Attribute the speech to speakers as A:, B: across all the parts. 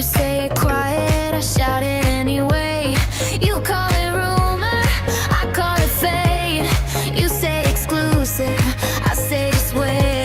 A: You say it quiet, I shout it anyway. You call it rumor, I call it fate. You say exclusive, I say just wait.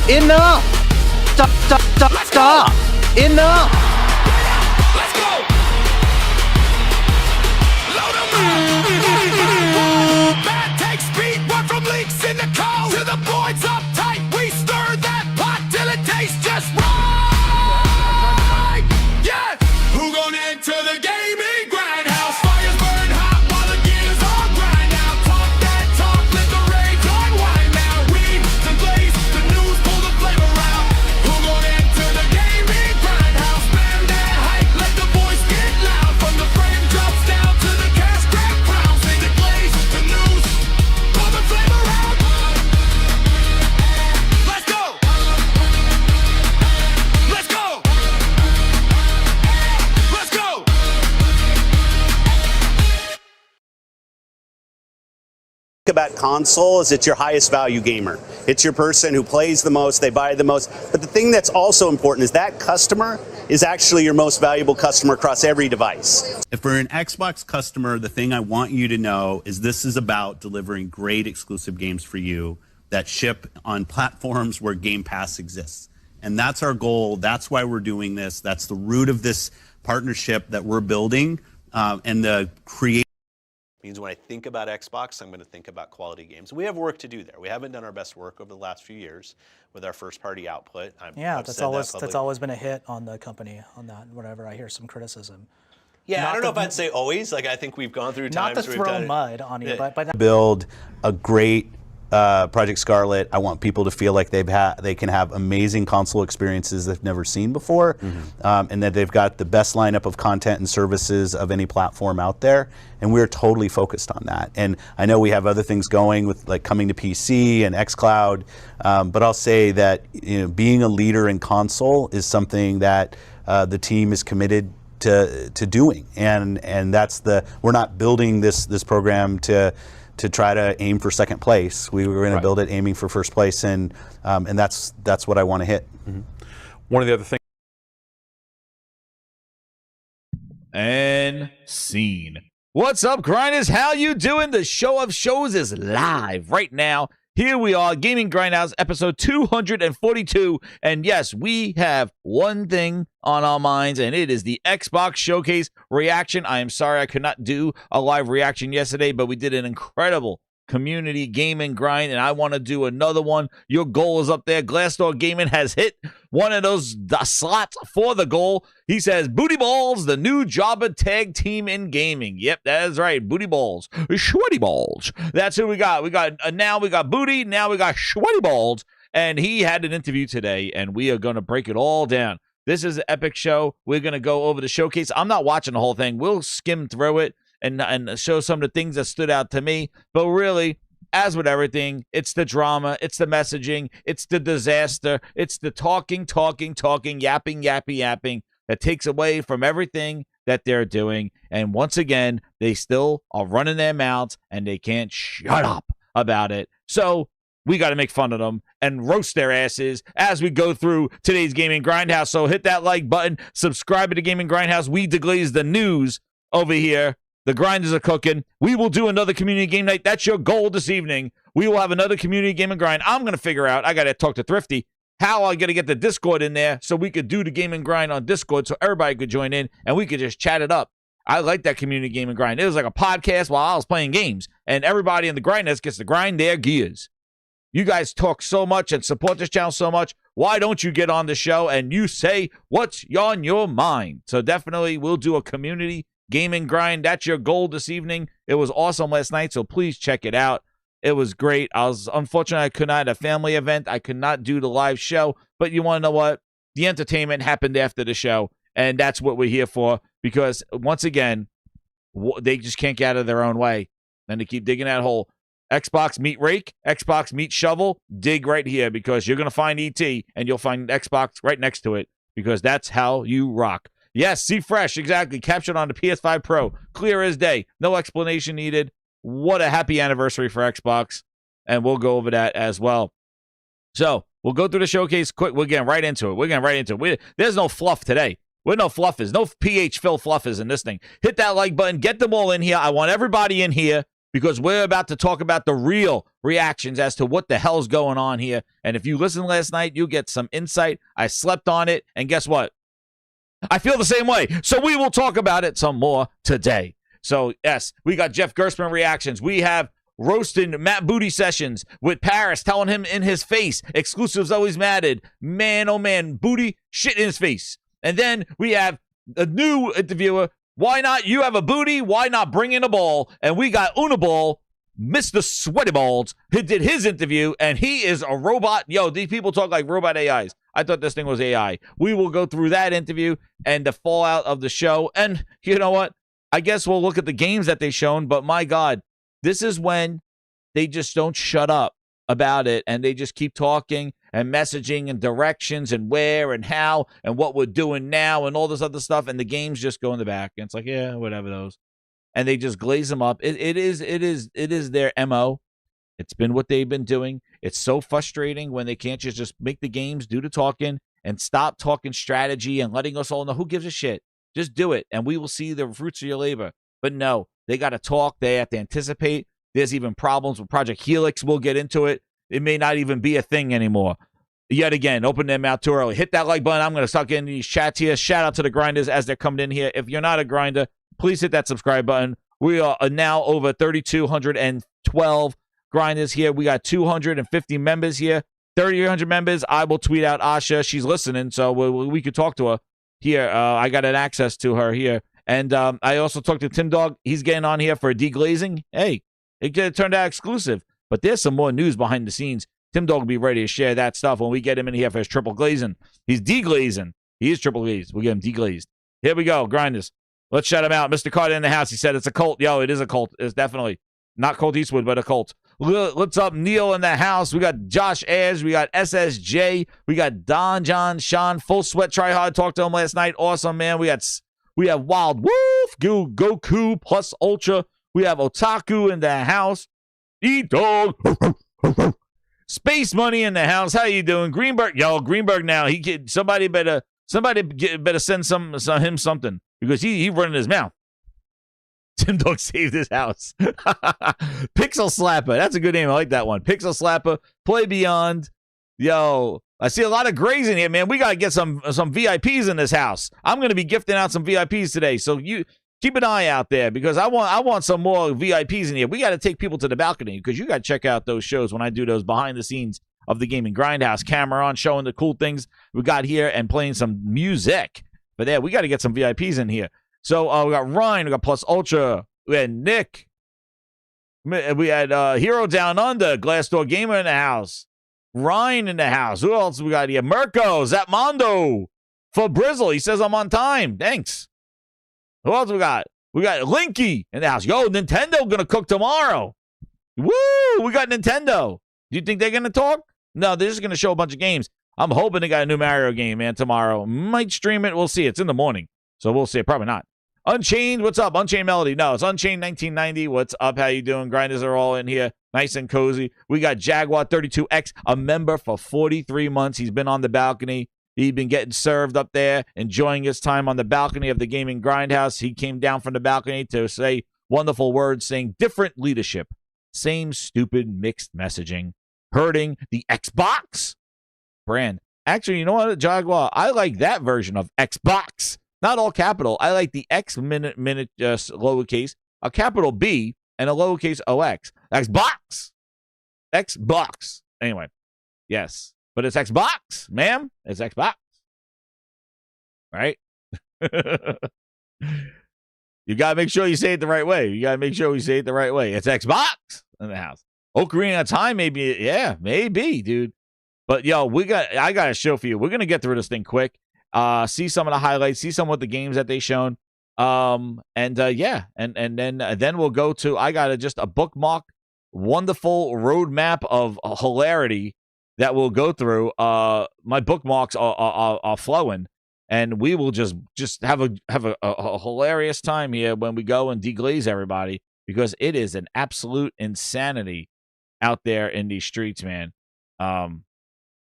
B: Enough! Stop, stop, stop, stop! Enough!
C: Let's go! Load 'em up! Bad take speed, run from leaks in the cold. To the boards up tight, we stir that pot till it tastes just right. Yeah! Who gonna enter the gaming grindhouse? Fires burn hot while the gears are grind out. Talk that talk, let the rage unwind now. We the blaze, the news, pull the flavor out. Who gonna enter the gaming grindhouse? Spam that hype, let the voice get loud. From the frame drops down to the cash grab crown. Say the glaze, the news, pull the flavor out. Let's go! Let's go! Let's go!
D: About console is it's your highest value gamer. It's your person who plays the most, they buy the most. But the thing that's also important is that customer is actually your most valuable customer across every device. If we're an Xbox customer, the thing I want you to know is this is about delivering great exclusive games for you that ship on platforms where Game Pass exists. And that's our goal. That's why we're doing this. That's the root of this partnership that we're building, and the creation means when I think about Xbox, I'm going to think about quality games. We have work to do there. We haven't done our best work over the last few years with our first-party output.
E: Yeah, that's always been a hit on the company on that. Whenever I hear some criticism.
D: Yeah, I don't know if I'd say always. Like I think we've gone through times.
E: Not to throw mud on you, but
D: build a great Project Scarlet. I want people to feel like they can have amazing console experiences they've never seen before, and that they've got the best lineup of content and services of any platform out there. And we're totally focused on that. And I know we have other things going with like coming to PC and xCloud, but I'll say that being a leader in console is something that the team is committed to doing. And we're not building this program to try to aim for second place. We were going to build it aiming for first place, and that's what I want to hit.
F: One of the other things. And scene. What's up, grinders? How you doing? The show of shows is live right now. Here we are, Gaming Grindhouse, episode 242. And yes, we have one thing on our minds, and it is the Xbox Showcase reaction. I am sorry I could not do a live reaction yesterday, but we did an incredible community gaming grind, and I want to do another one. Your goal is up there. Glassdoor Gaming has hit one of those slots for the goal. He says, Booty Balls, the new Jobber tag team in gaming. Yep, that is right. Booty Balls. Sweaty Balls. That's who we got. Now we got Booty. Now we got Sweaty Balls. And he had an interview today, and we are going to break it all down. This is an epic show. We're going to go over the showcase. I'm not watching the whole thing. We'll skim through it and show some of the things that stood out to me. But really, as with everything, it's the drama, it's the messaging, it's the disaster, it's the talking, yapping that takes away from everything that they're doing. And once again, they still are running their mouths and they can't shut up about it. So we got to make fun of them and roast their asses as we go through today's Gaming Grindhouse. So hit that like button, subscribe to the Gaming Grindhouse. We deglaze the news over here. The grinders are cooking. We will do another community game night. That's your goal this evening. We will have another community game and grind. I'm going to figure out, I got to talk to Thrifty, how I got to get the Discord in there so we could do the game and grind on Discord so everybody could join in and we could just chat it up. I like that community game and grind. It was like a podcast while I was playing games, and everybody in the grinders gets to grind their gears. You guys talk so much and support this channel so much. Why don't you get on the show and you say what's on your mind? So definitely we'll do a community game and grind. That's your goal this evening. It was awesome last night, so please check it out. It was great. Unfortunately, I could not have a family event. I could not do the live show, but you want to know what? The entertainment happened after the show, and that's what we're here for, because once again, they just can't get out of their own way, and they keep digging that hole. Xbox meet rake, Xbox meet shovel, dig right here, because you're going to find ET, and you'll find Xbox right next to it, because that's how you rock. Yes, see fresh, exactly. Captured on the PS5 Pro. Clear as day. No explanation needed. What a happy anniversary for Xbox. And we'll go over that as well. So, we'll go through the showcase quick. We're getting right into it. There's no fluff today. We're no fluffers. No PH Phil fluffers in this thing. Hit that like button. Get them all in here. I want everybody in here, because we're about to talk about the real reactions as to what the hell's going on here. And if you listened last night, you get some insight. I slept on it, and guess what? I feel the same way. So we will talk about it some more today. So, yes, we got Jeff Gerstmann reactions. We have roasting Matt Booty sessions with Paris telling him in his face, exclusives always mattered. Man, oh man, Booty shit in his face. And then we have a new interviewer. Why not? You have a booty. Why not bring in a ball? And we got Unaball, Mr. Sweaty Balls, who did his interview, and he is a robot. Yo, these people talk like robot AIs. I thought this thing was AI. We will go through that interview and the fallout of the show. And you know what? I guess we'll look at the games that they've shown, but my God, this is when they just don't shut up about it, and they just keep talking and messaging and directions and where and how and what we're doing now and all this other stuff, and the games just go in the back. And it's like, yeah, whatever those. And they just glaze them up. It is their MO. It's been what they've been doing. It's so frustrating when they can't just make the games, do the talking, and stop talking strategy and letting us all know who gives a shit. Just do it, and we will see the fruits of your labor. But no, they got to talk. They have to anticipate. There's even problems with Project Helix. We'll get into it. It may not even be a thing anymore. Yet again, open them out too early. Hit that like button. I'm going to start getting these chats here. Shout out to the grinders as they're coming in here. If you're not a grinder, please hit that subscribe button. We are now over 3,212 grinders here. We got 250 members here. 3,800 members. I will tweet out Asha. She's listening, so we could talk to her here. I got an access to her here. And I also talked to Tim Dog. He's getting on here for a deglazing. Hey, it turned out exclusive. But there's some more news behind the scenes. Tim Dog will be ready to share that stuff when we get him in here for his triple glazing. He's deglazing. He is triple glazed. We'll get him deglazed. Here we go, grinders. Let's shout him out. Mr. Carter in the house. He said it's a cult. Yo, it is a cult. It's definitely not Colt Eastwood, but a cult. What's up, Neil in the house? We got Josh Ayers. We got SSJ. We got Don John Sean. Full sweat. Try hard. Talked to him last night. Awesome, man. We have Wild Wolf. Goku plus Ultra. We have Otaku in the house. E-Dog. Space Money in the house. How you doing? Greenberg. Yo, Greenberg now. Somebody better send him something because he running his mouth. Tim Dog saved his house. Pixel Slapper. That's a good name. I like that one. Pixel Slapper. Play Beyond. Yo, I see a lot of grays in here, man. We got to get some VIPs in this house. I'm going to be gifting out some VIPs today. So you keep an eye out there because I want some more VIPs in here. We got to take people to the balcony because you got to check out those shows when I do those behind the scenes of the Gaming Grindhouse. Camera on, showing the cool things we got here and playing some music. But there, we got to get some VIPs in here. So we got Ryan, we got Plus Ultra, we had Nick, we had Hero Down Under, Glassdoor Gamer in the house, Ryan in the house. Who else we got here? Mirko, Zapmondo, for Brizzle. He says I'm on time. Thanks. Who else we got? We got Linky in the house. Yo, Nintendo gonna cook tomorrow. Woo! We got Nintendo. Do you think they're gonna talk? No, they're just gonna show a bunch of games. I'm hoping they got a new Mario game, man, tomorrow. Might stream it. We'll see. It's in the morning. So we'll see. Probably not. Unchained, what's up? Unchained Melody. No, it's Unchained 1990. What's up? How you doing? Grinders are all in here. Nice and cozy. We got Jaguar32X, a member for 43 months. He's been on the balcony. He's been getting served up there, enjoying his time on the balcony of the Gaming Grindhouse. He came down from the balcony to say wonderful words, saying different leadership. Same stupid mixed messaging. Hurting the Xbox brand. Actually, you know what, Jaguar? I like that version of Xbox. Not all capital. I like the X minute lowercase, a capital B, and a lowercase OX. Xbox. Xbox. Anyway, yes. But it's Xbox, ma'am. It's Xbox. Right? You got to make sure you say it the right way. You got to make sure we say it the right way. It's Xbox in the house. Ocarina of Time, maybe. Yeah, maybe, dude. But, yo, I got a show for you. We're going to get through this thing quick. See some of the highlights, see some of the games that they shown. And then we'll go to, I got just a bookmark, wonderful roadmap of hilarity that we'll go through. My bookmarks are flowing, and we will just have a hilarious time here when we go and deglaze everybody, because it is an absolute insanity out there in these streets, man.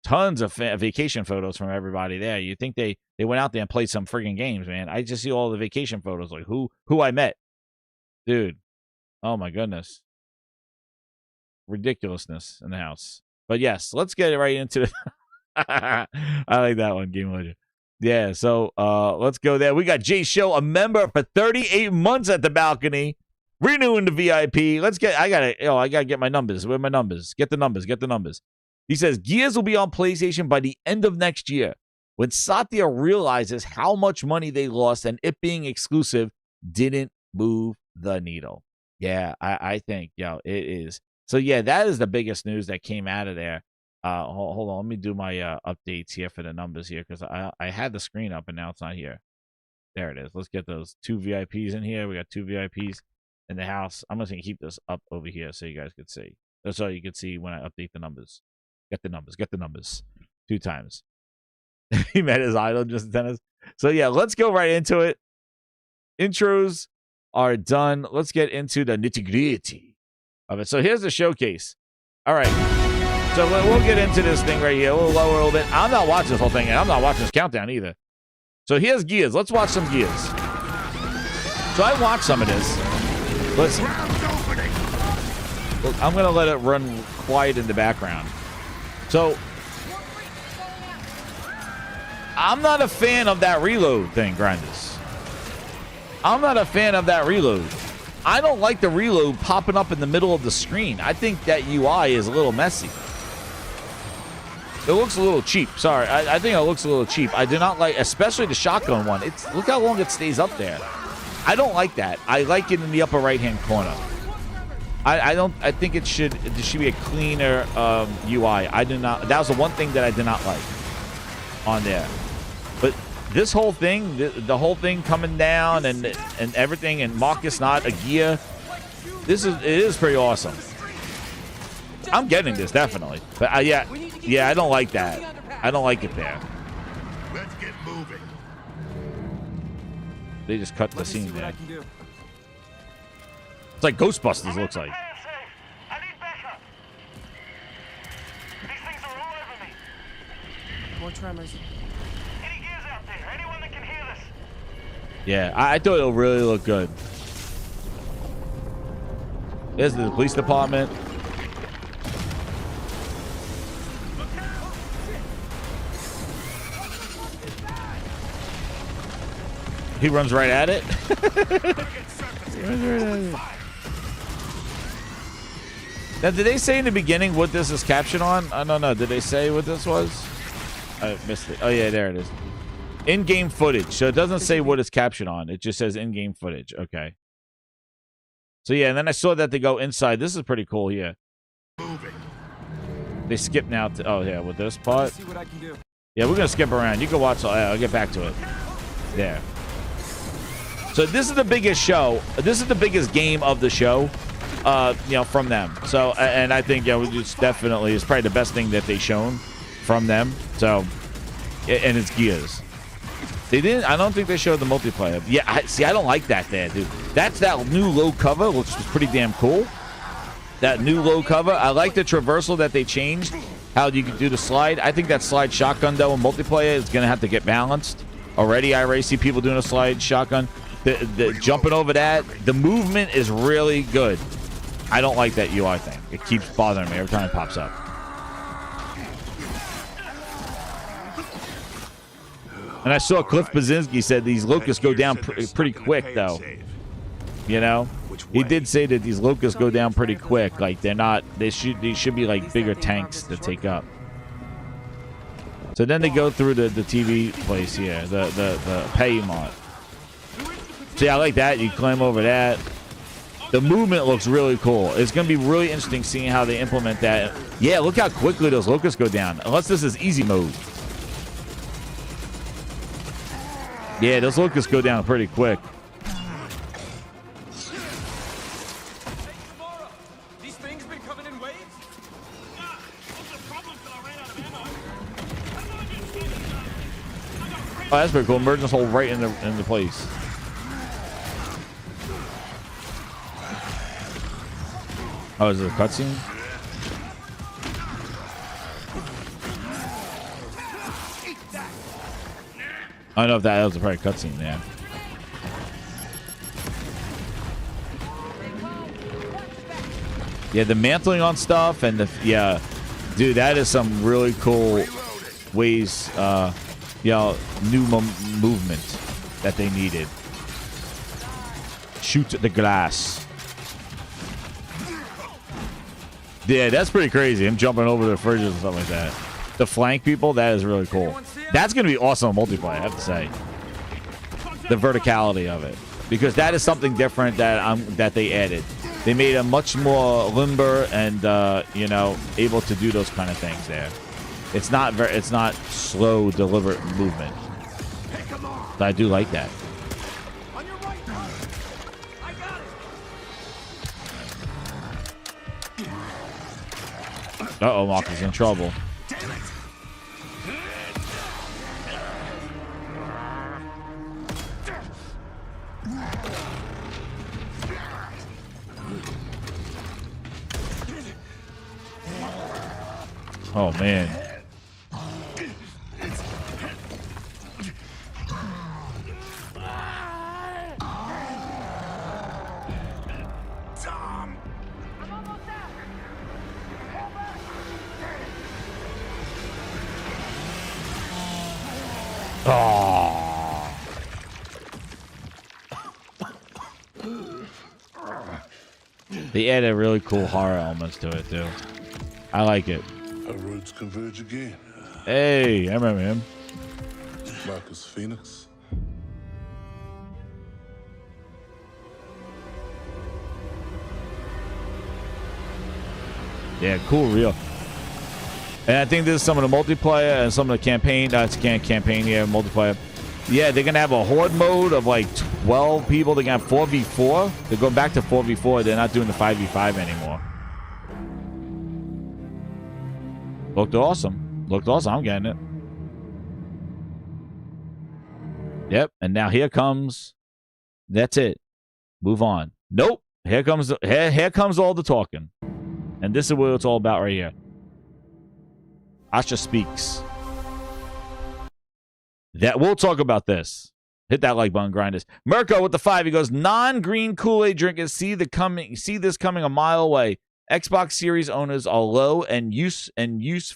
F: Tons of vacation photos from everybody there. You think they went out there and played some friggin' games, man. I just see all the vacation photos, like who I met. Dude, oh my goodness. ridiculousness in the house. But yes, let's get right into it. I like that one, Game Legend. Yeah, so let's go there. We got Jay Show, a member for 38 months at the balcony, renewing the VIP. I gotta get my numbers. Where are my numbers? Get the numbers. He says Gears will be on PlayStation by the end of next year. When Satya realizes how much money they lost and it being exclusive didn't move the needle. Yeah, I think, it is. So yeah, that is the biggest news that came out of there. Hold on, let me do my updates here for the numbers here, because I had the screen up and now it's not here. There it is. Let's get those 2 VIPs in here. We got 2 VIPs in the house. I'm just gonna keep this up over here so you guys can see. That's all you can see when I update the numbers. Get the numbers. 2 times. He met his idol just in tennis. So yeah, let's go right into it. Intros are done. Let's get into the nitty-gritty of it. So here's the showcase. All right. So we'll get into this thing right here. We'll lower a little bit. I'm not watching this whole thing, and I'm not watching this countdown either. So here's Gears. Let's watch some Gears. So I watched some of this. Listen. Look, I'm going to let it run quiet in the background. So I'm not a fan of that reload thing, Grinders. I'm not a fan of that reload. I don't like the reload popping up in the middle of the screen. I think that UI is a little messy. It looks a little cheap. Sorry, I think it looks a little cheap. I do not like, especially the shotgun one. Look how long it stays up there. I don't like that. I like it in the upper right-hand corner. I think it should be a cleaner UI. I do not. That was the one thing that I did not like on there. But this whole thing, the whole thing coming down and everything, and Marcus not a gear. It is pretty awesome. I'm getting this definitely, but yeah, I don't like that. I don't like it there.
C: Let's get moving.
F: They just cut the scene there. It's like Ghostbusters. Looks like.
C: I need backup. These things are all over me.
G: More tremors.
C: Any gears out there? Anyone that can hear this?
F: Yeah, I thought it'll really look good. There's the police department. He runs right at it. Now, did they say in the beginning what this is captioned on? I don't know. Did they say what this was? I missed it. Oh, yeah, there it is. In-game footage. So it doesn't say what it's captioned on. It just says in-game footage. Okay. So, yeah, and then I saw that they go inside. This is pretty cool here. They skip now to... Oh, yeah, with this part.
G: See what I can do.
F: Yeah, we're going to skip around. You can watch... I'll get back to it. There. So this is the biggest show. This is the biggest game of the show, from them. So, and I think, we just definitely is probably the best thing that they've shown from them. So, and it's Gears. They didn't. I don't think they showed the multiplayer. Yeah, I don't like that there, dude. That's that new low cover, which was pretty damn cool. That new low cover. I like the traversal that they changed. How you can do the slide. I think that slide shotgun though in multiplayer is gonna have to get balanced. Already, I already see people doing a slide shotgun. The jumping over that, the movement is really good. I don't like that UI thing. It keeps bothering me every time it pops up. And I saw Cliff Bazinski said these locusts go down pretty quick, though. You know, he did say that these locusts go down pretty quick. Like they should be like bigger tanks to take up. So then they go through the TV place here, the pay mod. See, I like that. You climb over that. The movement looks really cool. It's going to be really interesting seeing how they implement that. Yeah, look how quickly those locusts go down. Unless this is easy mode. Yeah, those locusts go down pretty quick.
G: These things been coming in waves?
F: Oh, that's pretty cool. Emergence hole right in the place. Oh, is it a cutscene? I don't know if that was probably a cutscene, yeah. Yeah, the mantling on stuff and the yeah, dude, that is some really cool ways. New movement that they needed. Shoot the glass. Yeah, that's pretty crazy. Him jumping over the fridges and stuff like that. The flank people, that is really cool. That's going to be awesome in multiplayer, I have to say. The verticality of it. Because that is something different that they added. They made it much more limber and, able to do those kind of things there. It's not slow, deliberate movement. But I do like that. Uh-oh, Marcus in trouble. Oh, man. Oh. They added really cool horror elements to it, too. I like it.
H: Our roads converge again.
F: Hey, I remember him.
H: Marcus Phoenix.
F: Yeah, cool, real. And I think this is some of the multiplayer and some of the campaign. That's campaign, yeah, multiplayer. Yeah, they're going to have a horde mode of like 12 people. They're going to have 4v4. They're going back to 4v4. They're not doing the 5v5 anymore. Looked awesome. Looked awesome. I'm getting it. Yep. And now here comes. That's it. Move on. Nope. Here comes all the talking. And this is what it's all about right here. Asha speaks. That we'll talk about this. Hit that like button, grinders. Mirko with the 5. He goes, non-green Kool-Aid drinkers see this coming a mile away. Xbox Series owners are low and use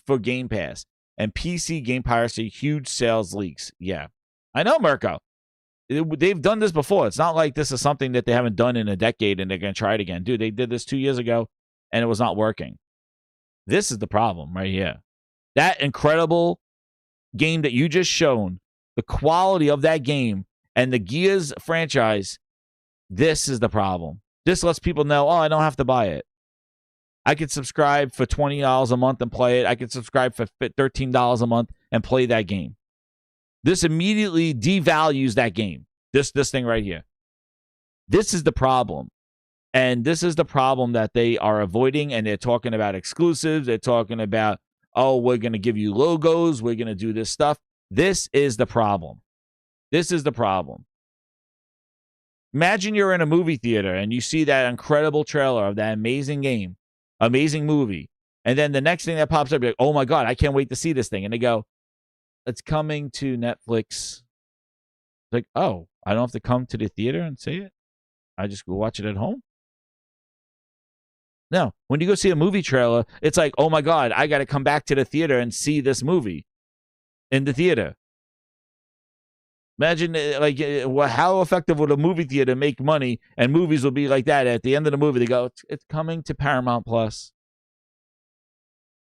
F: for Game Pass. And PC game piracy, huge sales leaks. Yeah. I know, Mirko. They've done this before. It's not like this is something that they haven't done in a decade and they're going to try it again. Dude, they did this 2 years ago and it was not working. This is the problem right here. That incredible game that you just shown, the quality of that game and the Gears franchise, this is the problem. This lets people know, oh, I don't have to buy it. I could subscribe for $20 a month and play it. I could subscribe for $13 a month and play that game. This immediately devalues that game. This thing right here. This is the problem. And this is the problem that they are avoiding. And they're talking about exclusives. They're talking about, oh, we're going to give you logos. We're going to do this stuff. This is the problem. This is the problem. Imagine you're in a movie theater and you see that incredible trailer of that amazing game, amazing movie. And then the next thing that pops up, you're like, oh my God, I can't wait to see this thing. And they go, it's coming to Netflix. Like, oh, I don't have to come to the theater and see it. I just go watch it at home. No, when you go see a movie trailer, it's like, oh my God, I got to come back to the theater and see this movie in the theater. Imagine, like, how effective would a movie theater make money? And movies will be like that. At the end of the movie, they go, it's coming to Paramount Plus.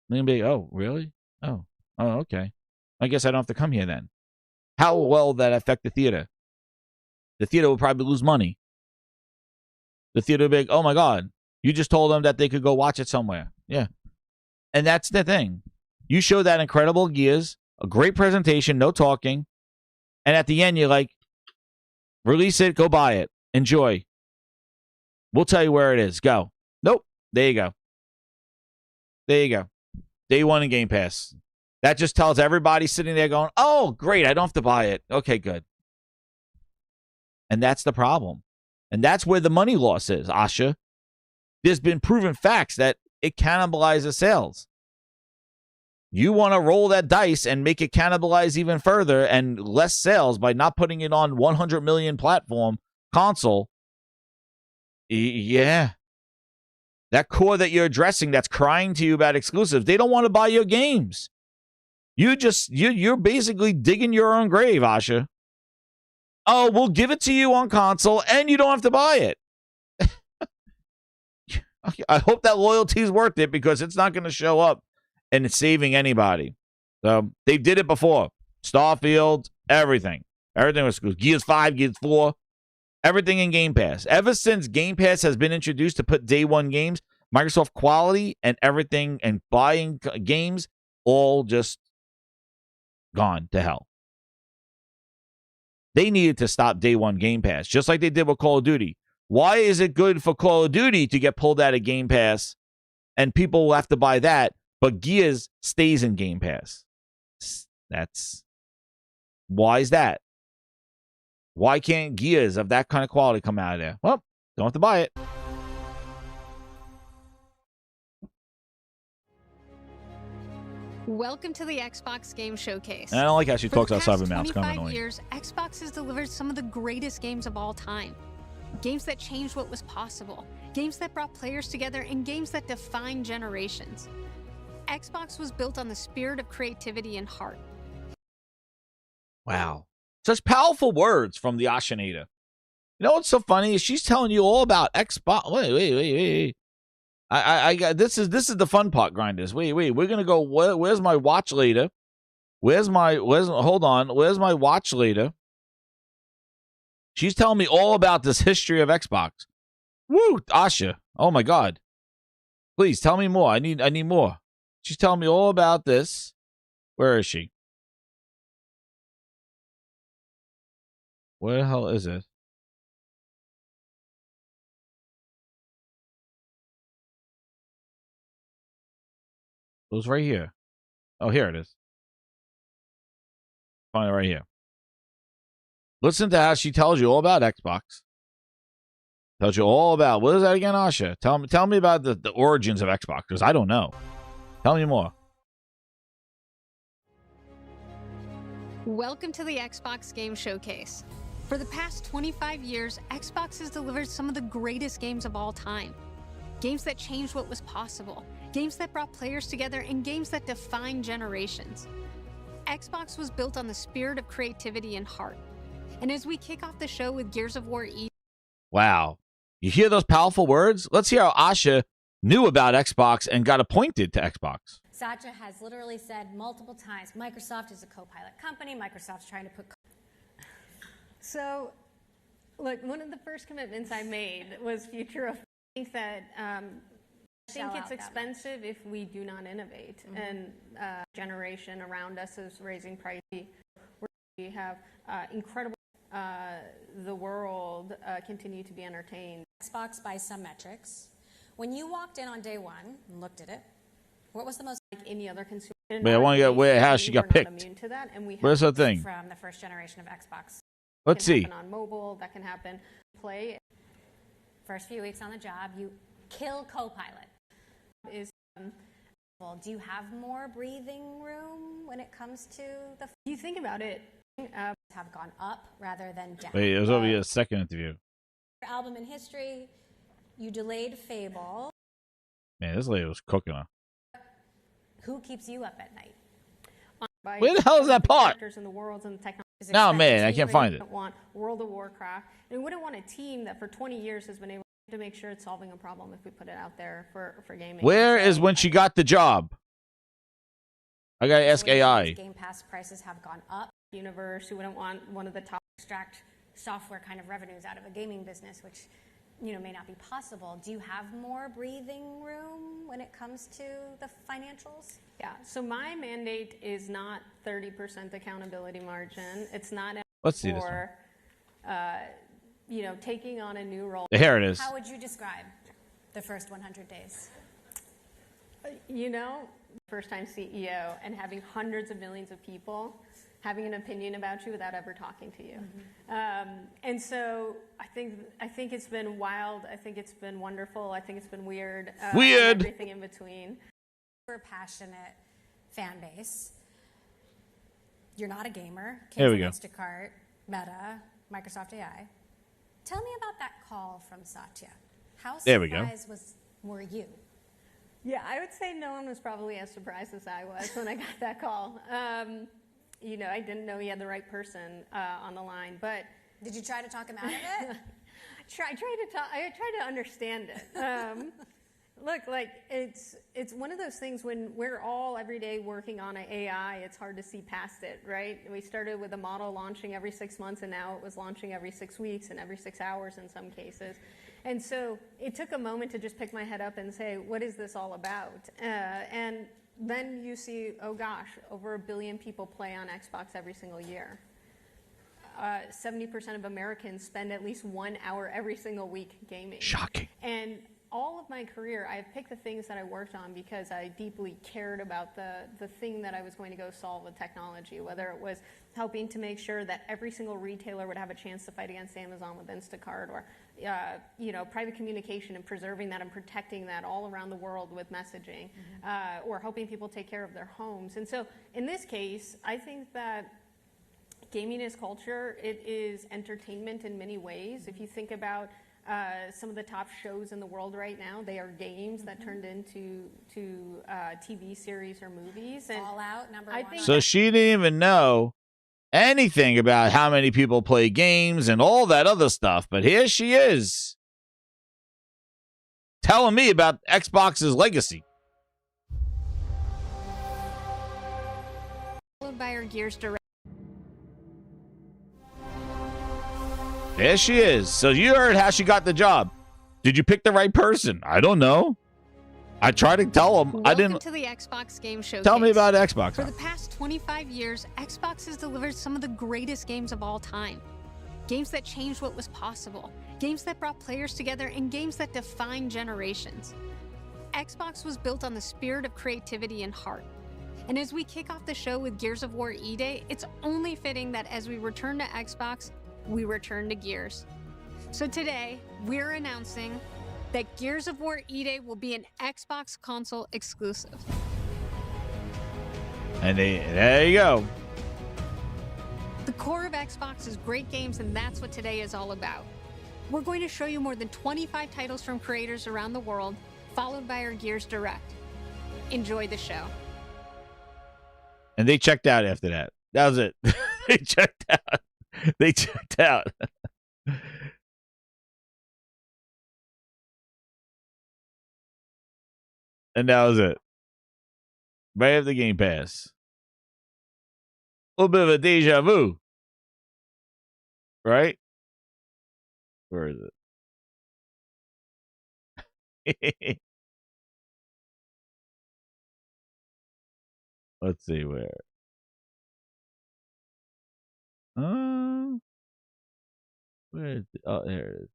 F: And they'll be, oh, really? Oh, okay. I guess I don't have to come here then. How well will that affect the theater? The theater will probably lose money. The theater will be like, oh my God, you just told them that they could go watch it somewhere. Yeah. And that's the thing. You show that incredible Gears, a great presentation, no talking. And at the end, you're like, release it, go buy it. Enjoy. We'll tell you where it is. Go. Nope. There you go. There you go. Day one in Game Pass. That just tells everybody sitting there going, oh, great, I don't have to buy it. Okay, good. And that's the problem. And that's where the money loss is, Asha. There's been proven facts that it cannibalizes sales. You want to roll that dice and make it cannibalize even further and less sales by not putting it on 100 million platform console. Yeah. that core that you're addressing that's crying to you about exclusives, they don't want to buy your games. You're basically digging your own grave, Asha. Oh, we'll give it to you on console and you don't have to buy it. I hope that loyalty is worth it because it's not going to show up and it's saving anybody. So they did it before. Starfield, everything. Everything was cool. Gears 5, Gears 4, everything in Game Pass. Ever since Game Pass has been introduced to put day one games, Microsoft quality and everything and buying games all just gone to hell. They needed to stop day one Game Pass, just like they did with Call of Duty. Why is it good for Call of Duty to get pulled out of Game Pass and people will have to buy that, but Gears stays in Game Pass? Why is that? Why can't Gears of that kind of quality come out of there? Well, don't have to buy it.
I: Welcome to the Xbox Game Showcase.
F: And I don't like how she talks outside of her mouth. It's kind of
I: 25
F: annoying.
I: years, Xbox has delivered some of the greatest games of all time. Games that changed what was possible. Games that brought players together and games that defined generations. Xbox was built on the spirit of creativity and heart.
F: Wow. Such powerful words from the Ashanita. You know what's so funny is she's telling you all about Xbox. Wait. I got this is the fun part, grinders. Wait. We're gonna go. Where's my watch later? Hold on. Where's my watch later? She's telling me all about this history of Xbox. Woo, Asha. Oh my God. Please tell me more. I need more. She's telling me all about this. Where is she? Where the hell is it? It was right here. Oh, here it is. Find it right here. Listen to how she tells you all about Xbox. Tells you all about, what is that again, Asha? Tell me about the origins of Xbox, because I don't know. Tell me more.
I: Welcome to the Xbox Game Showcase. For the past 25 years, Xbox has delivered some of the greatest games of all time. Games that changed what was possible. Games that brought players together and games that defined generations. Xbox was built on the spirit of creativity and heart. And as we kick off the show with Gears of War E.
F: Wow. You hear those powerful words? Let's hear how Asha knew about Xbox and got appointed to Xbox.
J: Satya has literally said multiple times, Microsoft is a co-pilot company. Microsoft's trying to put...
K: So, look, one of the first commitments I made was future of... I think that... I think it's expensive if we do not innovate. Mm-hmm. And generation around us is raising prices. We have incredible... the world continue to be entertained.
J: Xbox by some metrics. When you walked in on day one and looked at it, what was the most...
K: Like any other consumer...
F: Wait, I want to get how she got picked.
K: To that, and we
F: Where's her thing?
J: From the first generation of Xbox.
F: Let's see.
K: On mobile, that can happen. Play.
J: First few weeks on the job, you kill Copilot. Do you have more breathing room when it comes to the...
K: You think about it.
J: Have gone up rather than down.
F: Wait, it was over a second interview.
J: Your album in history, you delayed Fable.
F: Man, this lady was cooking her.
J: Who keeps you up at night?
F: Where the hell is that part?
K: In the world and the technology.
F: No, man, I can't find it.
K: We want World of Warcraft, and we wouldn't want a team that for 20 years has been able to make sure it's solving a problem if we put it out there for gaming.
F: Where is when she got the job? I gotta ask AI.
J: Game Pass prices have gone up.
K: Universe, who wouldn't want one of the top
J: extract software kind of revenues out of a gaming business, which may not be possible. Do you have more breathing room when it comes to the financials?
K: Yeah. So my mandate is not 30% accountability margin. It's not
F: Let's see this
K: one. Taking on a new role.
F: Here it is.
J: How would you describe the first 100 days?
K: First-time CEO and having hundreds of millions of people having an opinion about you without ever talking to you. Mm-hmm. And so I think it's been wild. I think it's been wonderful. I think it's been weird.
F: Weird.
K: Everything in between.
J: We're a passionate fan base. You're not a gamer.
F: Here we go.
J: Instacart, Meta, Microsoft AI. Tell me about that call from Satya. How
F: there we go.
J: Was were you?
K: Yeah, I would say no one was probably as surprised as I was when I got that call. You know, I didn't know he had the right person on the line, but...
J: Did you try to talk him out of it?
K: I tried to understand it. Look, like, it's one of those things when we're all every day working on an AI, it's hard to see past it, right? We started with a model launching every 6 months, and now it was launching every 6 weeks and every 6 hours in some cases. And so it took a moment to just pick my head up and say, what is this all about? And then you see, oh gosh, over 1 billion people play on Xbox every single year. 70% of Americans spend at least 1 hour every single week gaming.
F: Shocking.
K: And all of my career, I've picked the things that I worked on because I deeply cared about the thing that I was going to go solve with technology, whether it was helping to make sure that every single retailer would have a chance to fight against Amazon with Instacart, or you know, private communication and preserving that and protecting that all around the world with messaging, or helping people take care of their homes. And so in this case, I think that gaming is culture. It is entertainment in many ways. If you think about some of the top shows in the world right now, they are games that turned into TV series or movies. And
J: Fallout, number one.
F: So she didn't even know anything about how many people play games and all that other stuff. But here she is telling me about Xbox's legacy.
I: Followed by our Gears Direct.
F: There she is. So you heard how she got the job. Did you pick the right person? I don't know. I tried to tell him. I didn't.
I: Welcome to the Xbox Game Showcase.
F: Tell me about Xbox.
I: For the past 25 years, Xbox has delivered some of the greatest games of all time. Games that changed what was possible. Games that brought players together, and games that defined generations. Xbox was built on the spirit of creativity and heart. And as we kick off the show with Gears of War E-Day, it's only fitting that as we return to Xbox, we return to Gears. So today, we're announcing that Gears of War E-Day will be an Xbox console exclusive.
F: And there you go.
I: The core of Xbox is great games, and that's what today is all about. We're going to show you more than 25 titles from creators around the world, followed by our Gears Direct. Enjoy the show.
F: And they checked out after that. That was it. They checked out. They checked out. And that was it. Right after Game Pass. A little bit of a deja vu. Right? Where is it? Let's see where. Where is it? Oh, there it is.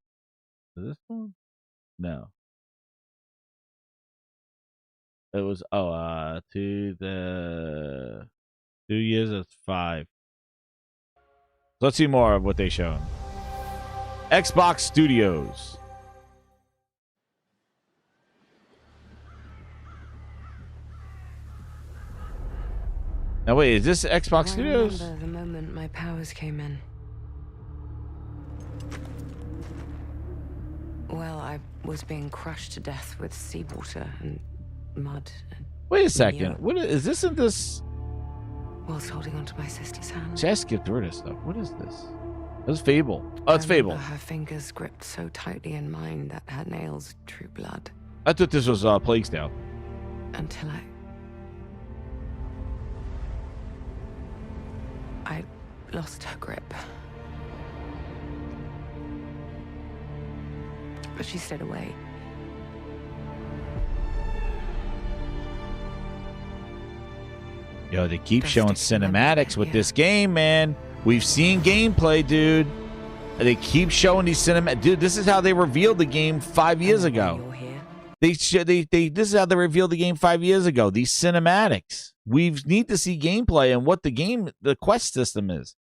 F: Is this one? No. It was to the 2 years. That's 5. Let's see more of what they shown. Xbox Studios. Now wait, is this Xbox Studios?
L: I remember the moment my powers came in. Well, I was being crushed to death with seawater and mud. And
F: wait a second. What is this? In this?
L: Whilst holding onto my sister's hand.
F: See, I skipped through this stuff. What is this? It's Fable. Oh, it's Fable.
L: Her fingers gripped so tightly in mine that her nails drew blood.
F: I thought this was Plague Tale.
L: Until I lost her grip. But she stayed away.
F: Yo, they keep showing cinematics with this game, man. We've seen gameplay, dude. They keep showing these cinematics. Dude, this is how they revealed the game 5 years ago. This is how they revealed the game 5 years ago. These cinematics. We need to see gameplay and what the quest system is.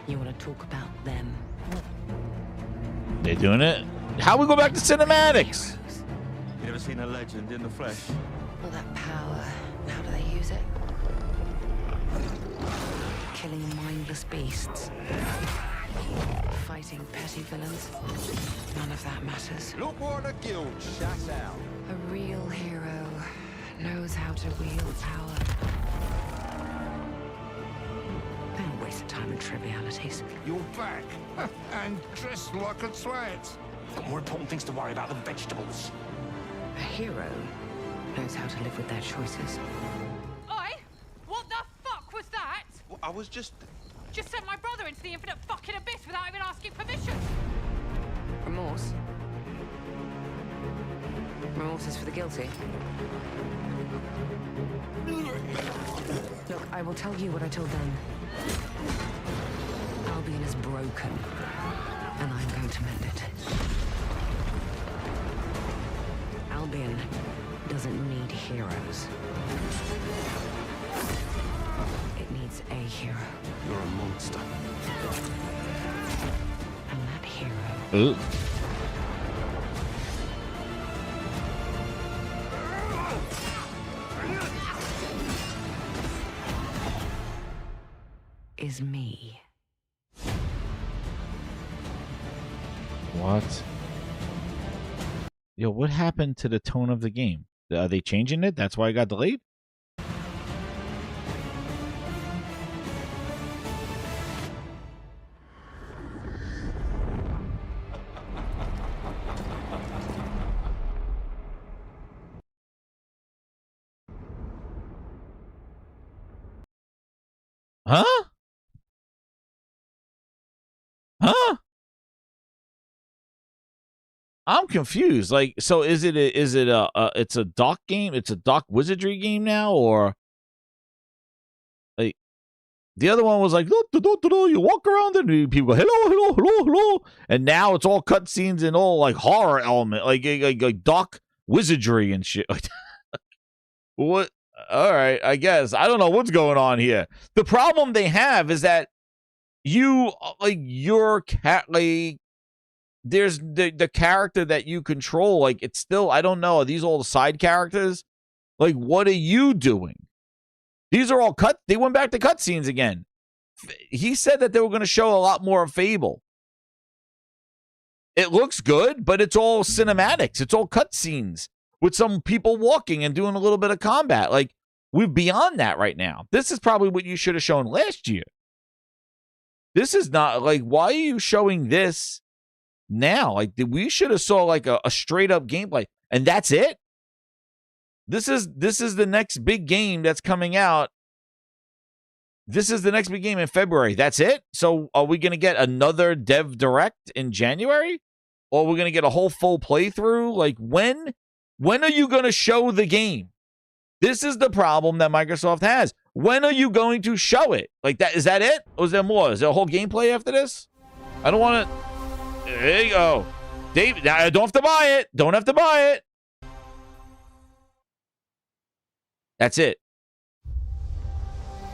L: You want to talk about them?
F: They're doing it. How we go back to cinematics?
M: You ever seen a legend in the flesh?
L: All that power. How do they use it? Killing mindless beasts. Fighting petty villains. None of that matters.
C: Look what the guild shut out.
L: A real hero knows how to wield power. Don't waste time on trivialities.
C: You're back. And dressed like a twat.
G: Got more important things to worry about than vegetables.
L: A hero knows how to live with their choices.
N: Oi! What the fuck was that?
M: Well, I was just...
N: Just sent my brother into the infinite fucking abyss without even asking permission.
L: Remorse? Remorse is for the guilty. Look, I will tell you what I told them. Albion is broken, and I'm going to mend it. Albion doesn't need heroes. It needs a hero.
M: You're a monster.
L: And that hero
F: Ooh.
L: is me.
F: What? Yo, what happened to the tone of the game? Are they changing it? That's why it got delayed? Huh? Huh? I'm confused. Like, so is it it's a dock game? It's a dock wizardry game now, or like the other one was like, you walk around and people go, hello, hello, hello, hello, and now it's all cutscenes and all like horror element, like dock wizardry and shit. What? All right, I guess I don't know what's going on here. The problem they have is that you like your cat like. There's the character that you control, like it's still, I don't know, are these all the side characters? Like, what are you doing? These are all they went back to cutscenes again. He said that they were going to show a lot more of Fable. It looks good, but it's all cinematics. It's all cutscenes with some people walking and doing a little bit of combat. Like, we're beyond that right now. This is probably what you should have shown last year. This is not, like, why are you showing this now? Like, we should have saw like a straight up gameplay, and that's it. This is the next big game that's coming out. This is the next big game in February. That's it. So are we gonna get another dev direct in January, or we're gonna get a whole full playthrough? Like, when are you gonna show the game? This is the problem that Microsoft has. When are you going to show it? Like, that, is that it, or is there more? Is there a whole gameplay after this? I don't want to. There you go. Dave, I don't have to buy it. Don't have to buy it. That's it.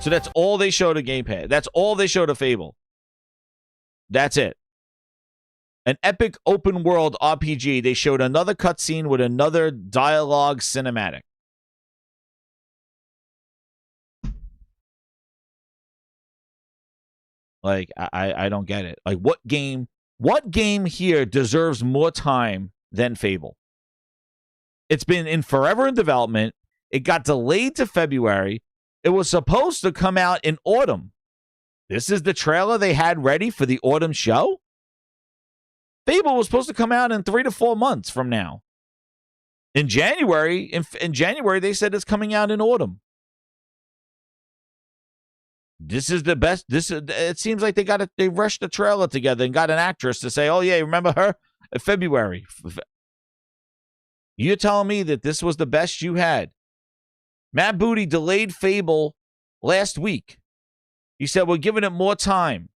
F: So that's all they showed of Gamepad. That's all they showed of Fable. That's it. An epic open world RPG. They showed another cutscene with another dialogue cinematic. Like, I don't get it. Like, what game here deserves more time than Fable? It's been forever in development. It got delayed to February. It was supposed to come out in autumn. This is the trailer they had ready for the autumn show? Fable was supposed to come out in 3 to 4 months from now. In January, in January, they said it's coming out in autumn. This is the best. It seems like they rushed the trailer together and got an actress to say, "Oh yeah, remember her? February." You're telling me that this was the best you had? Matt Booty delayed Fable last week. He said we're giving it more time,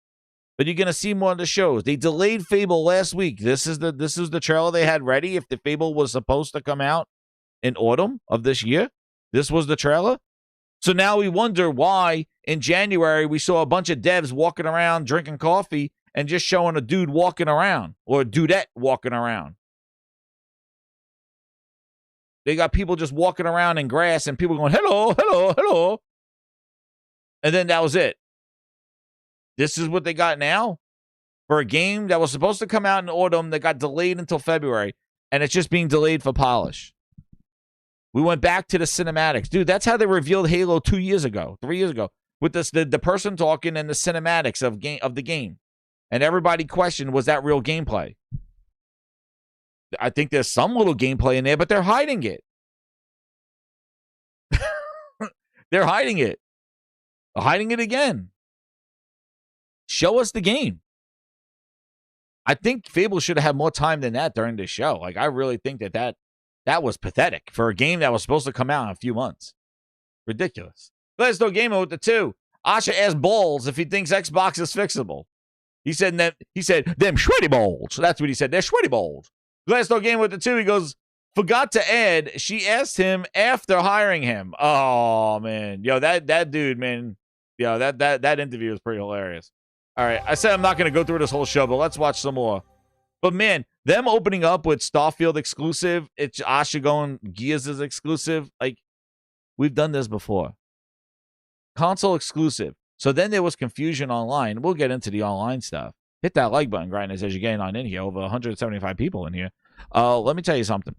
F: but you're gonna see more of the shows. They delayed Fable last week. This is the trailer they had ready. If the Fable was supposed to come out in autumn of this year, this was the trailer. So now we wonder why in January we saw a bunch of devs walking around drinking coffee and just showing a dude walking around or a dudette walking around. They got people just walking around in grass and people going, hello, hello, hello. And then that was it. This is what they got now? for a game that was supposed to come out in autumn that got delayed until February, and it's just being delayed for polish. We went back to the cinematics. Dude, that's how they revealed Halo 3 years ago, with this the person talking and the cinematics of the game. And everybody questioned, was that real gameplay? I think there's some little gameplay in there, but they're hiding it. They're hiding it. They're hiding it again. Show us the game. I think Fable should have had more time than that during this show. Like, I really think that was pathetic for a game that was supposed to come out in a few months. Ridiculous. Glasgow Gamer with the 2. Asha asked Balls if he thinks Xbox is fixable. He said, them sweaty balls. That's what he said. They're sweaty balls. Glasgow Gamer with the 2. He goes, forgot to add, she asked him after hiring him. Oh, man. Yo, that dude, man. Yo, that interview was pretty hilarious. All right, I said I'm not going to go through this whole show, but let's watch some more. But, man, them opening up with Starfield exclusive, it's Asha going, Gears is exclusive. Like, we've done this before. Console exclusive. So then there was confusion online. We'll get into the online stuff. Hit that like button, grinders, as you're getting on in here. Over 175 people in here. Let me tell you something.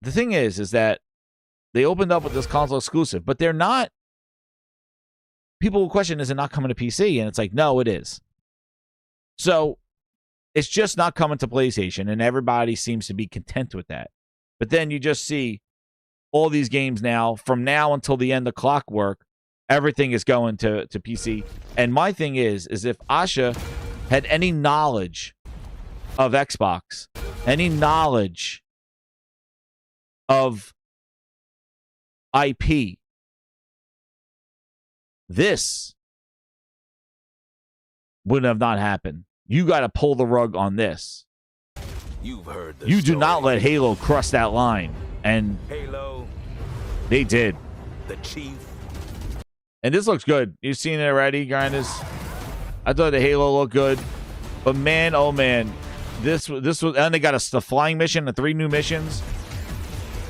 F: The thing is that they opened up with this console exclusive, but they're not. People will question, is it not coming to PC? And it's like, no, it is. So it's just not coming to PlayStation, and everybody seems to be content with that. But then you just see all these games now, from now until the end of Clockwork, everything is going to PC. And my thing is if Asha had any knowledge of Xbox, any knowledge of IP, this would have not happened. You got to pull the rug on this.
C: You've heard the
F: You do
C: story.
F: not let Halo cross that line. And
C: Halo,
F: they did.
C: the chief.
F: And this looks good. You've seen it already, grinders. I thought the Halo looked good. But man, oh man. This was, and they got the flying mission, the 3 new missions.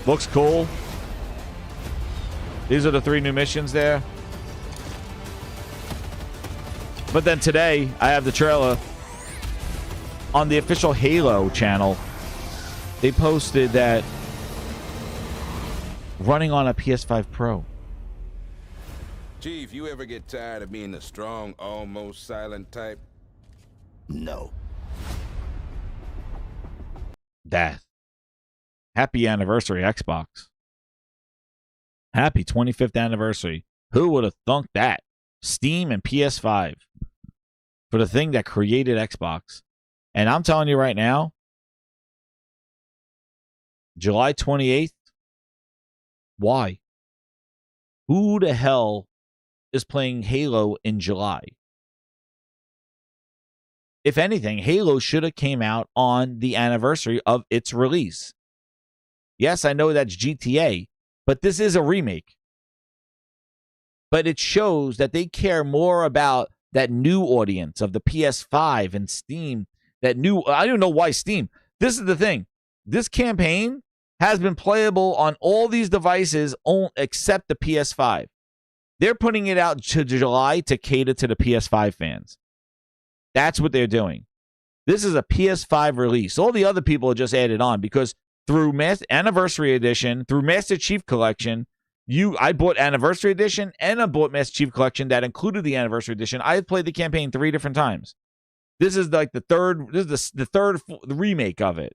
F: Looks cool. These are the 3 new missions there. But then today, I have the trailer on the official Halo channel. They posted that running on a PS5 Pro.
C: Chief, you ever get tired of being the strong, almost silent type? No.
F: That. Happy anniversary, Xbox. Happy 25th anniversary. Who would have thunk that? Steam and PS5. For the thing that created Xbox. And I'm telling you right now, July 28th, why? Who the hell is playing Halo in July? If anything, Halo should have came out on the anniversary of its release. Yes, I know that's GTA, but this is a remake. But it shows that they care more about that new audience of the PS5 and Steam. That new, I don't know why Steam. This is the thing. This campaign has been playable on all these devices except the PS5. They're putting it out to July to cater to the PS5 fans. That's what they're doing. This is a PS5 release. All the other people are just added on because through Anniversary Edition, through Master Chief Collection, I bought Anniversary Edition and I bought Master Chief Collection that included the Anniversary Edition. I have played the campaign 3 different times. This is like the third remake of it.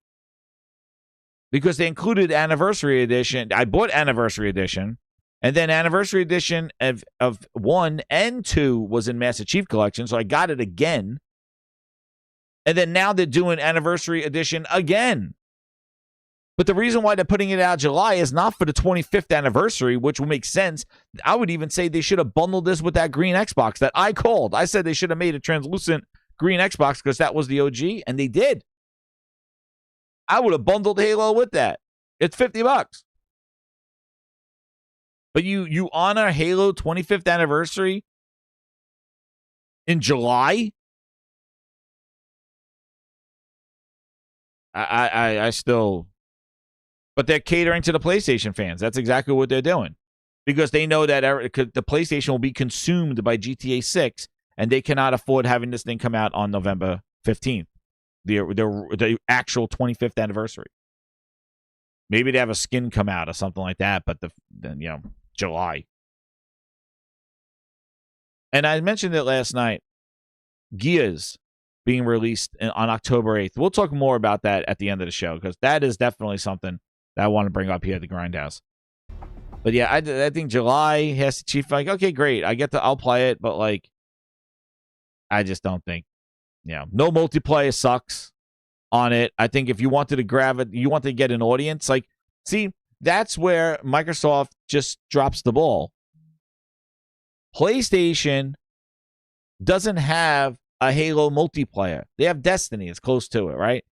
F: Because they included Anniversary Edition. I bought Anniversary Edition, and then Anniversary Edition of 1 and 2 was in Master Chief Collection, so I got it again. And then now they're doing Anniversary Edition again. But the reason why they're putting it out July is not for the 25th anniversary, which will make sense. I would even say they should have bundled this with that green Xbox that I called. I said they should have made a translucent green Xbox because that was the OG, and they did. I would have bundled Halo with that. It's $50. But you honor Halo 25th anniversary in July? I still... But they're catering to the PlayStation fans. That's exactly what they're doing. Because they know that the PlayStation will be consumed by GTA 6, and they cannot afford having this thing come out on November 15th, the actual 25th anniversary. Maybe they have a skin come out or something like that, but then July. And I mentioned it last night. Gears being released on October 8th. We'll talk more about that at the end of the show, because that is definitely something that I want to bring up here at the Grindhouse. But yeah, I think July has to Chief, like, okay, great. I'll play it, but like, I just don't think, no multiplayer sucks on it. I think if you wanted to grab it, you want to get an audience. Like, see, that's where Microsoft just drops the ball. PlayStation doesn't have a Halo multiplayer. They have Destiny. It's close to it, right?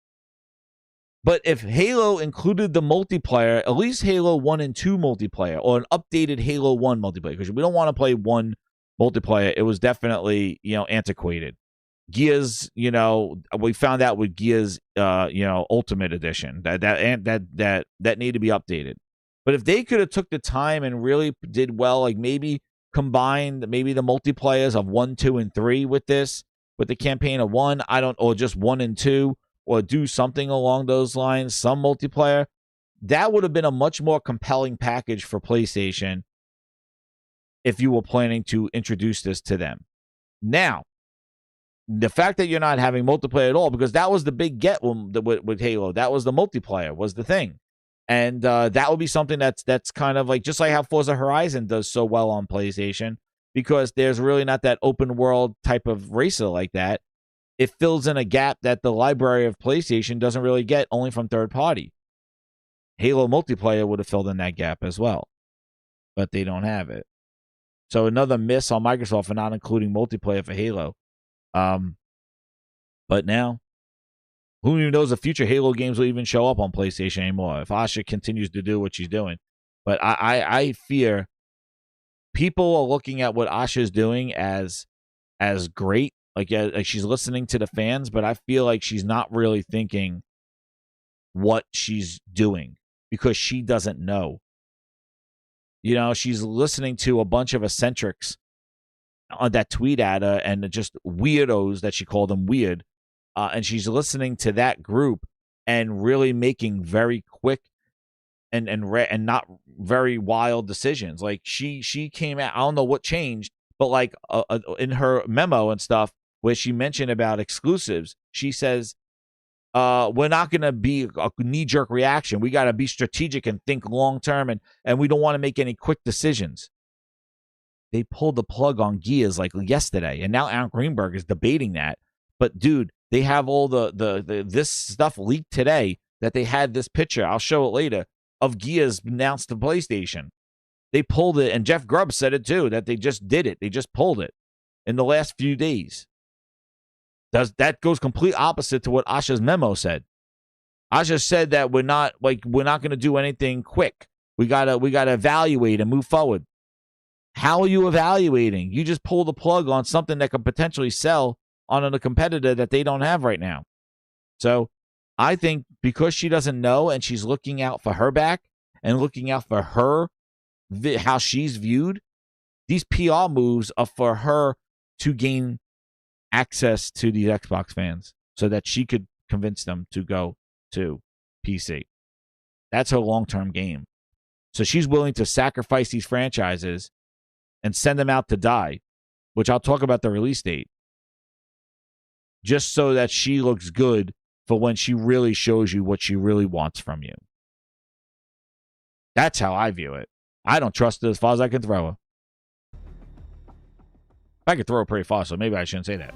F: But if Halo included the multiplayer, at least Halo 1 and 2 multiplayer, or an updated Halo 1 multiplayer, because we don't want to play one multiplayer. It was definitely, antiquated. Gears, we found out with Gears, Ultimate Edition that needed to be updated. But if they could have took the time and really did well, like maybe combined maybe the multiplayers of 1, 2, and 3 with this, with the campaign of 1, or just 1 and 2, or do something along those lines, some multiplayer, that would have been a much more compelling package for PlayStation if you were planning to introduce this to them. Now, the fact that you're not having multiplayer at all, because that was the big get with Halo. That was the multiplayer, was the thing. And that would be something that's kind of like, just like how Forza Horizon does so well on PlayStation, because there's really not that open world type of racer like that. It fills in a gap that the library of PlayStation doesn't really get, only from third party. Halo multiplayer would have filled in that gap as well, but they don't have it. So another miss on Microsoft for not including multiplayer for Halo. But now, who even knows if future Halo games will even show up on PlayStation anymore, if Asha continues to do what she's doing. But I fear people are looking at what Asha's doing as great. Like she's listening to the fans, but I feel like she's not really thinking what she's doing, because she doesn't know. She's listening to a bunch of eccentrics on that tweet at her, and just weirdos that she called them weird. And she's listening to that group and really making very quick and not very wild decisions. Like she came out, I don't know what changed, but like in her memo and stuff, where she mentioned about exclusives, she says, we're not going to be a knee-jerk reaction. We got to be strategic and think long-term, and we don't want to make any quick decisions. They pulled the plug on Gears like yesterday, and now Aaron Greenberg is debating that. But, dude, they have all this stuff leaked today, that they had this picture, I'll show it later, of Gears announced to PlayStation. They pulled it, and Jeff Grubb said it too, that they just did it. They just pulled it in the last few days. That goes complete opposite to what Asha's memo said. Asha said that we're not going to do anything quick. We gotta evaluate and move forward. How are you evaluating? You just pull the plug on something that could potentially sell on a competitor that they don't have right now. So I think because she doesn't know, and she's looking out for her back and looking out for her, how she's viewed, these PR moves are for her to gain access to these Xbox fans so that she could convince them to go to PC. That's her long-term game. So she's willing to sacrifice these franchises and send them out to die, which I'll talk about the release date, just so that she looks good for when she really shows you what she really wants from you. That's how I view it. I don't trust her as far as I can throw her. I could throw it pretty far, so maybe I shouldn't say that.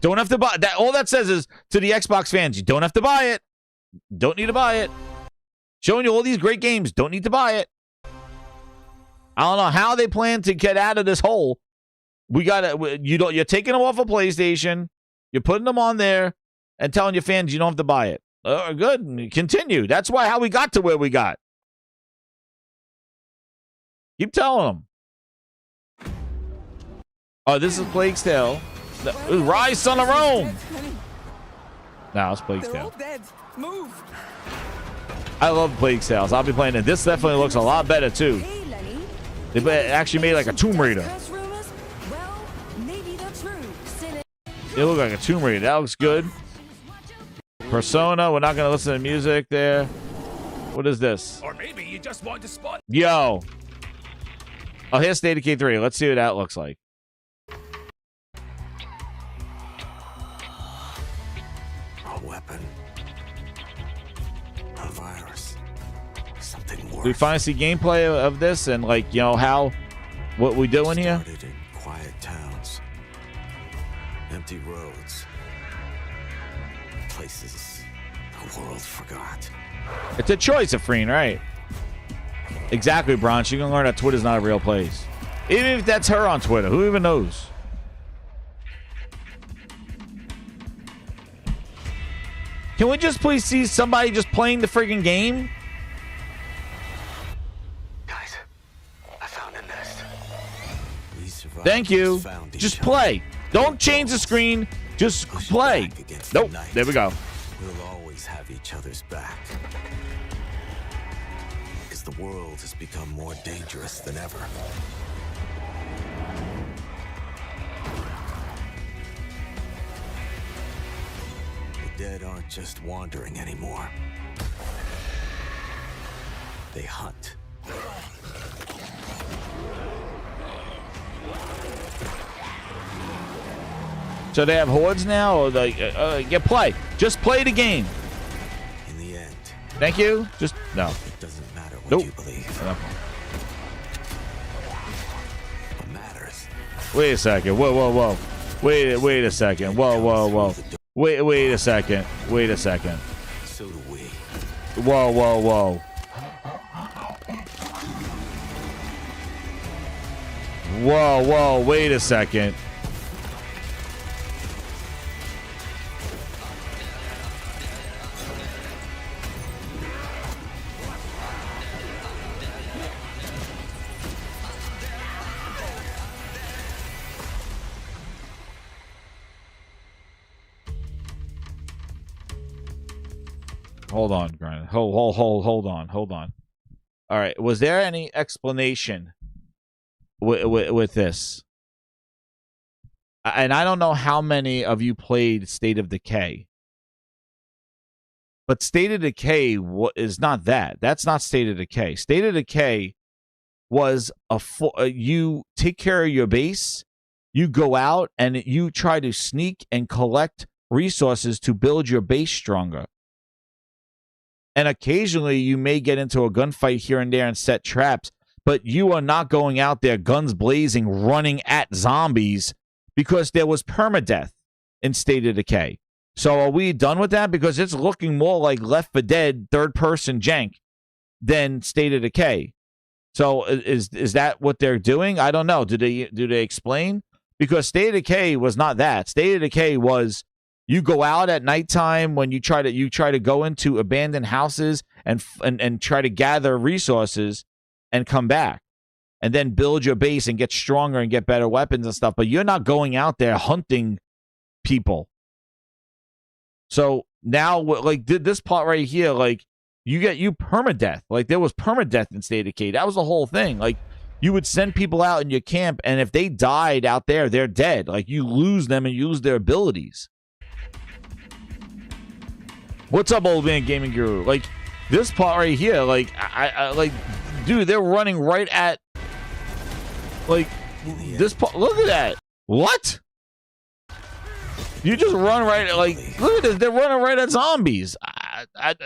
F: Don't have to buy that. All that says is to the Xbox fans, you don't have to buy it. Don't need to buy it. Showing you all these great games, don't need to buy it. I don't know how they plan to get out of this hole. You're taking them off of PlayStation, you're putting them on there, and telling your fans you don't have to buy it. Good, continue. That's how we got to where we got. Keep telling them. Oh, this is Plague's Tale. Rise, Son of Rome. No, it's Plague's Tale.
O: Move.
F: I love Plague's Tales. I'll be playing it. This definitely looks a lot better too. They actually made like a Tomb Raider. It looked like a Tomb Raider. That looks good. Persona. We're not going to listen to music there. What is this?
C: Or maybe you just want to spot.
F: Yo. Oh, here's State of Decay 3. Let's see what that looks like.
M: A weapon. A virus. Something worse.
F: We finally see gameplay of this and, like, you know, how, what we doing here?
M: Started in quiet towns. Empty roads. Places the world forgot.
F: It's a choice, Afreen, right? Exactly, Bronx. You can learn that Twitter's not a real place. Even if that's her on Twitter. Who even knows? Can we just please see somebody just playing the friggin' game?
M: Guys, I found a nest.
F: Thank you. Just play. Don't change the screen. Just play. Nope. There we go.
M: We'll always have each other's back. Because the world has become more dangerous than ever. The dead aren't just wandering anymore. They hunt.
F: So they have hordes now, or like, get play. Just play the game.
M: In the end.
F: Thank you. Just no.
M: It doesn't matter what
F: Nope.
M: you believe.
F: No.
M: What matters.
F: Wait a second. Whoa, whoa, whoa. Wait a second. Whoa, whoa, whoa. Wait a second. Wait a second.
M: So do we.
F: Whoa, whoa, whoa. Whoa, whoa. Wait a second. Hold on, Grind. Hold on. All right. Was there any explanation with this? And I don't know how many of you played State of Decay, but State of Decay is not that. That's not State of Decay. State of Decay was you take care of your base, you go out and you try to sneak and collect resources to build your base stronger. And occasionally you may get into a gunfight here and there and set traps, but you are not going out there guns blazing, running at zombies because there was permadeath in State of Decay. So are we done with that? Because it's looking more like Left 4 Dead third-person jank than State of Decay. So is that what they're doing? I don't know. Do they explain? Because State of Decay was not that. State of Decay was you go out at nighttime when you try to go into abandoned houses and try to gather resources and come back and then build your base and get stronger and get better weapons and stuff. But you're not going out there hunting people. So now, like this part right here, like you permadeath. Like there was permadeath in State of Decay. That was the whole thing. Like you would send people out in your camp, and if they died out there, they're dead. Like you lose them and you lose their abilities. What's up, old man gaming guru? Like this part right here, like I like, dude, they're running right at like this part. Look at that. What? You just run right at, like, look at this. They're running right at zombies.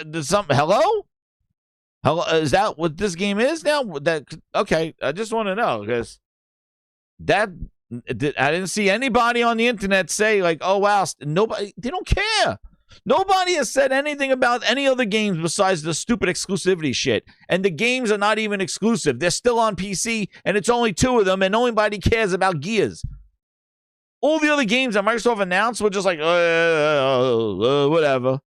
F: There's something. Hello? Is that what this game is now? Okay. I just want to know because I didn't see anybody on the internet say like, oh wow, nobody. They don't care. Nobody has said anything about any other games besides the stupid exclusivity shit. And the games are not even exclusive. They're still on PC, and it's only 2 of them, and nobody cares about Gears. All the other games that Microsoft announced were just like, whatever.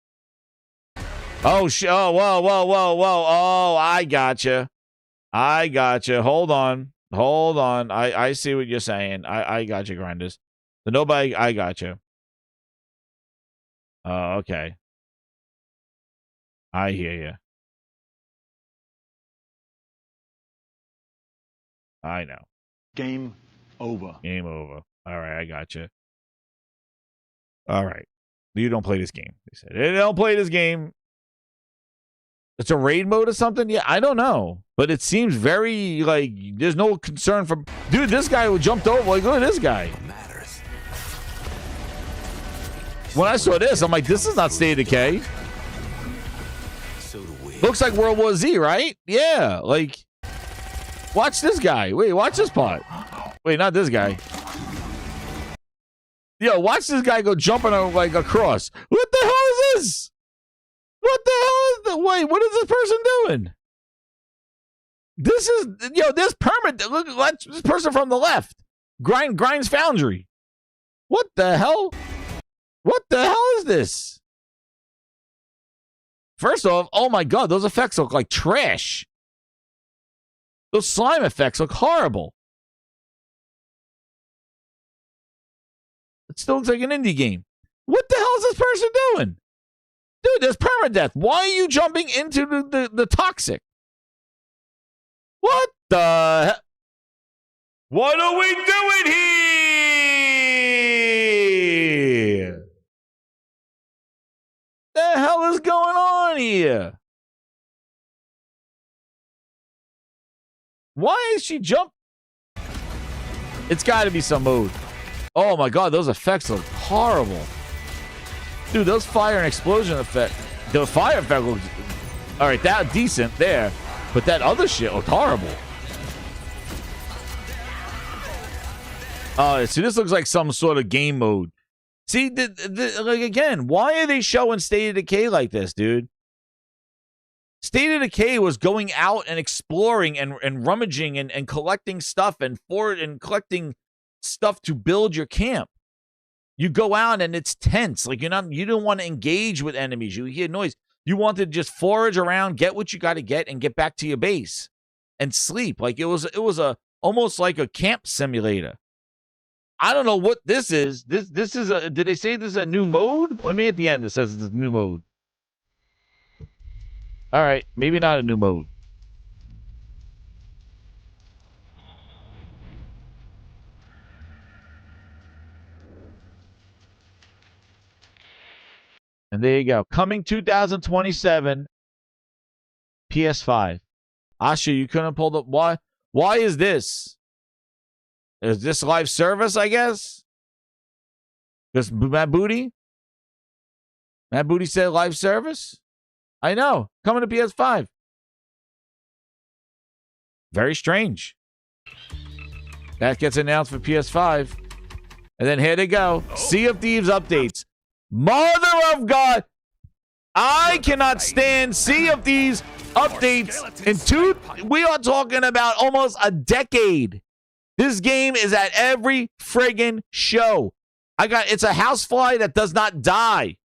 F: Oh, whoa. Oh, I gotcha. Hold on. I see what you're saying. I gotcha, Grinders. So nobody, I gotcha. Oh, okay. I hear you. I know.
O: Game over.
F: Game over. All right, I gotcha. All right. You don't play this game. They said, they don't play this game. It's a raid mode or something? Yeah, I don't know. But it seems very, like, there's no concern from... Dude, this guy who jumped over. Like, look at this guy. When I saw this, I'm like, this is not State of Decay. Looks like World War Z, right? Yeah, like... Watch this guy. Wait, watch this part. Wait, not this guy. Yo, watch this guy go jumping like across. What the hell is this? What the hell is the wait? What is this person doing? This is this permit. Look, this person from the left. Grind's Foundry. What the hell? What the hell is this? First off, oh my god, those effects look like trash. Those slime effects look horrible. It still looks like an indie game. What the hell is this person doing? Dude, there's permadeath. Why are you jumping into the toxic? What the hell? What are we doing here? The hell is going on here? Why is she jump? It's got to be some mode. Oh my god, those effects look horrible. Dude, those fire and explosion effect. The fire effect looks... Alright, that decent there. But that other shit looked horrible. Oh, see, this looks like some sort of game mode. See, like again, why are they showing State of Decay like this, dude? State of Decay was going out and exploring and rummaging and collecting stuff and collecting stuff to build your camp. You go out and it's tense. Like you don't want to engage with enemies. You hear noise. You want to just forage around, get what you got to get, and get back to your base and sleep. Like it was almost like a camp simulator. I don't know what this is. This is a. Did they say this is a new mode? Let me at the end. It says it's a new mode. All right, maybe not a new mode. And there you go. Coming 2027, PS5. Asha, you couldn't pull the... Why is this? Is this live service, I guess? Because Matt Booty said live service? I know. Coming to PS5. Very strange. That gets announced for PS5. And then here they go. Sea of Thieves updates. Mother of God. I cannot stand Sea of Thieves updates we are talking about almost a decade. This game is at every friggin' show. It's a housefly that does not die.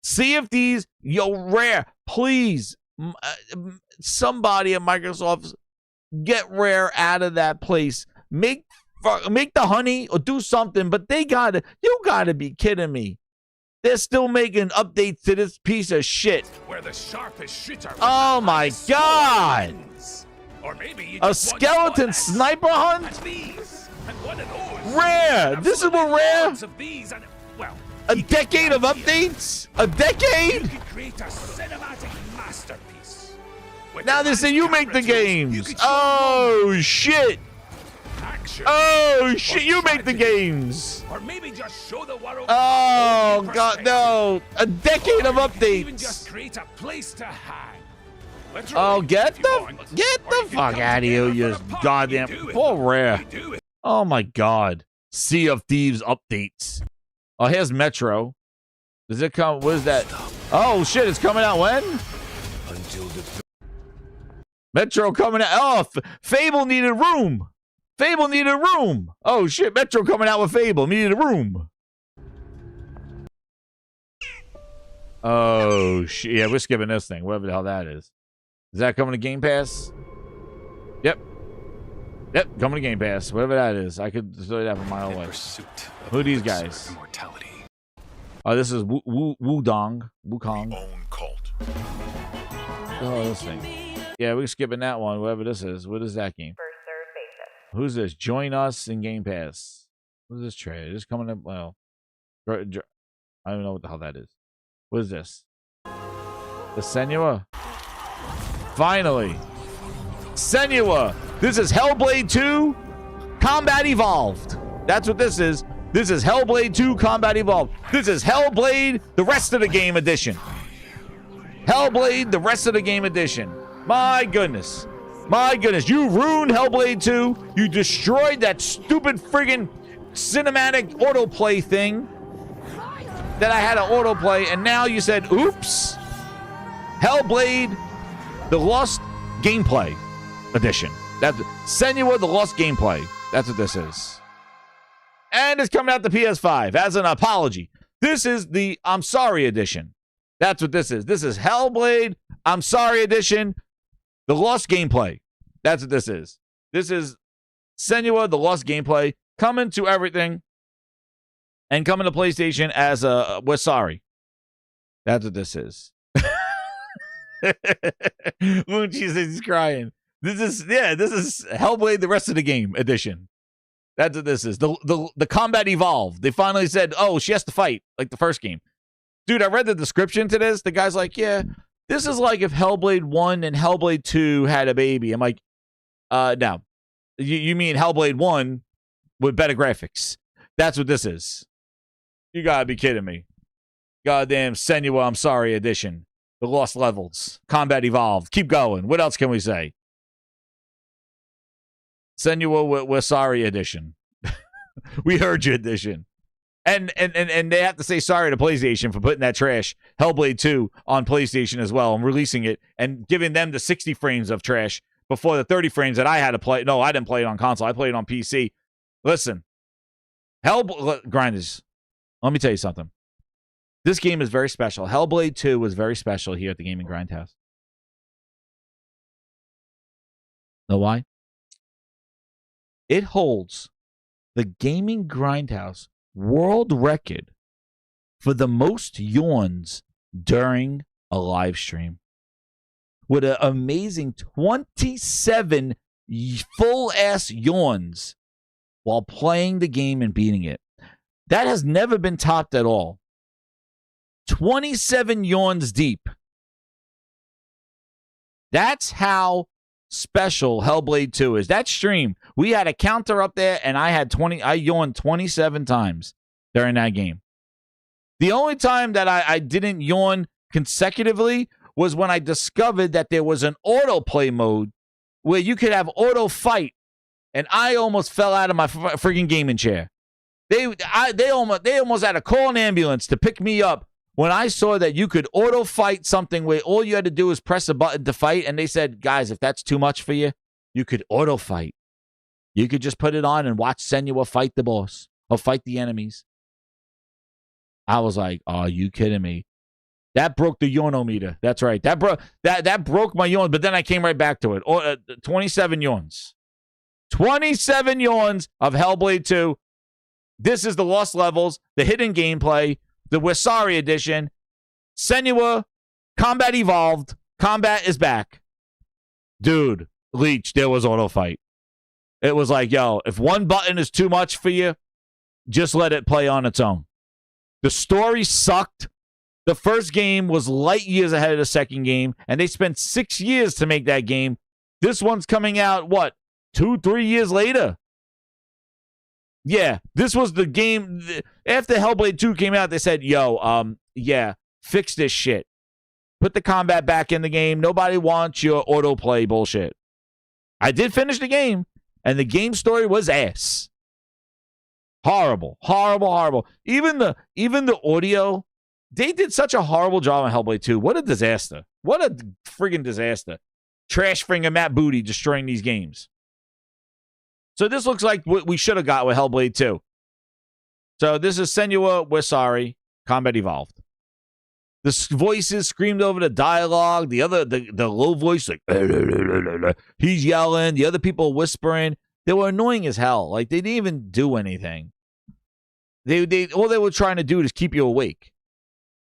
F: Sea of Thieves, Rare, please, somebody at Microsoft, get Rare out of that place. Make the honey or do something, but you gotta be kidding me. They're still making updates to this piece of shit.
C: Where the sharpest shit are.
F: Oh my god!
C: Or maybe
F: a skeleton sniper hunt? Rare! This is what Rare? A decade of updates? A decade?
C: Create a cinematic masterpiece.
F: Now they say you make the games. Oh shit! Oh shit! You make the games.
C: Or maybe just show the world.
F: Oh god, no! A decade of updates.
C: Even just create a place to hang.
F: Oh, get the fuck out of here, you goddamn poor Rare. Oh my god. Sea of Thieves updates. Oh, here's Metro. Does it come? What is that? Oh shit, it's coming out when? Metro coming out. Oh, Fable needed room. Fable needed room. Oh shit, Metro coming out with Fable. Needed a room. Oh shit. Yeah, we're skipping this thing. Whatever the hell that is. Is that coming to Game Pass? Yep. Yep, coming to Game Pass. Whatever that is. I could throw that from a mile away. Who are these guys? Oh, this is Wukong. Oh, this thing. Yeah, we're skipping that one. Whatever this is. What is that game? Who's this? Join us in Game Pass. Who's this trailer? Just coming up. Well, I don't know what the hell that is. What is this? The Senua? Finally. Senua. This is Hellblade 2 Combat Evolved. That's what this is. This is Hellblade 2 Combat Evolved. This is Hellblade the rest of the game edition. Hellblade the rest of the game edition. My goodness. My goodness. You ruined Hellblade 2. You destroyed that stupid friggin' cinematic autoplay thing that I had to autoplay, and now you said, oops. Hellblade the Lost Gameplay Edition. That's Senua the Lost Gameplay. That's what this is. And it's coming out to PS5 as an apology. This is the I'm Sorry Edition. That's what this is. This is Hellblade I'm Sorry Edition, the Lost Gameplay. That's what this is. This is Senua the Lost Gameplay coming to everything and coming to PlayStation as a we're sorry. That's what this is. Moonchi says he's crying. This is Hellblade the rest of the game edition. That's what this is. The combat evolved. They finally said, oh, she has to fight like the first game. Dude, I read the description to this. The guy's like, yeah, this is like if Hellblade 1 and Hellblade 2 had a baby. I'm like, no. You mean Hellblade 1 with better graphics. That's what this is. You gotta be kidding me. Goddamn Senua I'm Sorry edition. The Lost Levels. Combat Evolved. Keep going. What else can we say? Senua we're sorry edition. We heard you edition. And they have to say sorry to PlayStation for putting that trash Hellblade 2 on PlayStation as well and releasing it and giving them the 60 frames of trash before the 30 frames that I had to play. No, I didn't play it on console. I played it on PC. Listen, Grinders, let me tell you something. This game is very special. Hellblade 2 was very special here at the Gaming Grindhouse. Know why? It holds the Gaming Grindhouse world record for the most yawns during a live stream. With an amazing 27 full-ass yawns while playing the game and beating it. That has never been topped at all. 27 yawns deep. That's how special Hellblade 2 is. That stream, we had a counter up there, and I yawned 27 times during that game. The only time that I didn't yawn consecutively was when I discovered that there was an autoplay mode where you could have auto fight, and I almost fell out of my freaking gaming chair. They almost had to call an ambulance to pick me up when I saw that you could auto fight something where all you had to do is press a button to fight, and they said, guys, if that's too much for you, you could auto fight. You could just put it on and watch Senua fight the boss or fight the enemies. I was like, are you kidding me? That broke the yawnometer. That's right. That broke my yawn, but then I came right back to it. 27 yawns. 27 yawns of Hellblade 2. This is the Lost Levels, the hidden gameplay, the We're Sorry edition. Senua, Combat Evolved. Combat is back. Dude, Leech, there was auto fight. It was like, yo, if one button is too much for you, just let it play on its own. The story sucked. The first game was light years ahead of the second game, and they spent 6 years to make that game. This one's coming out, 2-3 years later? Yeah, this was the game. After Hellblade 2 came out, they said, yo, fix this shit. Put the combat back in the game. Nobody wants your autoplay bullshit. I did finish the game, and the game story was ass. Horrible, horrible, horrible. Even the audio, they did such a horrible job on Hellblade 2. What a disaster. What a friggin' disaster. Trash finger Matt Booty destroying these games. So this looks like what we should have got with Hellblade 2. So this is Senua, We're Sorry, Combat Evolved. The voices screamed over the dialogue. The low voice, like, he's yelling. The other people whispering. They were annoying as hell. Like, they didn't even do anything. All they were trying to do is keep you awake.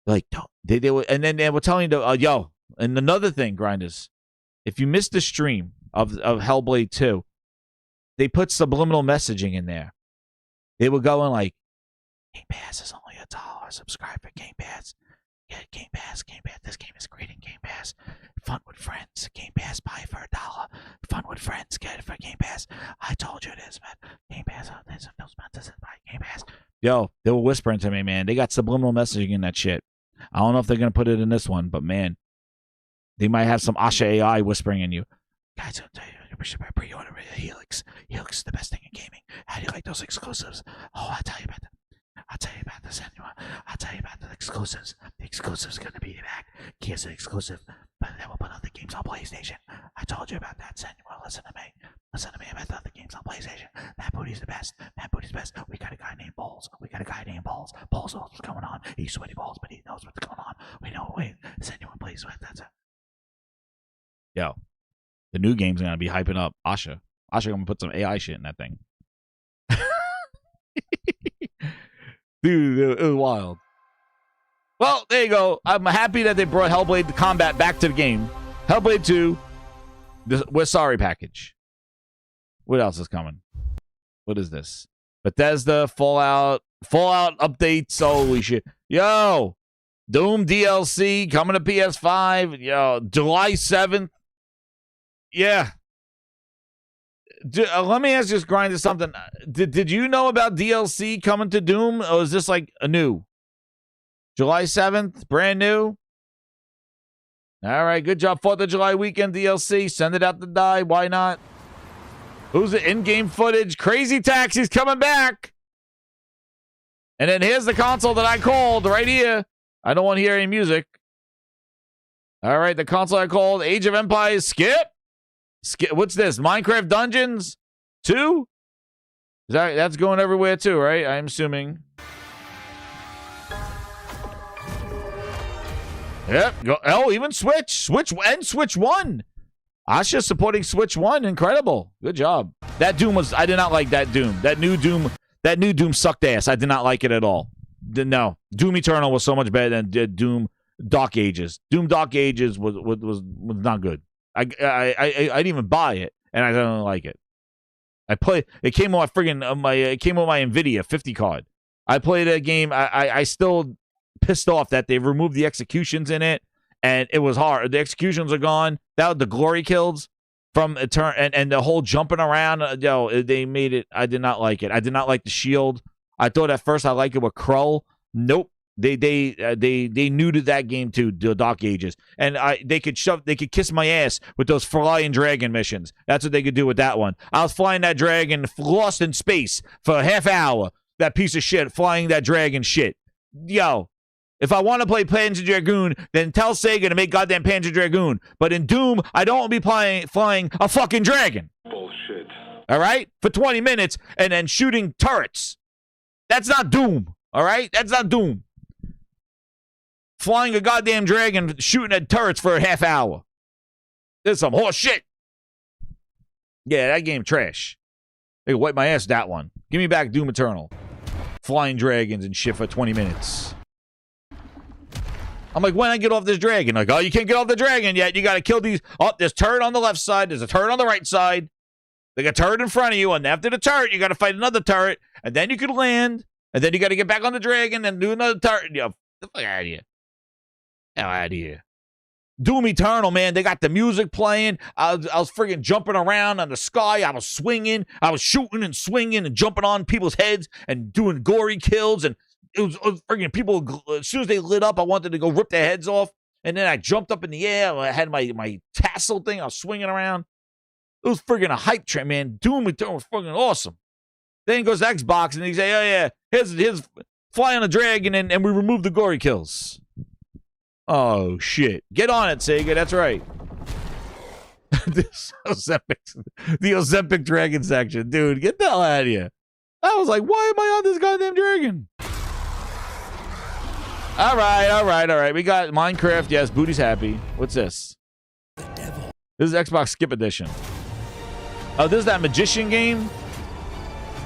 F: Like, they were, and then they were telling you, yo, and another thing, Grinders, if you missed the stream of Hellblade 2, they put subliminal messaging in there. They were going like, Game Pass is only $1. Subscribe for Game Pass. Get Game Pass. Game Pass. This game is great in Game Pass. Fun with friends. Game Pass. Buy for $1. Fun with friends. Get it for Game Pass. I told you this, man. Game Pass. There's no sponsors. Buy Game Pass. Yo, they were whispering to me, man. They got subliminal messaging in that shit. I don't know if they're gonna put it in this one, but man, they might have some Asha AI whispering in you. Guys, I'll tell you, we should pre-order Helix. Helix is the best thing in gaming. How do you like those exclusives? Oh, I'll tell you about them. I'll tell you about this anyway. I'll tell you about the exclusives. The exclusive's gonna be back. Here's an exclusive, but then we'll put other games on PlayStation. I told you about that, Samuel. Listen to me. Listen to me about the other games on PlayStation. Matt Booty's the best. Matt Booty's the best. We got a guy named Balls. Balls knows what's going on. He's sweaty balls, but he knows what's going on. We know. Wait, Samuel plays with. That's it. Yo, the new game's gonna be hyping up Asha. Asha gonna put some AI shit in that thing. Dude, it was wild. Well, there you go. I'm happy that they brought Hellblade Combat back to the game. Hellblade 2, We're Sorry package. What else is coming? What is this? Bethesda, Fallout updates. Holy shit. Yo, Doom DLC coming to PS5. Yo, July 7th. Yeah. Let me ask you this, Grind, something. Did you know about DLC coming to Doom, or is this like a new? July 7th, brand new? All right, good job. 4th of July weekend DLC. Send it out to die. Why not? Who's the in-game footage? Crazy Taxi's coming back. And then here's the console that I called right here. I don't want to hear any music. All right, the console I called, Age of Empires, skip. What's this? Minecraft Dungeons 2? That's going everywhere too, right? I'm assuming. Yep. Oh, even Switch and Switch 1. Asha supporting Switch 1. Incredible. Good job. That Doom was. I did not like that Doom. That new Doom sucked ass. I did not like it at all. No. Doom Eternal was so much better than Doom Dark Ages. Doom Dark Ages was not good. I didn't even buy it, and I don't like it. It came with it came with my Nvidia 50 card. I played a game. I still pissed off that they removed the executions in it, and it was hard. The executions are gone. That was the glory kills from and the whole jumping around. They made it. I did not like it. I did not like the shield. I thought at first I liked it with Krull. Nope. They neutered that game too, the Dark Ages, and they could kiss my ass with those flying dragon missions. That's what they could do with that one. I was flying that dragon, lost in space for a half hour. That piece of shit flying that dragon shit. Yo, if I want to play Panzer Dragoon, then tell Sega to make goddamn Panzer Dragoon. But in Doom, I don't want to be flying a fucking dragon.
H: Bullshit.
F: All right, for 20 minutes and then shooting turrets. That's not Doom. All right, that's not Doom. Flying a goddamn dragon, shooting at turrets for a half hour. This is some horse shit. Yeah, that game trash. They wipe my ass, that one. Give me back Doom Eternal. Flying dragons and shit for 20 minutes. I'm like, when I get off this dragon? Like, oh, you can't get off the dragon yet. You got to kill these. Oh, there's a turret on the left side. There's a turret on the right side. They got a turret in front of you. And after the turret, you got to fight another turret. And then you can land. And then you got to get back on the dragon and do another turret. Yo, the fuck out of here. Hell out of here. Doom Eternal, man. They got the music playing. I was friggin' jumping around on the sky. I was swinging. I was shooting and swinging and jumping on people's heads and doing gory kills. And it was friggin' people, as soon as they lit up, I wanted to go rip their heads off. And then I jumped up in the air. I had my tassel thing. I was swinging around. It was friggin' a hype train, man. Doom Eternal was friggin' awesome. Then he goes to Xbox and he say, oh, yeah, here's fly on a dragon and we remove the gory kills. Oh, shit. Get on it, Sega. That's right. The Ozempic dragon section. Dude, get the hell out of here. I was like, why am I on this goddamn dragon? All right. We got Minecraft. Yes, Booty's happy. What's this? This is Xbox Skip Edition. Oh, this is that magician game?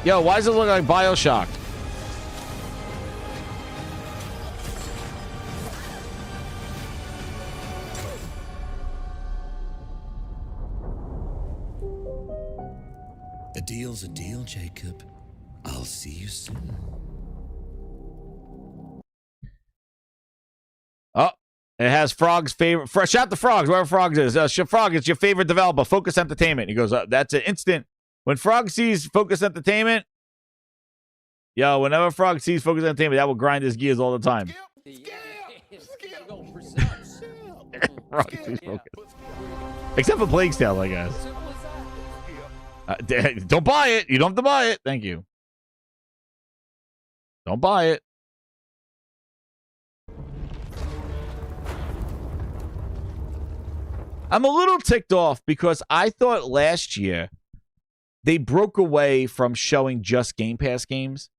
F: Yo, why does it look like BioShock?
O: A deal's a deal, Jacob. I'll see you soon.
F: has Frog's favorite. Shout the Frogs, wherever Frogs is. Frog, it's your favorite developer, Focus Entertainment. He goes, that's an instant. When Frog sees Focus Entertainment, yo, whenever Frog sees Focus Entertainment, that will grind his gears all the time. Frog sees Focus. Except for Plague Tale, I guess. Don't buy it. You don't have to buy it. Thank you. Don't buy it. I'm a little ticked off because I thought last year they broke away from showing just Game Pass games.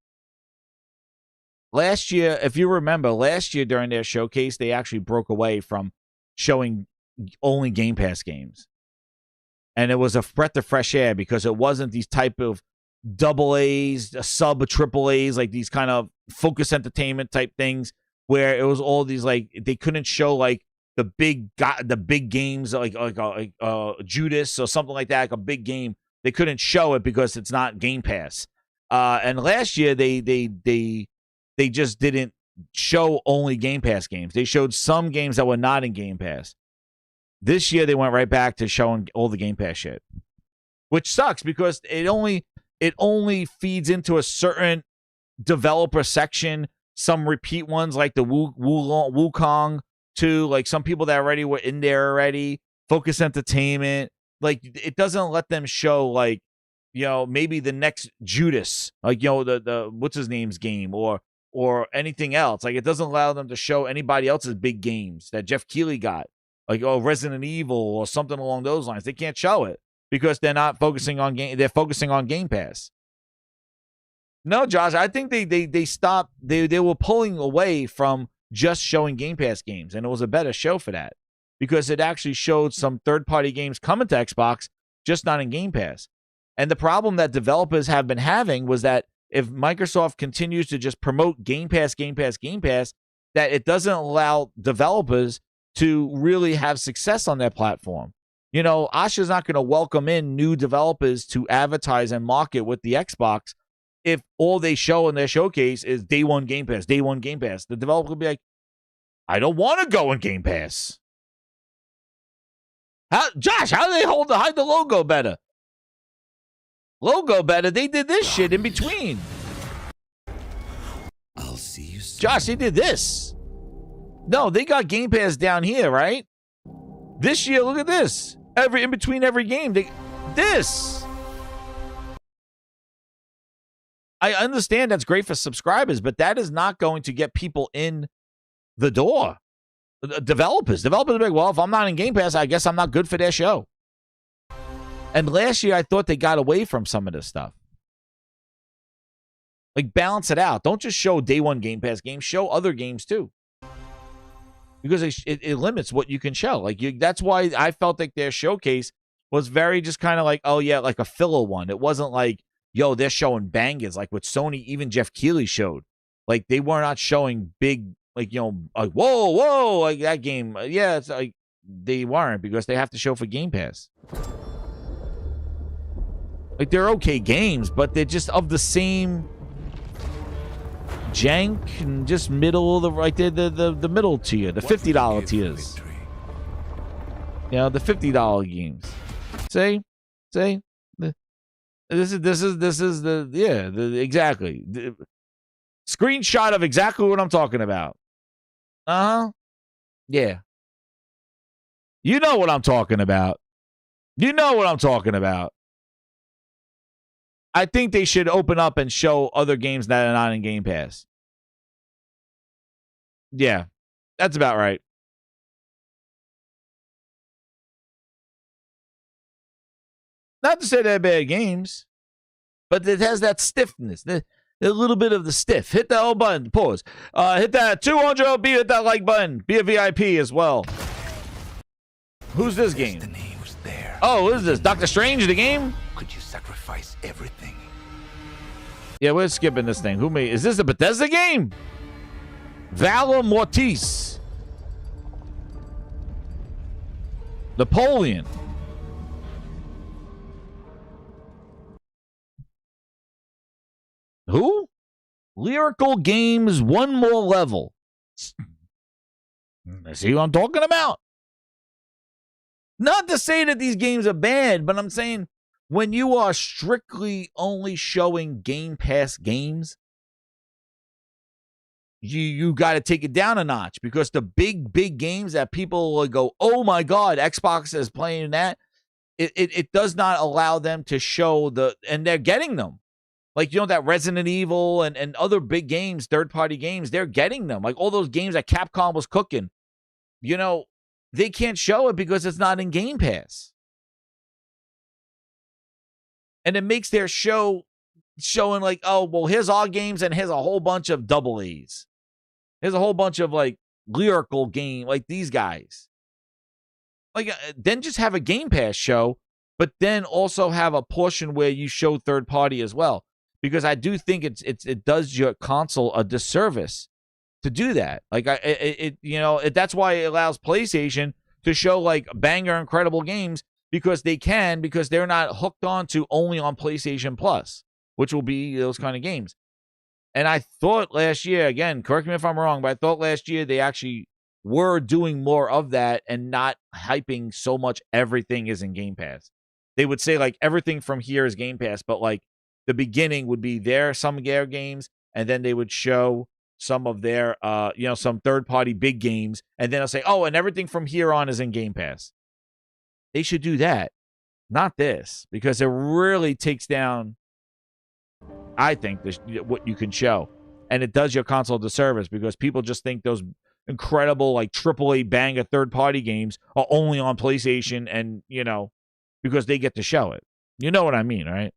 F: Last year, if you remember, last year during their showcase, they actually broke away from showing only Game Pass games. And it was a breath of fresh air because it wasn't these type of double A's, sub triple A's, like these kind of Focus Entertainment type things where it was all these, like, they couldn't show like the big games like Judas or something like that, like a big game. They couldn't show it because it's not Game Pass. And last year they just didn't show only Game Pass games. They showed some games that were not in Game Pass. This year they went right back to showing all the Game Pass shit, which sucks because it only feeds into a certain developer section. Some repeat ones like the Wukong 2, like some people that already were in there already. Focus Entertainment, like it doesn't let them show like, you know, maybe the next Judas, like, you know, the what's his name's game or anything else. Like it doesn't allow them to show anybody else's big games that Jeff Keighley got, like Resident Evil or something along those lines. They can't show it because they're not focusing on game. They're focusing on Game Pass. No, Josh, I think they stopped. They were pulling away from just showing Game Pass games, and it was a better show for that because it actually showed some third-party games coming to Xbox, just not in Game Pass. And the problem that developers have been having was that if Microsoft continues to just promote Game Pass, that it doesn't allow developers to really have success on their platform. You know, Asha's not going to welcome in new developers to advertise and market with the Xbox if all they show in their showcase is day one Game Pass. The developer will be like, I don't want to go in Game Pass. Josh, how do they hide the logo better? They did this shit in between.
M: I'll see you soon.
F: Josh, they did this. No, they got Game Pass down here, right? This year, look at this. In between every game, this. I understand that's great for subscribers, but that is not going to get people in the door. Developers are like, well, if I'm not in Game Pass, I guess I'm not good for their show. And last year, I thought they got away from some of this stuff. Like, balance it out. Don't just show day one Game Pass games. Show other games, too. Because it limits what you can show. Like, that's why I felt like their showcase was very just kind of like, oh, yeah, like a filler one. It wasn't like, yo, they're showing bangers. Like, what Sony, even Jeff Keighley showed. Like, they were not showing big, like, you know, like, whoa, like that game. Yeah, it's like, they weren't because they have to show for Game Pass. Like, they're okay games, but they're just of the same jank and just middle of the, like, the middle tier, the $50 tiers. You know, the $50 games. See? This is exactly the screenshot of exactly what I'm talking about. Yeah. You know what I'm talking about. I think they should open up and show other games that are not in Game Pass. Yeah, that's about right. Not to say they're bad games, but it has that stiffness, a little bit of the stiff. Hit that old button. Pause. Hit that 200. Hit that like button. Be a VIP as well. Who's this game?
M: The name was there.
F: Oh, what is this? Doctor Strange, the game?
M: Could you sacrifice everything?
F: Yeah, we're skipping this thing. Is this a Bethesda game? Valor Mortis. Napoleon. Who? Lyrical Games, one more level. See what I'm talking about? Not to say that these games are bad, but I'm saying when you are strictly only showing Game Pass games, you got to take it down a notch, because the big games that people will go, oh my God, Xbox is playing that. It does not allow them to show and they're getting them. Like, you know, that Resident Evil and other big games, third-party games, they're getting them. Like all those games that Capcom was cooking, you know, they can't show it because it's not in Game Pass. And it makes their show showing like, oh, well, here's our games and here's a whole bunch of double A's. Here's a whole bunch of like lyrical game, like these guys. Like, then just have a Game Pass show, but then also have a portion where you show third party as well. Because I do think it does your console a disservice to do that. Like, that's why it allows PlayStation to show like banger, incredible games, because they're not hooked on to only on PlayStation Plus, which will be those kind of games. And I thought last year, again, correct me if I'm wrong, but I thought last year they actually were doing more of that and not hyping so much everything is in Game Pass. They would say like everything from here is Game Pass, but like the beginning would be some of their games, and then they would show some of their some third-party big games, and then I'll say, oh, and everything from here on is in Game Pass. They should do that, not this, because it really takes down, I think, what you can show. And it does your console a disservice, because people just think those incredible, like, AAA banger third-party games are only on PlayStation and, because they get to show it. You know what I mean, right?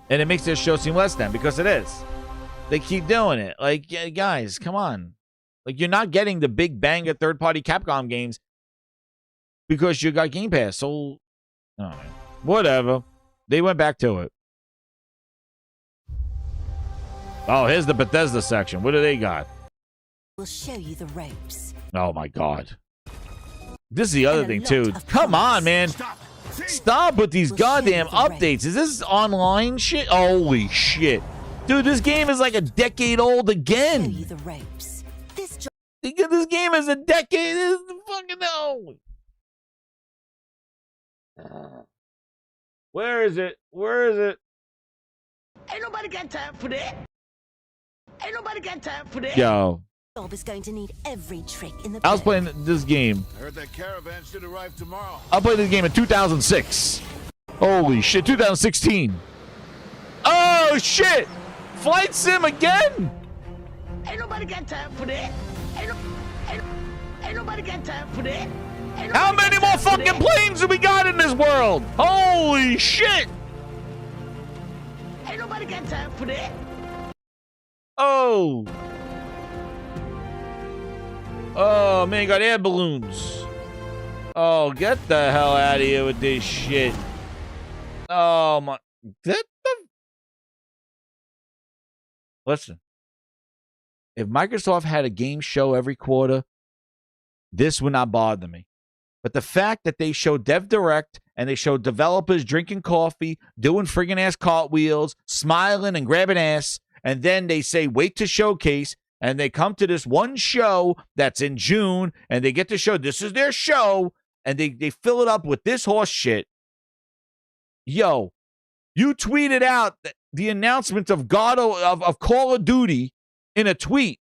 F: And it makes this show seem less than, because it is. They keep doing it. Like, yeah, guys, come on. Like, you're not getting the big banger third-party Capcom games because you got Game Pass. So, whatever. They went back to it. Oh, here's the Bethesda section. What do they got?
O: We'll show you the ropes.
F: Oh, my God. This is the other thing, too. Come on, man. Stop with these goddamn updates. Is this online shit? Holy shit. Dude, this game is like a decade old again. Show you the ropes. This game is a decade. This is fucking old. Where is it? Where is it?
O: Ain't nobody got time for that. Ain't nobody got time for that.
F: Yo.
O: Bob is going to need every trick in the
F: I was playing this game.
H: I heard that caravan should arrive tomorrow.
F: I played this game in 2006. Holy shit, 2016. Oh shit! Flight sim again?
O: Ain't nobody got time for that. Ain't nobody got time for that.
F: How many more fucking planes do we got in this world? Holy shit!
O: Ain't nobody got time for that.
F: Oh. Oh, man, got air balloons. Oh, get the hell out of here with this shit. Oh, my. Listen. If Microsoft had a game show every quarter, this would not bother me. But the fact that they show Dev Direct and they show developers drinking coffee, doing friggin' ass cartwheels, smiling and grabbing ass, and then they say, wait to showcase, and they come to this one show that's in June, and they get to show this is their show, and they fill it up with this horse shit. Yo, you tweeted out the announcement of of Call of Duty in a tweet.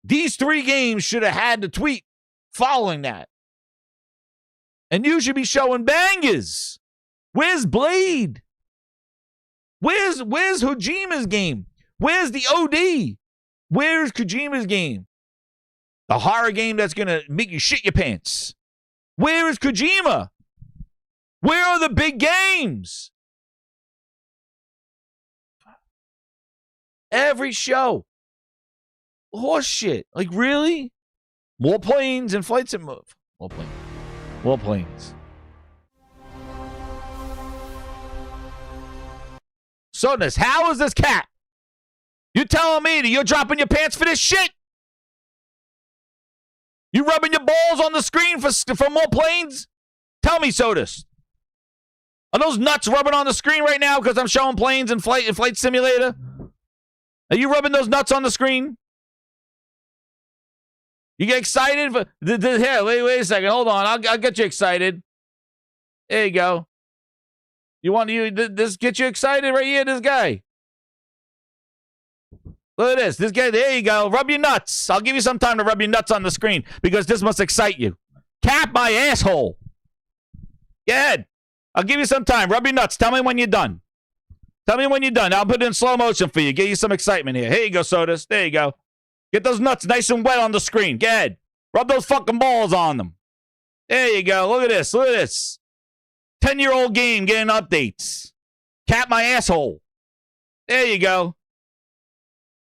F: These three games should have had the tweet following that. And you should be showing bangers. Where's Blade? Where's Kojima's game? Where's the OD? Where's Kojima's game? The horror game that's going to make you shit your pants. Where is Kojima? Where are the big games? Every show. Horse shit. Like, really? More planes and flights and move. More planes. More planes. Sodas, how is this cat? You telling me that you're dropping your pants for this shit? You rubbing your balls on the screen for more planes? Tell me, Sodas. Are those nuts rubbing on the screen right now because I'm showing planes and flight simulator? Are you rubbing those nuts on the screen? You get excited for here? Wait a second. Hold on. I'll get you excited. There you go. You want this get you excited right here? This guy. Look at this. This guy. There you go. Rub your nuts. I'll give you some time to rub your nuts on the screen because this must excite you. Cap my asshole. Go ahead. I'll give you some time. Rub your nuts. Tell me when you're done. Tell me when you're done. I'll put it in slow motion for you. Get you some excitement here. Here you go, Sodas. There you go. Get those nuts nice and wet on the screen. Go ahead. Rub those fucking balls on them. There you go. Look at this. Look at this. 10-year-old game getting updates. Cap my asshole. There you go.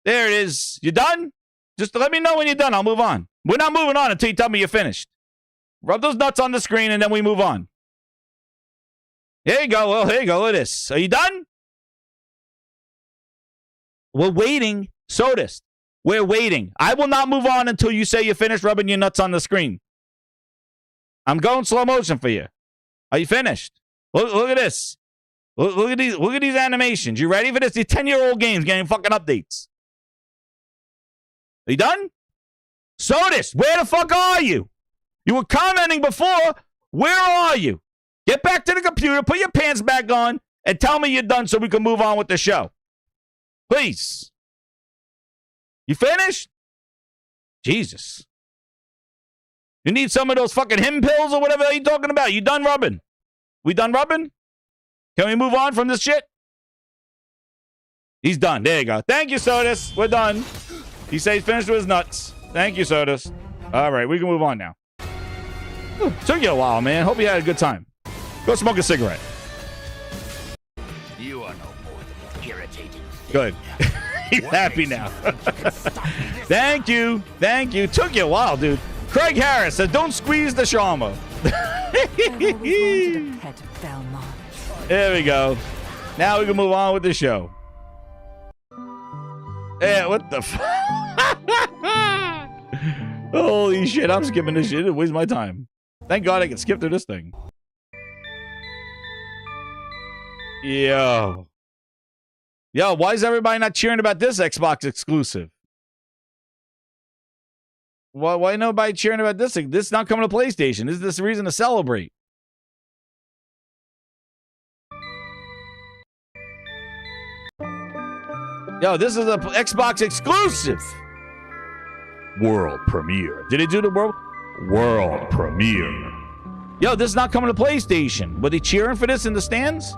F: There it is. You done? Just let me know when you're done. I'll move on. We're not moving on until you tell me you're finished. Rub those nuts on the screen and then we move on. There you go. Well, here you go. Look at this. Are you done? We're waiting. Sodas. We're waiting. I will not move on until you say you're finished rubbing your nuts on the screen. I'm going slow motion for you. Are you finished? Look at this. Look at these animations. You ready for this? These 10-year-old games getting fucking updates. Are you done? Sodas, where the fuck are you? You were commenting before. Where are you? Get back to the computer, put your pants back on, and tell me you're done so we can move on with the show. Please. You finished? Jesus. You need some of those fucking hymn pills or whatever you're talking about. You done rubbing? We done rubbing? Can we move on from this shit? He's done. There you go. Thank you, Sodas. We're done. He says he's finished with his nuts. Thank you, Sodas. All right, we can move on now. Took you a while, man. Hope you had a good time. Go smoke a cigarette.
O: You are no more than an irritating thing.
F: Good. He's happy now. Thank you. Thank you. Took you a while, dude. Craig Harris said, don't squeeze the shawarma. There we go. Now we can move on with the show. Yeah, what the Holy shit, I'm skipping this shit. It wastes my time. Thank God I can skip through this thing. Yo, why is everybody not cheering about this Xbox exclusive? Why nobody cheering about this? This is not coming to PlayStation. This is the reason to celebrate. Yo, this is a Xbox exclusive. World premiere. Did it do the world premiere? Yo, this is not coming to PlayStation. Were they cheering for this in the stands?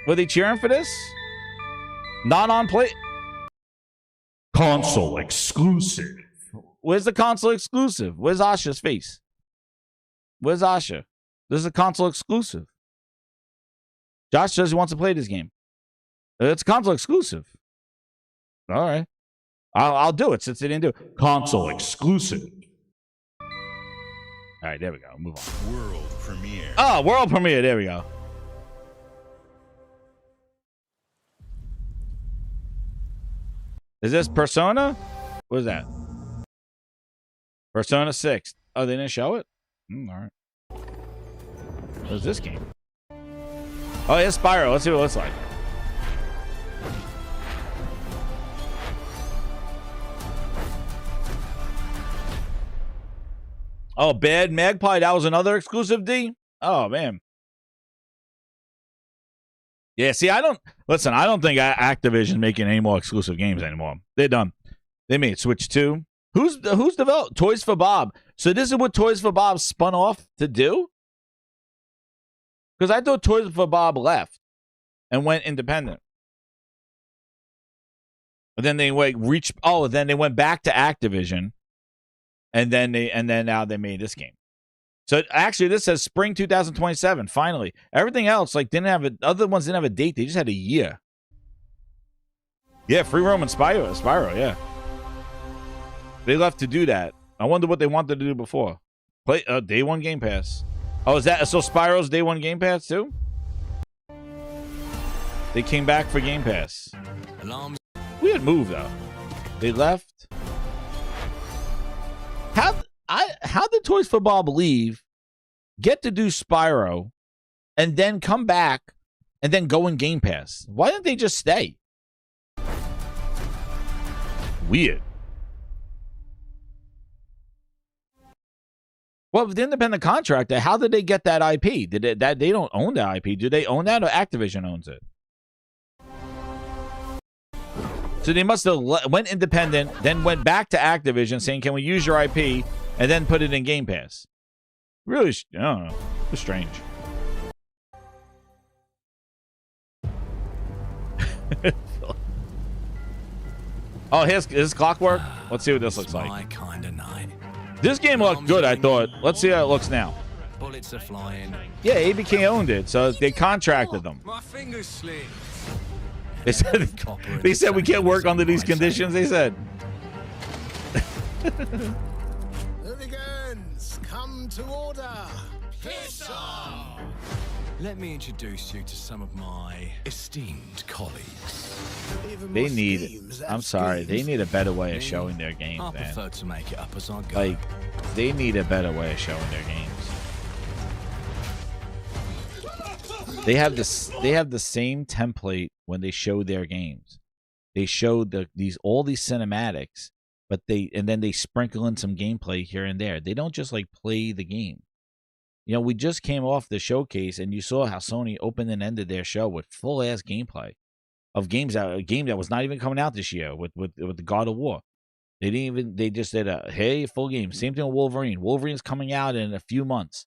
F: Were they cheering for this? Not on play. Console exclusive. Where's the console exclusive? Where's Asha's face? Where's Asha? This is a console exclusive. Josh says he wants to play this game. It's console exclusive. All right. I'll do it since they didn't do it. Console exclusive. All right, there we go. Move on.
C: World premiere.
F: Oh, world premiere. There we go. Is this Persona? What is that? Persona 6. Oh, they didn't show it? All right. What is this game? Oh, yeah, Spyro. Let's see what it looks like. Oh, Bad Magpie. That was another exclusive D? Oh, man. Yeah, see, I don't think Activision making any more exclusive games anymore. They're done. They made Switch 2. Who's developed? Toys for Bob. So this is what Toys for Bob spun off to do? Because I thought Toys for Bob left and went independent. But then they then they went back to Activision. And then now they made this game. So actually, this says spring 2027. Finally, everything else didn't have it. Other ones didn't have a date. They just had a year. Yeah, Free Roam and Spyro. Yeah, they left to do that. I wonder what they wanted to do before. Play day one Game Pass. Oh, is that so? Spyro's day one Game Pass too. They came back for Game Pass. Weird move though. They left. How did Toys for Bob leave, get to do Spyro, and then come back and then go in Game Pass? Why didn't they just stay? Weird. Well, with the independent contractor, how did they get that IP? They don't own that IP? Do they own that, or Activision owns it? So they must have went independent, then went back to Activision saying, "Can we use your IP?" and then put it in Game Pass. Really, I don't know. It's strange. Oh, here's Clockwork. Let's see what this looks like.
M: My kind of night.
F: This game looked good, I thought. Let's see how it looks now.
M: Bullets are flying.
F: Yeah, ABK owned it, so they contracted them.
M: My fingers slip.
F: They said we can't work under these conditions. They said.
H: Hooligans, come to order. Piss off.
M: Let me introduce you to some of my esteemed colleagues.
F: They need. I'm sorry. They need a better way of showing their games,
M: I
F: man.
M: prefer to make it up as I go.
F: Like, they need a better way of showing their games. They have this. They have the same template when they show their games. They show all these cinematics, but then they sprinkle in some gameplay here and there. They don't just like play the game. You know, we just came off the showcase, and you saw how Sony opened and ended their show with full ass gameplay of a game that was not even coming out this year with the God of War. They didn't even. They just did a full game. Same thing with Wolverine. Wolverine's coming out in a few months.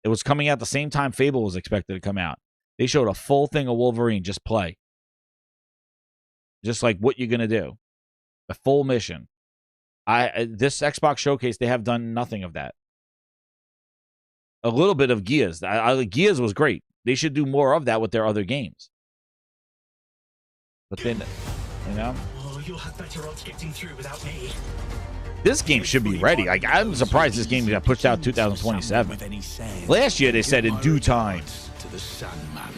F: It was coming out the same time Fable was expected to come out. They showed a full thing of Wolverine. Just play. Just like what you're gonna do, a full mission. This Xbox showcase, they have done nothing of that. A little bit of Gears. Gears was great. They should do more of that with their other games. But then, you know,
G: Oh, you'll have better odds getting through without me.
F: this game should be ready. I'm surprised this game got pushed out 2027. Last year they said in due time.
H: To the Sandman.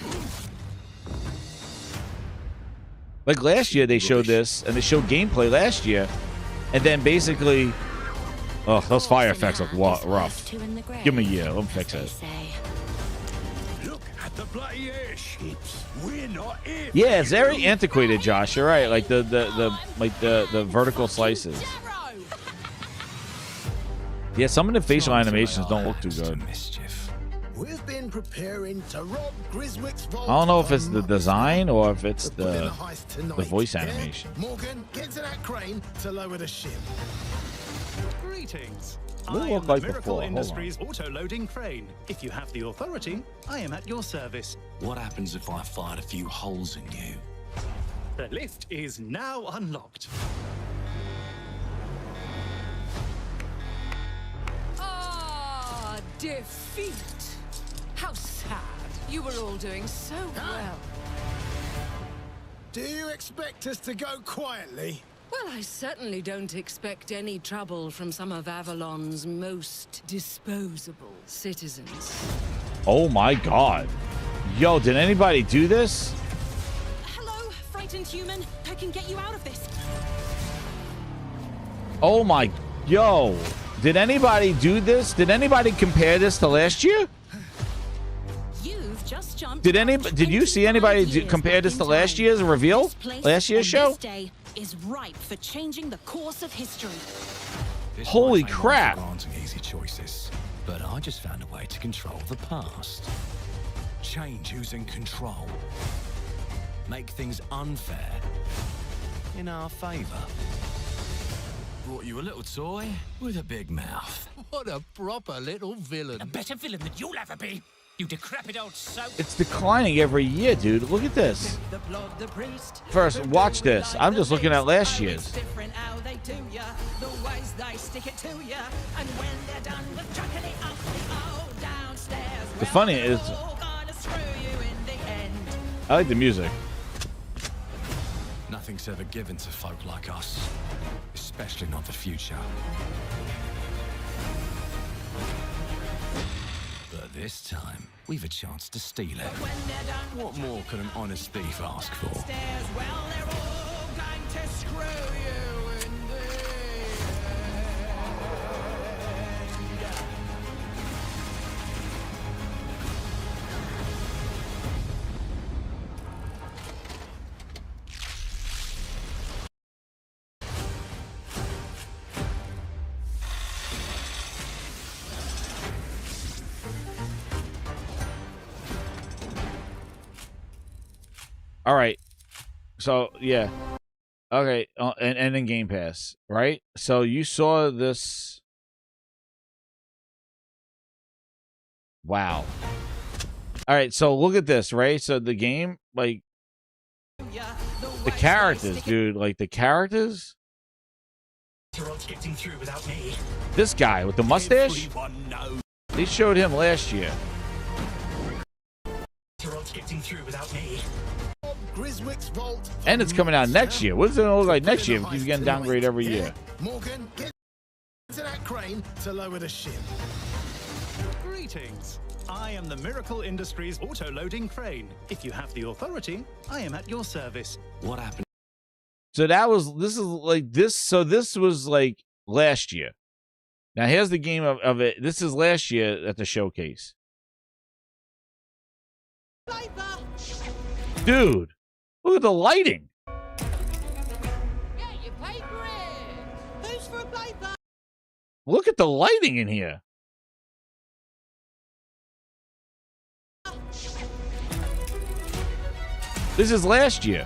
F: Like last year they showed this, and they showed gameplay last year, and then basically, oh, those fire effects look rough. Give me a year, let me fix it.
H: Look at the bloody airships. We're not here.
F: Yeah, it's very antiquated, Josh. You're right. Like the vertical slices. Yeah, some of the facial animations don't look too good.
H: We've been preparing to rob Griswick's vault.
F: I don't know if it's the design or if it's the voice animation.
H: Morgan, get to that crane to lower the ship.
G: Greetings.
F: What did it
G: I
F: look
G: am
F: like
G: the Miracle
F: before? Hold on.
G: Industries auto-loading crane. If you have the authority, I am at your service.
M: What happens if I fired a few holes in you?
G: The lift is now unlocked.
L: Ah, defeat. How sad. You were all doing so well.
H: Do you expect us to go quietly?
L: Well, I certainly don't expect any trouble from some of Avalon's most disposable citizens.
F: Oh my god. Yo, did anybody do this?
L: Hello, frightened human. I can get you out of this.
F: Oh my, yo. Did anybody do this? Did anybody compare this to last year?
L: You've just jumped.
F: Did you see anybody compare this to last year's reveal? Last year's show?
L: This day is ripe for changing the course of history.
F: Holy crap.
M: Granting easy choices, but I just found a way to control the past. Change who's in control. Make things unfair in our favor. Brought you a little toy with a big mouth.
H: What a proper little villain.
G: A better villain than you'll ever be. You decrepit old soap.
F: It's declining every year, dude. Look at this. First, watch this. I'm just looking at last year's. The funny is, I like the music.
M: Nothing's ever given to folk like us, especially not the future. But this time, we've a chance to steal it. What more could an honest thief ask for?
F: All right. So yeah. Okay. And in Game Pass, right? So you saw this. Wow. All right. So look at this, right? So the game, like the characters, dude. Like the characters.
H: Getting through without me.
F: This guy with the mustache. They showed him last year.
H: Getting through without me.
C: Griswick's vault.
F: And it's coming out next year. What does it look like next year if it keeps getting downgraded every year?
C: Morgan, get to that crane to lower the ship.
G: Greetings. I am the Miracle Industries auto-loading crane. If you have the authority, I am at your service.
M: What happened?
F: So this was like last year. Now here's the game of it. This is last year at the showcase. Dude, look at the lighting. Look at the lighting in here. This is last year.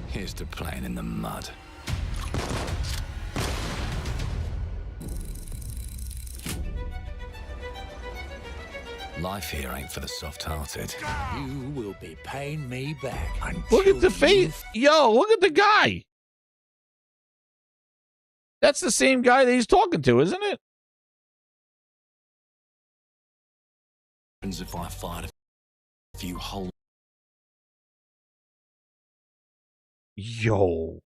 M: Here's to playing in the mud. Life here ain't for the soft-hearted.
H: You will be paying me back.
F: Look at the face. Yo, look at the guy. That's the same guy that he's talking to, isn't it?
M: If I fired a few holes.
F: Yo.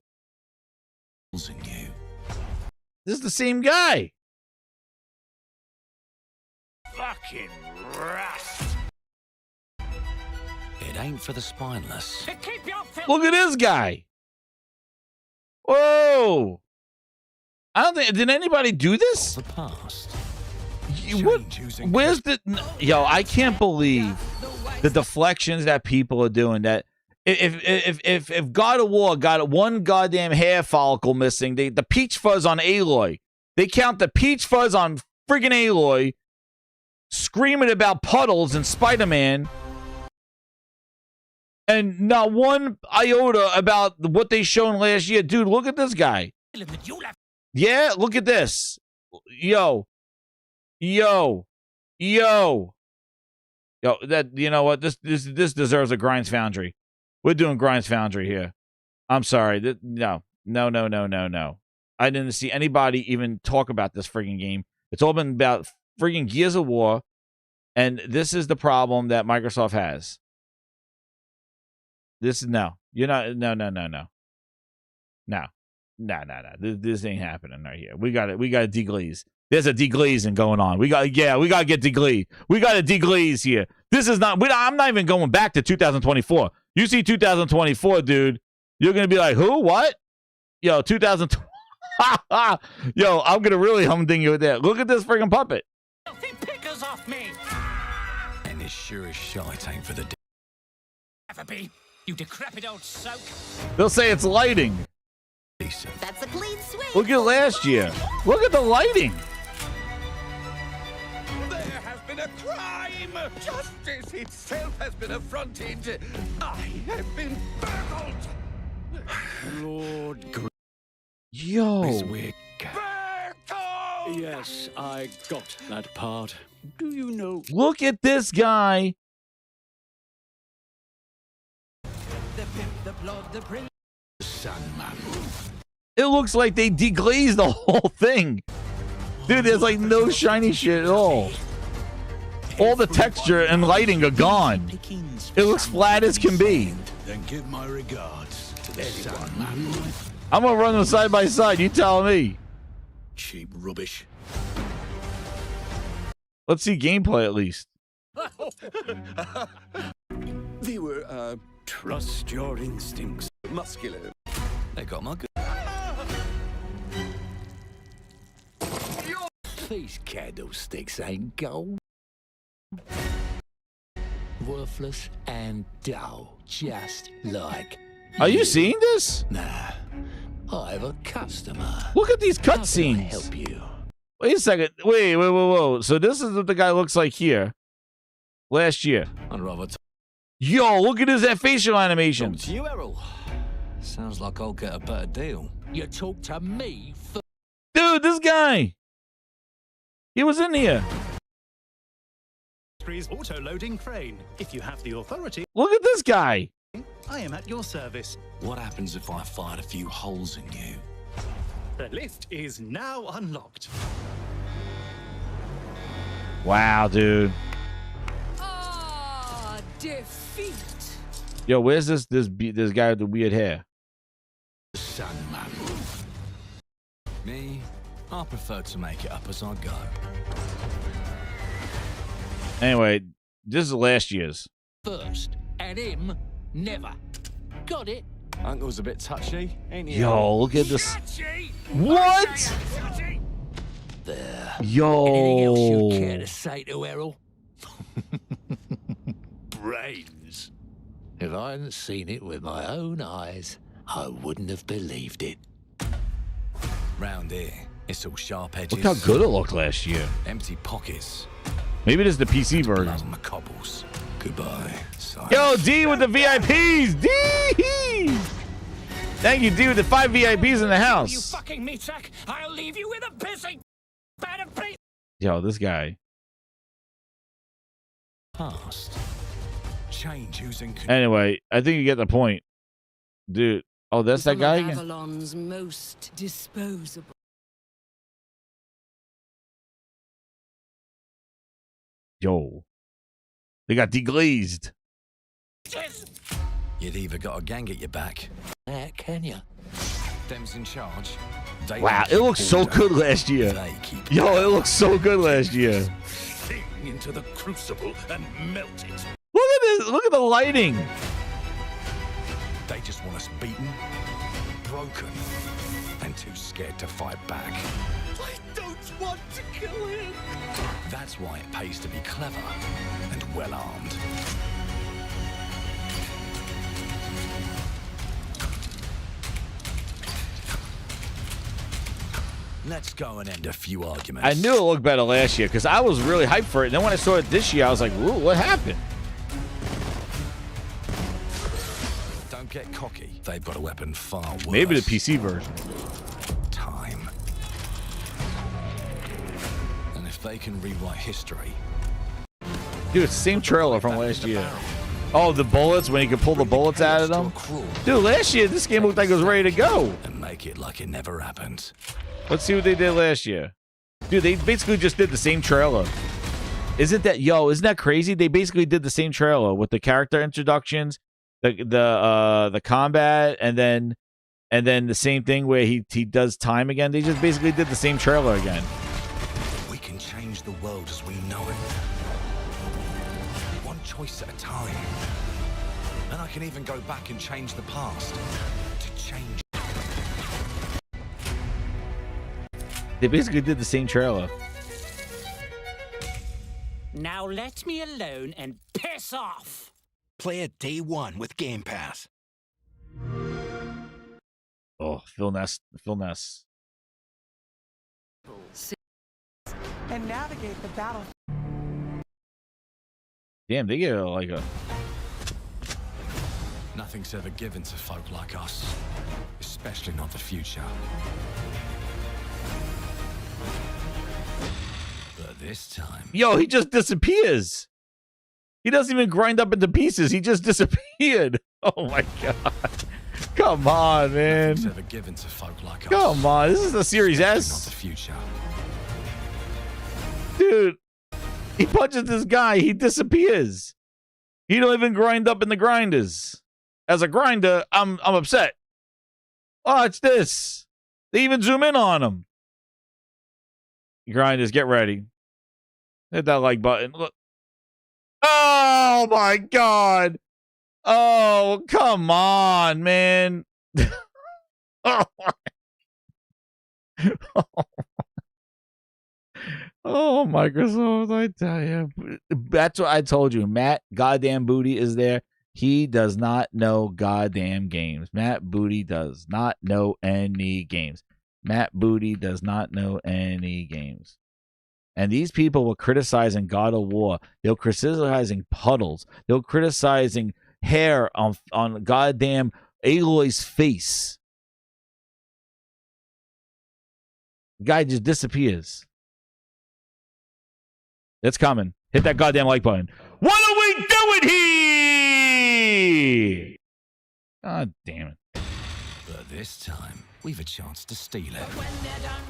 M: In you.
F: This is the same guy.
H: Fucking rust.
M: It ain't for the spineless.
F: Look at this guy. Whoa. I don't think, did anybody do this?
M: The past.
F: Where's the, yo, I can't believe the deflections that people are doing. That if God of War got one goddamn hair follicle missing, the peach fuzz on Aloy, they count the peach fuzz on friggin' Aloy, screaming about puddles and Spider-Man, and not one iota about what they shown last year. Dude, look at this guy. Yeah, look at this. Yo, that, you know what? This deserves a Grinds Foundry. We're doing Grinds Foundry here. I'm sorry. No. I didn't see anybody even talk about this friggin' game. It's all been about friggin' Gears of War, and this is the problem that Microsoft has. This is no. You're not. No. This ain't happening right here. We got to deglaze. There's a deglazing going on. We got to get deglaze. We got to deglaze here. This is not. I'm not even going back to 2024. You see 2024, dude. You're gonna be like, who? What? Yo, 2020. Yo, I'm gonna really humding you with that. Look at this friggin' puppet.
H: Pickers off me.
M: And this sure as shite ain't for the.
H: Ever be, you decrepit old soak.
F: They'll say it's lighting.
O: That's a clean sweep.
F: Look at last year. Look at the lighting.
H: There has been a crime. Justice itself has been affronted. I have been burgled.
G: Lord.
F: Yo.
G: Yes, I got that part. Do you know?
F: Look at this guy. It looks like they deglazed the whole thing. Dude, there's like no shiny shit at all. All the texture and lighting are gone. It looks flat as can be.
H: Then give my regards to the Sandman.
F: I'm gonna run them side by side. You tell me.
H: Cheap rubbish.
F: Let's see gameplay at least.
H: Viewer, trust your instincts. Muscular.
M: They got my good.
H: These candlesticks ain't gold. Worthless and dull, just like.
F: Are you seeing this?
H: Nah, I have a customer.
F: Look at these
H: How can I
F: cutscenes.
H: help you?
F: Wait a second. Wait. So this is what the guy looks like here. last year.
M: I'd rather
F: Yo, look at his facial animations.
M: to you, Errol. Sounds like I'll get a better deal.
H: You talk to me first.
F: Dude, this guy. He was in here.
G: Auto-loading crane. If you have the authority,
F: Look at this guy.
G: I am at your service.
M: What happens if I fired a few holes in you?
G: The lift is now unlocked.
F: Wow, dude.
L: Ah, defeat.
F: Yo, where's this guy with the weird hair?
M: Sandman. Me, I prefer to make it up as I go.
F: Anyway, this is last year's.
H: First, and him, never. Got it?
M: Uncle's a bit touchy, ain't he?
F: Yo, look at this.
H: Touchy?
F: What?
H: Touchy? There.
F: Yo.
H: Anything else you care to say to Errol? Brains. If I hadn't seen it with my own eyes, I wouldn't have believed it.
M: Round here, it's all sharp edges.
F: Look how good it looked last year.
M: Empty pockets.
F: Maybe this is the PC version.
M: Blood on the cobbles. Goodbye.
F: Yo, D with the VIPs. D. Thank you, D with the 5 VIPs in the
H: You
F: house.
H: fucking meat sack! I'll leave you with a pissing bad of peace.
F: Yo, this guy.
M: Past. Change using.
F: Anyway, I think you get the point, dude. Oh, that's that
L: Some
F: guy
L: of
F: again.
L: Avalon's most disposable.
F: Yo, they got deglazed.
M: You'd either got a gang at your back.
H: Can you?
M: Them's in charge. They
F: Wow,
M: keep
F: it looks so
M: order.
F: good last year.
M: They keep
F: Yo, it looks so good last year.
H: Thing into the crucible and melt it.
F: Look at this. Look at the lighting.
M: They just want us beaten, broken, and too scared to fight back.
H: I don't want to kill him.
M: That's why it pays to be clever and well armed. Let's go and end a few arguments.
F: I knew it looked better last year because I was really hyped for it. And then when I saw it this year, I was like, "Ooh, what happened?"
M: Don't get cocky. They've got a weapon far worse.
F: Maybe the PC version.
M: Time. And if they can rewrite history.
F: Dude, it's the same trailer from last year. Oh, the bullets, when you could pull the bullets out of them. Dude, last year, this game looked like it was ready to go.
M: And make it like it never happened.
F: Let's see what they did last year. Dude, they basically just did the same trailer. Isn't that crazy? They basically did the same trailer with the character introductions, the combat, and then the same thing where he does time again. They just basically did the same trailer again.
M: We can change the world as we know it. One choice at a time. And I can even go back and change the past. To change.
F: They basically did the same trailer.
H: Now let me alone and piss off.
P: Play it day one with Game Pass.
F: Oh, Phil Ness.
O: And navigate the battle.
F: Damn, they get like a...
M: Nothing's ever given to folk like us. Especially not the future. But this time...
F: Yo, he just disappears. He doesn't even grind up into pieces. He just disappeared. Oh my god. Come on, man.
M: Nothing's ever given to folk like us.
F: Come on. This is the Series
M: Especially not
F: S.
M: the future.
F: Dude, he punches this guy. He disappears. He don't even grind up in the grinders. As a grinder, I'm upset. Watch this. They even zoom in on him. Grinders, get ready. Hit that like button. Look. Oh my god. Oh, come on, man. Oh, oh, Microsoft, I tell you. That's what I told you. Matt goddamn Booty is there. He does not know goddamn games. Matt Booty does not know any games. Matt Booty does not know any games. And these people were criticizing God of War. They were criticizing puddles. They were criticizing hair on goddamn Aloy's face. The guy just disappears. It's coming. Hit that goddamn like button. What are we doing here? God damn it.
M: But this time, we've a chance to steal it.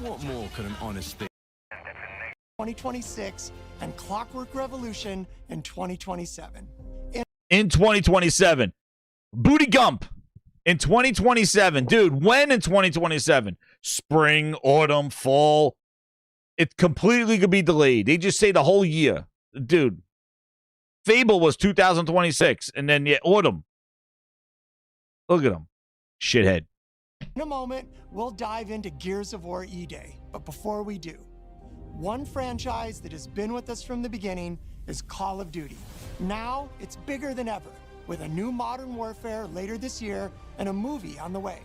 M: What more could an honest thief
Q: 2026 and Clockwork Revolution in 2027.
F: In 2027. Booty Gump in 2027. Dude, when in 2027? Spring, autumn, fall. It completely could be delayed. They just say the whole year. Dude, Fable was 2026, and then autumn. Look at him. Shithead.
Q: In a moment, we'll dive into Gears of War E-Day. But before we do, one franchise that has been with us from the beginning is Call of Duty. Now, it's bigger than ever, with a new Modern Warfare later this year and a movie on the way.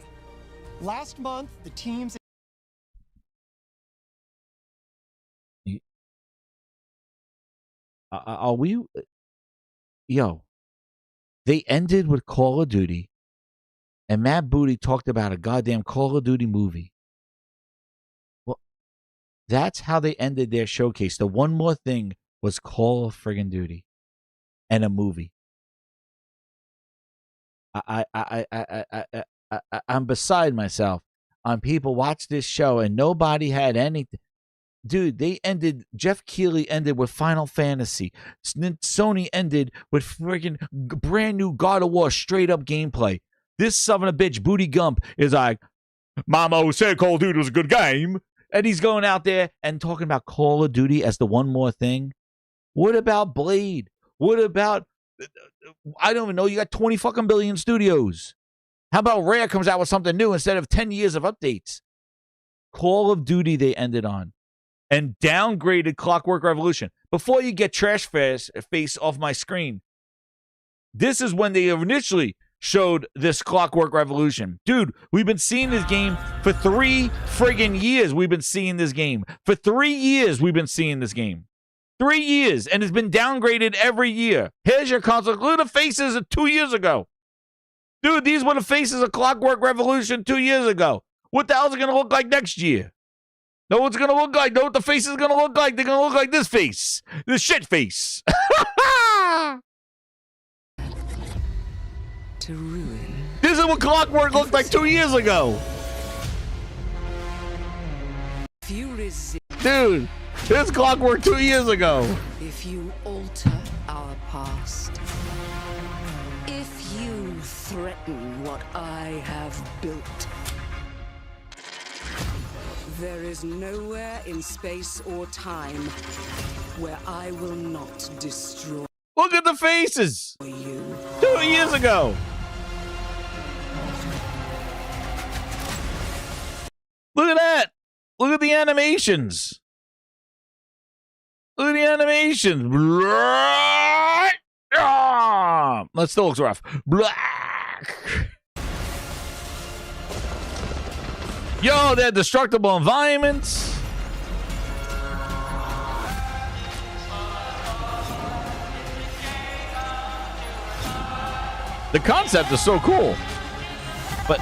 Q: Last month, the teams...
F: Are we... Yo, they ended with Call of Duty, and Matt Booty talked about a goddamn Call of Duty movie. Well, that's how they ended their showcase. The one more thing was Call of friggin' Duty and a movie. I'm beside myself on people watch this show and nobody had anything. Dude, they ended, Jeff Keighley ended with Final Fantasy. Sony ended with friggin' brand new God of War straight up gameplay. This son of a bitch, Booty Gump, is like, Mama said Call of Duty was a good game. And he's going out there and talking about Call of Duty as the one more thing. What about Blade? What about, I don't even know, you got 20 fucking billion studios. How about Rare comes out with something new instead of 10 years of updates? Call of Duty they ended on. And downgraded Clockwork Revolution. Before you get trash face off my screen, this is when they initially showed this Clockwork Revolution. Dude, we've been seeing this game for 3 friggin' years. We've been seeing this game. For 3 years, we've been seeing this game. 3 years, and it's been downgraded every year. Here's your console. Look at the faces of 2 years ago. Dude, these were the faces of Clockwork Revolution 2 years ago. What the hell is it going to look like next year? Know what it's going to look like? Know what the face is going to look like? They're going to look like this face. This shit face.
L: To ruin.
F: This is what Clockwork looked like 2 years ago.
L: If you resist,
F: dude, this Clockwork 2 years ago.
L: If you alter our past, if you threaten what I have built, there is nowhere in space or time where I will not destroy.
F: Look at the faces.
L: You.
F: 2 years ago. Look at that. Look at the animations. Look at the animations. That still looks rough. Yo, they're destructible environments. The concept is so cool. But,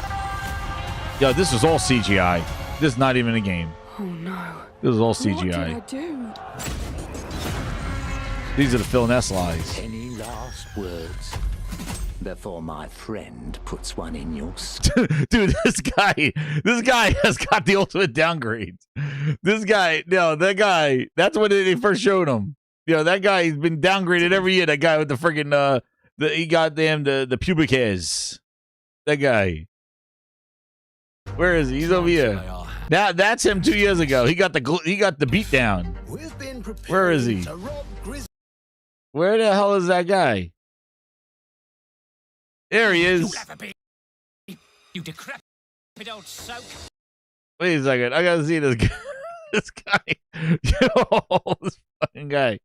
F: yo, this is all CGI. This is not even a game.
L: Oh no.
F: This is all CGI.
L: What did I do?
F: These are the Phil Ness lies.
R: Any last words before my friend puts one in your
F: Dude, this guy has got the ultimate downgrade. This guy, that guy, that's when they first showed him. That guy's been downgraded every year. That guy with the freaking he got the pubic hairs. That guy. Where is he? He's over here. Now that's him 2 years ago. He got the beat down. Where is he? Where the hell is that guy? There he is.
H: You decrepit old soak.
F: Wait a second. I gotta see this guy. This guy. Yo, this fucking guy.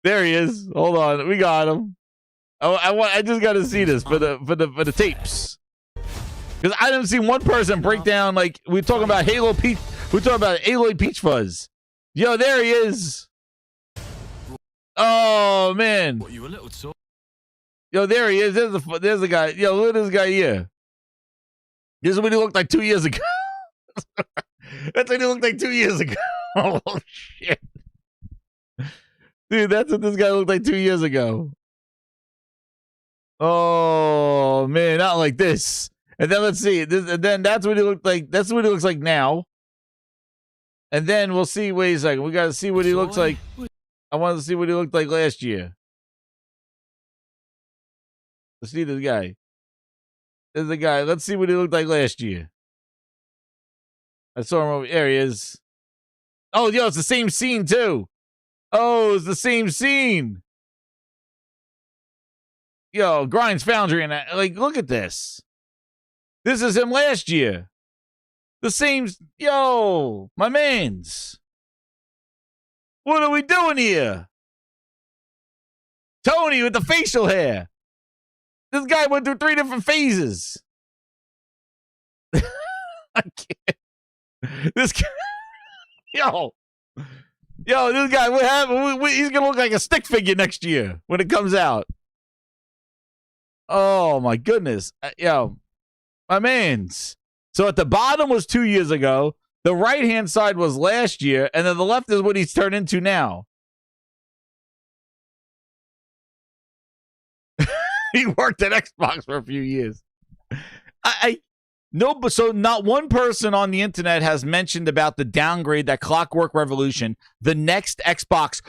F: There he is. Hold on. We got him. I just gotta see this for the tapes. Because I didn't see one person break down, like, we're talking about Halo Peach. We're talking about Aloy Peach Fuzz. Yo, there he is. Oh, man.
M: What, you a little tall?
F: Yo, there he is. There's the guy. Yo, look at this guy here. This is what he looked like 2 years ago. That's what he looked like 2 years ago. Oh, shit. Dude, that's what this guy looked like 2 years ago. Oh, man, not like this. And then let's see. And then that's what he looked like. That's what he looks like now. And then we'll see. Wait a second. We got to see what he looks like. I wanted to see what he looked like last year. Let's see this guy. There's the guy. Let's see what he looked like last year. I saw him over there. He is. Oh, yo, it's the same scene, too. Oh, it's the same scene. Yo, Grind's Foundry and that. Like, look at this. This is him last year. The same. Yo, my mans. What are we doing here? Tony with the facial hair. This guy went through 3 different phases. I can't. This guy. Yo, this guy, what happened? He's going to look like a stick figure next year when it comes out. Oh, my goodness. Yo, my mans. So at the bottom was 2 years ago. The right-hand side was last year. And then the left is what he's turned into now. He worked at Xbox for a few years. So not one person on the internet has mentioned about the downgrade that Clockwork Revolution, the next Xbox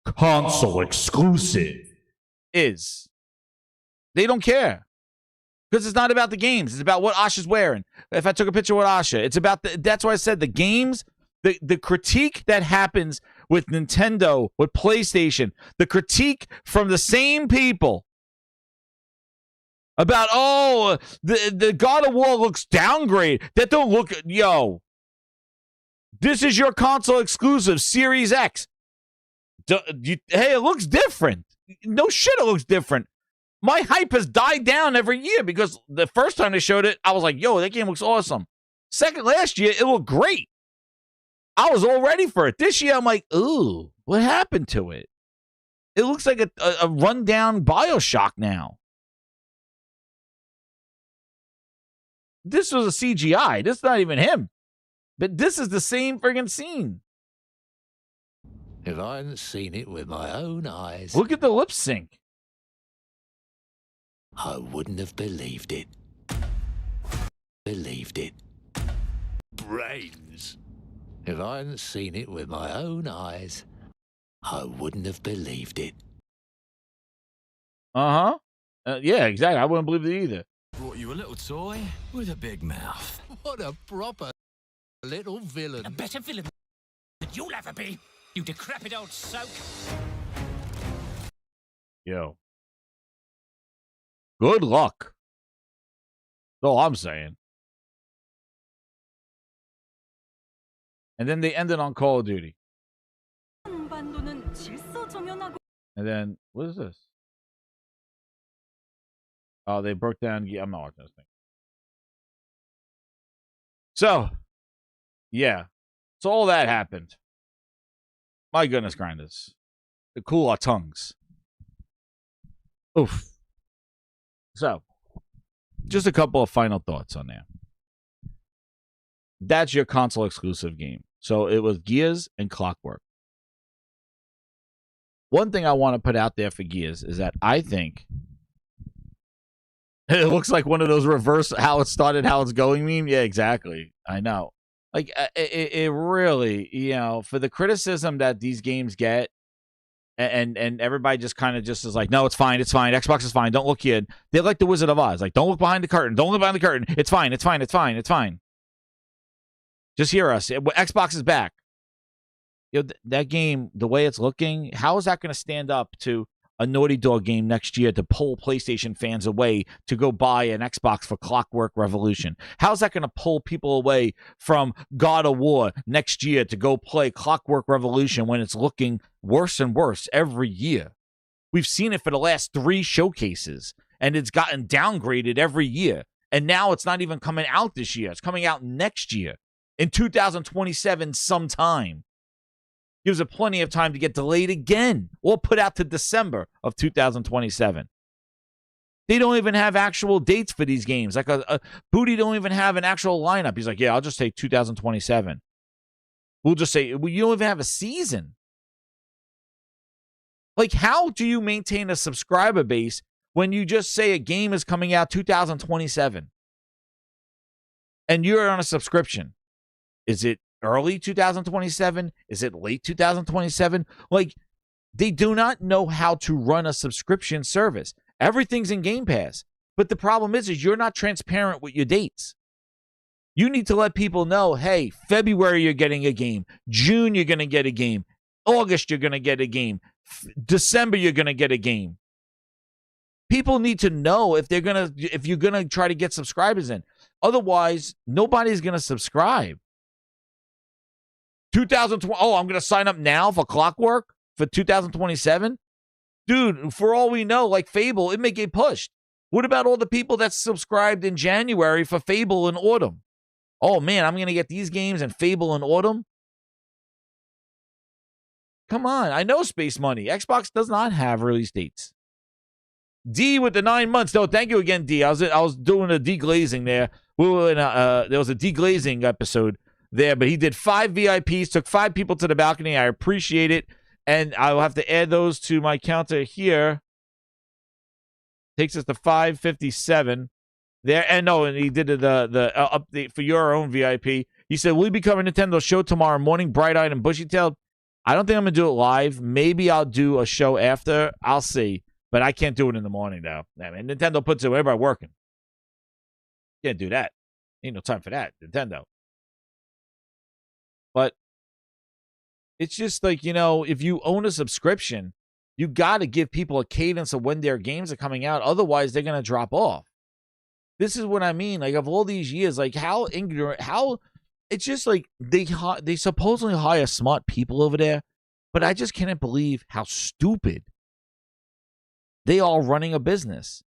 F: console exclusive, is. They don't care. Because it's not about the games. It's about what Asha's wearing. If I took a picture with Asha, it's about that's why I said the games, the critique that happens with Nintendo, with PlayStation, the critique from the same people about, oh, the God of War looks downgrade. That don't look, yo, this is your console exclusive, Series X. Hey, it looks different. No shit, it looks different. My hype has died down every year because the first time they showed it, I was like, yo, that game looks awesome. Last year, it looked great. I was all ready for it. This year, I'm like, ooh, what happened to it? It looks like a rundown BioShock now. This was a CGI. This is not even him. But this is the same friggin' scene.
R: If I hadn't seen it with my own eyes...
F: Look at the lip sync.
R: I wouldn't have believed it. Brains. If I hadn't seen it with my own eyes, I wouldn't have believed it.
F: Uh-huh. Yeah, exactly. I wouldn't believe it either.
M: Brought you a little toy with a big mouth.
R: What a proper little villain.
H: A better villain than you'll ever be, you decrepit old soak.
F: Yo. Good luck. That's all I'm saying. And then they ended on Call of Duty. And then, what is this? Oh, they broke down. I'm not watching this thing. So, yeah. So all that happened. My goodness, grinders. To cool our tongues. Oof. So, just a couple of final thoughts on there. That's your console exclusive game. So it was Gears and Clockwork. One thing I want to put out there for Gears is that I think it looks like one of those reverse how it started, how it's going meme. Yeah, exactly. I know. Like, it really, you know, for the criticism that these games get, and everybody just kind of just is like, no, it's fine, Xbox is fine, don't look here. They're like the Wizard of Oz, like, don't look behind the curtain, it's fine. Just hear us. Xbox is back. You know, that game, the way it's looking, how is that going to stand up to a Naughty Dog game next year to pull PlayStation fans away to go buy an Xbox for Clockwork Revolution? How's that going to pull people away from God of War next year to go play Clockwork Revolution when it's looking worse and worse every year? We've seen it for the last 3 showcases, and it's gotten downgraded every year. And now it's not even coming out this year. It's coming out next year in 2027 sometime. Gives it plenty of time to get delayed again or put out to December of 2027. They don't even have actual dates for these games. Like a Booty don't even have an actual lineup. He's like, yeah, I'll just say 2027. We'll just say, well, you don't even have a season. Like, how do you maintain a subscriber base when you just say a game is coming out 2027 and you're on a subscription? Is it early 2027? Is it late 2027? Like, they do not know how to run a subscription service. Everything's in Game Pass. But the problem is you're not transparent with your dates. You need to let people know, hey, February you're getting a game. June you're going to get a game. August you're going to get a game. December you're going to get a game. People need to know if you're going to try to get subscribers in. Otherwise, nobody's going to subscribe. 2020. Oh, I'm going to sign up now for Clockwork for 2027? Dude, for all we know, like Fable, it may get pushed. What about all the people that subscribed in January for Fable in autumn? Oh, man, I'm going to get these games and Fable in autumn? Come on. I know Space Money. Xbox does not have release dates. D with the 9 months. No, thank you again, D. I was doing a deglazing there. We were in there was a deglazing episode there, but he did 5 VIPs, took 5 people to the balcony. I appreciate it. And I will have to add those to my counter here. Takes us to 557 there. And no, and he did the update for your own VIP. He said, will you be covering Nintendo show tomorrow morning, bright-eyed and bushy-tailed? I don't think I'm going to do it live. Maybe I'll do a show after. I'll see. But I can't do it in the morning, though. I mean, Nintendo puts it, everybody working. Can't do that. Ain't no time for that, Nintendo. But it's just like, you know, if you own a subscription, you got to give people a cadence of when their games are coming out. Otherwise, they're going to drop off. This is what I mean. Like, of all these years, like, how ignorant, how, it's just like they supposedly hire smart people over there, but I just can't believe how stupid they are running a business.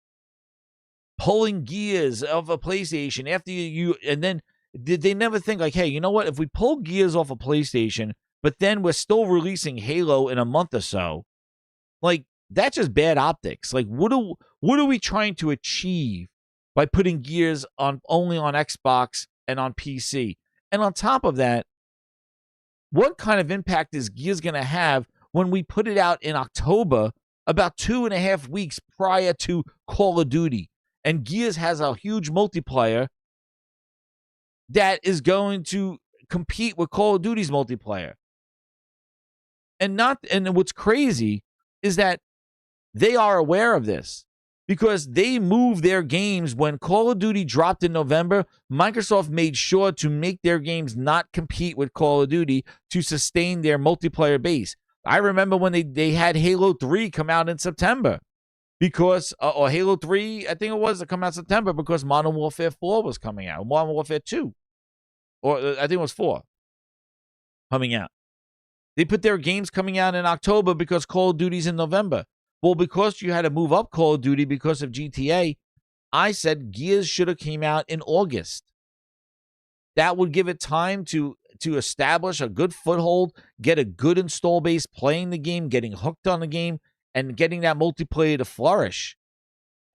F: Pulling gears of a PlayStation after you and then did they never think like, hey, you know what? If we pull gears off a PlayStation, but then we're still releasing Halo in a month or so, like, that's just bad optics. Like, what are we trying to achieve by putting Gears on only on Xbox and on PC? And on top of that, what kind of impact is Gears going to have when we put it out in October, about 2.5 weeks prior to Call of Duty? And Gears has a huge multiplayer that is going to compete with Call of Duty's multiplayer. And what's crazy is that they are aware of this because they moved their games when Call of Duty dropped in November. Microsoft made sure to make their games not compete with Call of Duty to sustain their multiplayer base. I remember when they had Halo 3 come out in September because, or Halo 3, I think it was, to come out in September because Modern Warfare 4 was coming out, Modern Warfare 2, or I think it was 4 coming out. They put their games coming out in October because Call of Duty's in November. Well, because you had to move up Call of Duty because of GTA, I said Gears should have came out in August. That would give it time to establish a good foothold, get a good install base, playing the game, getting hooked on the game, and getting that multiplayer to flourish.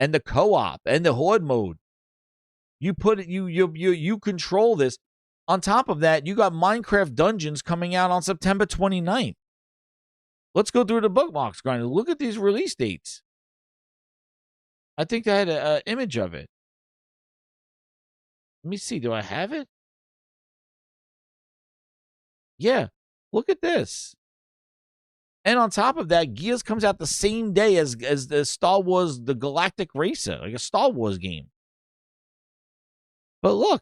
F: And the co-op and the horde mode. You put it, you control this. On top of that, you got Minecraft Dungeons coming out on September 29th. Let's go through the bookmarks, Grinder. Look at these release dates. I think I had an image of it. Let me see. Do I have it? Yeah. Look at this. And on top of that, Gears comes out the same day as the Star Wars, the Galactic Racer, like a Star Wars game. But look,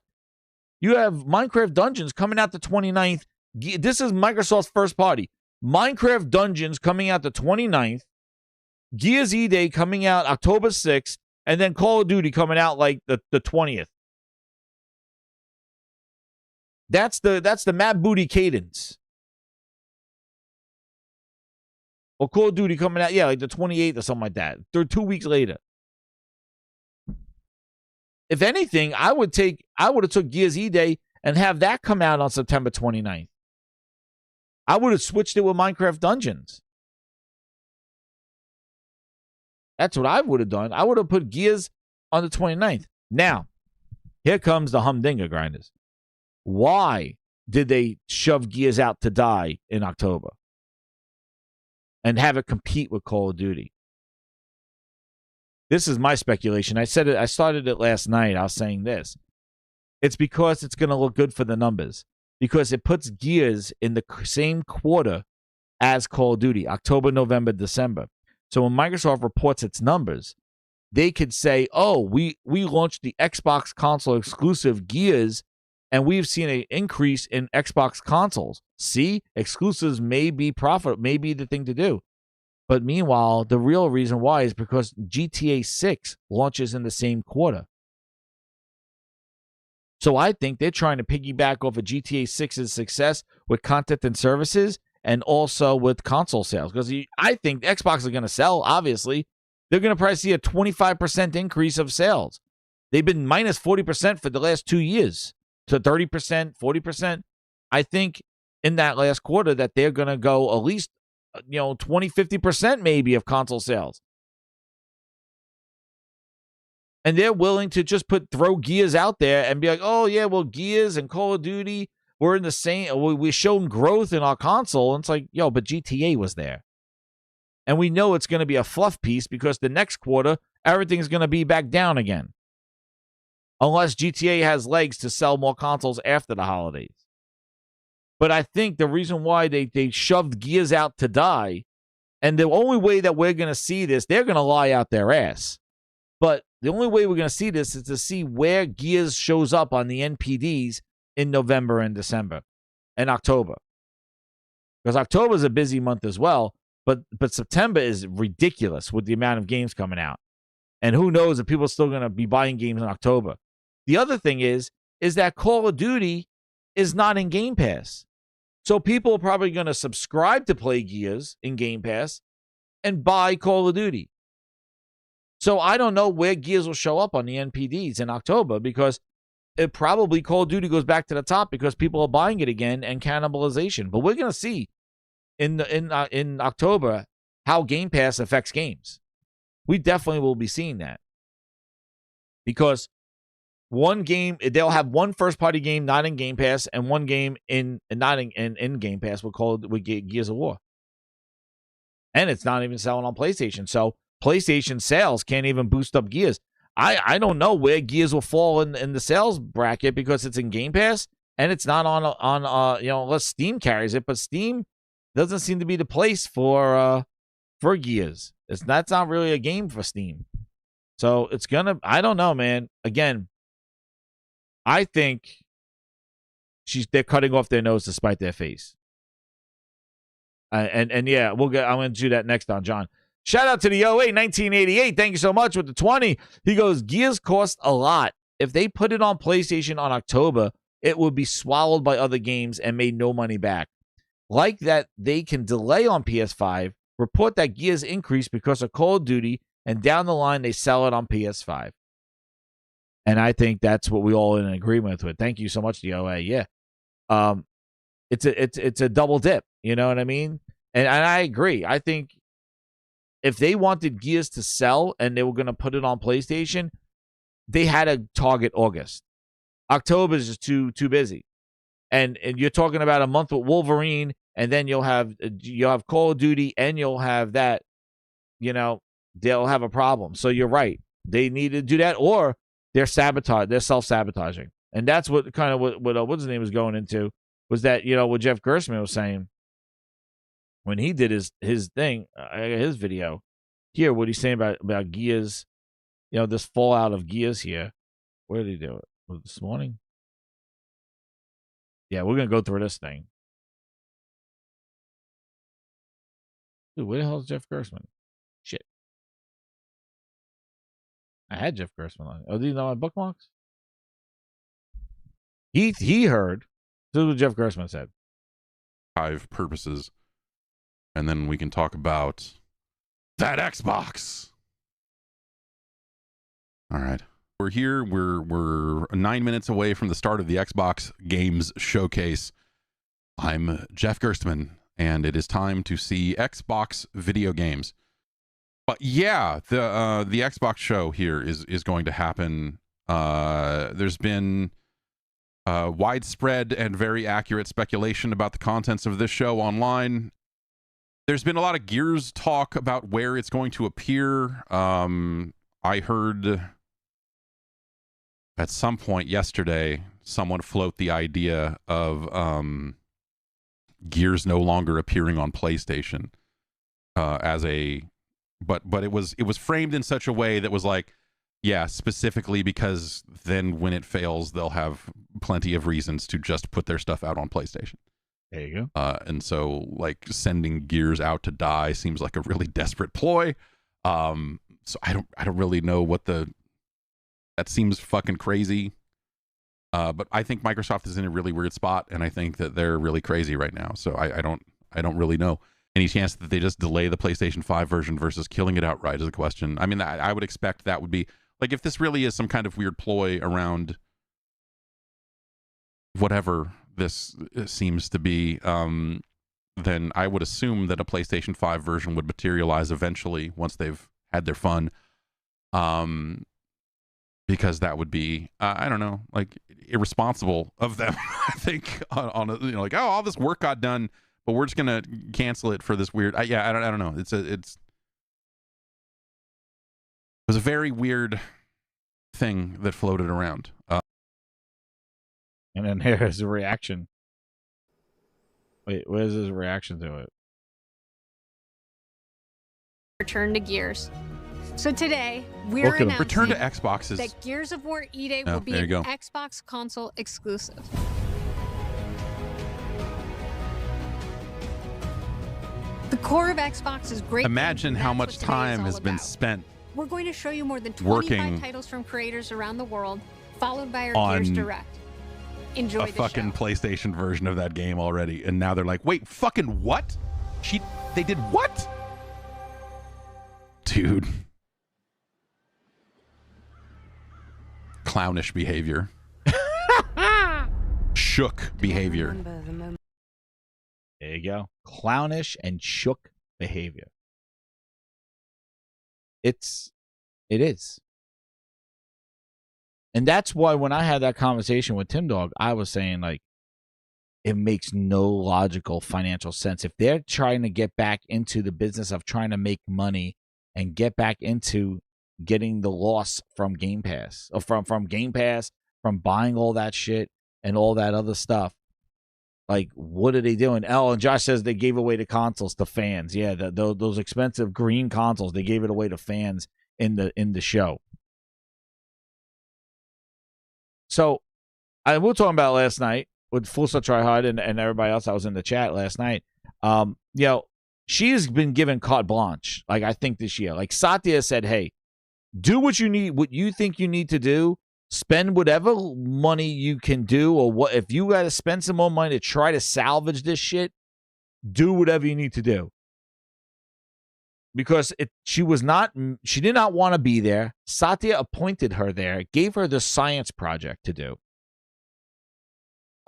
F: you have Minecraft Dungeons coming out the 29th. This is Microsoft's first party. Minecraft Dungeons coming out the 29th. Gears E-Day coming out October 6th. And then Call of Duty coming out like the 20th. That's the Mad Booty cadence. Or Call of Duty coming out, yeah, like the 28th or something like that. They're 2 weeks later. If anything, I would have took Gears E-Day and have that come out on September 29th. I would have switched it with Minecraft Dungeons. That's what I would have done. I would have put Gears on the 29th. Now, here comes the humdinger grinders. Why did they shove Gears out to die in October and have it compete with Call of Duty? This is my speculation. I said it. I started it last night. I was saying this. It's because it's going to look good for the numbers, because it puts Gears in the same quarter as Call of Duty, October, November, December. So when Microsoft reports its numbers, they could say, oh, we launched the Xbox console exclusive Gears, and we've seen an increase in Xbox consoles. See, exclusives may be profit, may be the thing to do. But meanwhile, the real reason why is because GTA 6 launches in the same quarter. So I think they're trying to piggyback off of GTA 6's success with content and services and also with console sales. Because I think Xbox is going to sell, obviously. They're going to probably see a 25% increase of sales. They've been minus 40% for the last 2 years to 30%, 40%. I think in that last quarter that they're going to go at least 20, 50% maybe of console sales. And they're willing to just throw Gears out there and be like, oh, yeah, well, Gears and Call of Duty, we're in the same, we're showing growth in our console. And it's like, yo, but GTA was there. And we know it's going to be a fluff piece because the next quarter, everything's going to be back down again. Unless GTA has legs to sell more consoles after the holidays. But I think the reason why they shoved Gears out to die, and the only way that we're going to see this, they're going to lie out their ass. But the only way we're going to see this is to see where Gears shows up on the NPDs in November and December and October. Because October is a busy month as well, but September is ridiculous with the amount of games coming out. And who knows if people are still going to be buying games in October. The other thing is that Call of Duty is not in Game Pass. So people are probably going to subscribe to play Gears in Game Pass and buy Call of Duty. So I don't know where Gears will show up on the NPDs in October, because it probably Call of Duty goes back to the top because people are buying it again and cannibalization. But we're going to see in October how Game Pass affects games. We definitely will be seeing that, because one game, they'll have one first-party game not in Game Pass and one game not in Game Pass with Gears of War. And it's not even selling on PlayStation. So PlayStation sales can't even boost up Gears. I don't know where Gears will fall in the sales bracket, because it's in Game Pass and it's not on unless Steam carries it. But Steam doesn't seem to be the place for Gears. That's not really a game for Steam. So it's gonna, I don't know, man. Again, I think they're cutting off their nose to spite their face. And yeah, I'm going to do that next on John. Shout out to the 1988. Thank you so much with the 20. He goes, Gears cost a lot. If they put it on PlayStation on October, it would be swallowed by other games and made no money back. Like that, they can delay on PS5, report that Gears increased because of Call of Duty, and down the line, they sell it on PS5. And I think that's what we all in agreement with. Thank you so much, DOA. Yeah. It's a double dip. You know what I mean? And I agree. I think if they wanted Gears to sell and they were going to put it on PlayStation, they had to target August. October is just too busy. And you're talking about a month with Wolverine, and then you'll have Call of Duty, and you'll have that, they'll have a problem. So you're right. They need to do that, or they're self-sabotaging. And that's what kind of what what's his name was going into, was that, what Jeff Gerstmann was saying when he did his thing, his video here, what he's saying about Gears, this fallout of Gears here. Where did he do it? Was it this morning? Yeah, we're going to go through this thing. Dude, where the hell is Jeff Gerstmann? Shit. I had Jeff Gerstmann on. Oh, these are my bookmarks? He heard. This is what Jeff Gerstmann said.
S: 5 purposes. And then we can talk about that Xbox. All right. We're here. We're 9 minutes away from the start of the Xbox Games Showcase. I'm Jeff Gerstmann. and it is time to see Xbox video games. But yeah, the Xbox show here is going to happen. There's been widespread and very accurate speculation about the contents of this show online. There's been a lot of Gears talk about where it's going to appear. I heard at some point yesterday someone float the idea of Gears no longer appearing on PlayStation as a, but it was framed in such a way that was like, yeah, specifically because then when it fails, they'll have plenty of reasons to just put their stuff out on PlayStation.
F: There you go.
S: And so, like, sending Gears out to die seems like a really desperate ploy. So I don't really know what that seems fucking crazy. But I think Microsoft is in a really weird spot, and I think that they're really crazy right now. So I don't really know. Any chance that they just delay the PlayStation 5 version versus killing it outright is a question. I mean, I would expect that would be, like, if this really is some kind of weird ploy around whatever this seems to be, then I would assume that a PlayStation 5 version would materialize eventually once they've had their fun. Because that would be, I don't know, like, irresponsible of them, I think, on a, like, oh, all this work got done, but we're just gonna cancel it for this weird. I don't know. It was a very weird thing that floated around.
F: And then here's a reaction. Wait, where's his reaction to it?
I: Return to Gears. So today, we're announcing
S: Return to Xboxes.
I: that Gears of War E-Day will be
S: there you
I: an
S: go.
I: Xbox console exclusive. The core of Xbox is great.
S: Imagine how much time has been spent
I: We're going to show you more than 25
S: working
I: titles from creators around the world, followed by our
S: on
I: Gears Direct. Enjoy
S: a
I: the
S: fucking
I: show.
S: PlayStation version of that game already, and now they're like, wait, fucking what? They did what? Dude. Clownish behavior. Shook behavior.
F: There you go. Clownish and shook behavior. It is. And that's why when I had that conversation with Tim Dog, I was saying, like, it makes no logical financial sense. If they're trying to get back into the business of trying to make money and get back into getting the loss from Game Pass, or from Game Pass, from buying all that shit and all that other stuff, like, what are they doing? Oh, and Josh says they gave away the consoles to fans. Yeah, those expensive green consoles, they gave it away to fans in the show. So, we were talking about last night with Full Set Try Hard and everybody else that was in the chat last night. She's been given carte blanche, like, I think this year. Like, Satya said, hey, do what you need, what you think you need to do. Spend whatever money you can do, or what if you got to spend some more money to try to salvage this shit, do whatever you need to do. Because she did not want to be there. Satya appointed her there, gave her the science project to do.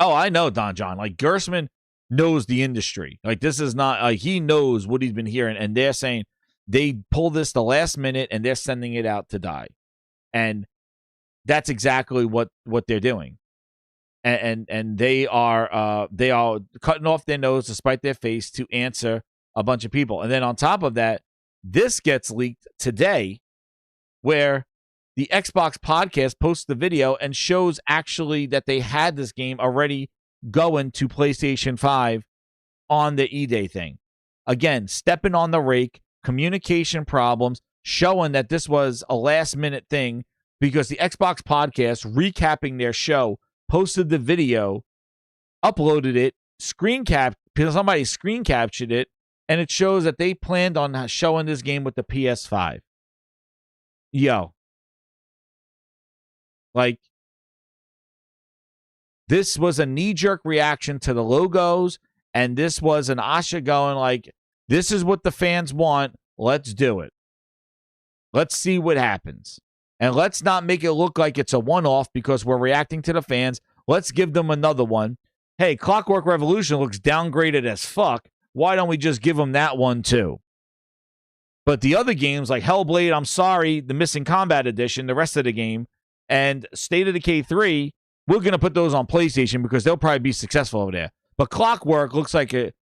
F: Oh, I know, Don John. Like, Gersman knows the industry. Like, this is not, he knows what he's been hearing, and they're saying they pulled this the last minute and they're sending it out to die. And that's exactly what they're doing. And they are cutting off their nose to spite their face to answer a bunch of people. And then on top of that, this gets leaked today, where the Xbox podcast posts the video and shows actually that they had this game already going to PlayStation 5 on the E-Day thing. Again, stepping on the rake, communication problems, showing that this was a last-minute thing, because the Xbox podcast, recapping their show, posted the video, uploaded it, somebody screen captured it, and it shows that they planned on showing this game with the PS5. Yo. Like, this was a knee-jerk reaction to the logos, and this was an Asha going like, this is what the fans want, let's do it. Let's see what happens. And let's not make it look like it's a one-off because we're reacting to the fans. Let's give them another one. Hey, Clockwork Revolution looks downgraded as fuck. why don't we just give them that one too? But the other games like Hellblade, I'm sorry, the Missing Combat Edition, the rest of the game, and State of Decay 3, we're going to put those on PlayStation because they'll probably be successful over there. But Clockwork looks like a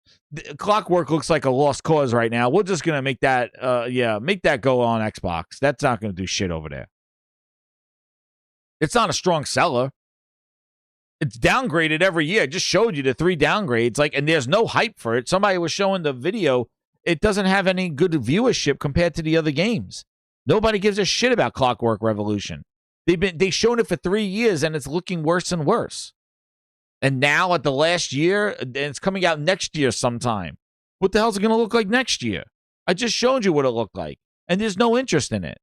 F: lost cause right now. We're just going to make that go on Xbox. That's not going to do shit over there. It's not a strong seller. It's downgraded every year. I just showed you the 3 downgrades, and there's no hype for it. Somebody was showing the video. It doesn't have any good viewership compared to the other games. Nobody gives a shit about Clockwork Revolution. They've shown it for 3 years, and it's looking worse and worse. And now at the last year, and it's coming out next year sometime. What the hell's it going to look like next year? I just showed you what it looked like, and there's no interest in it.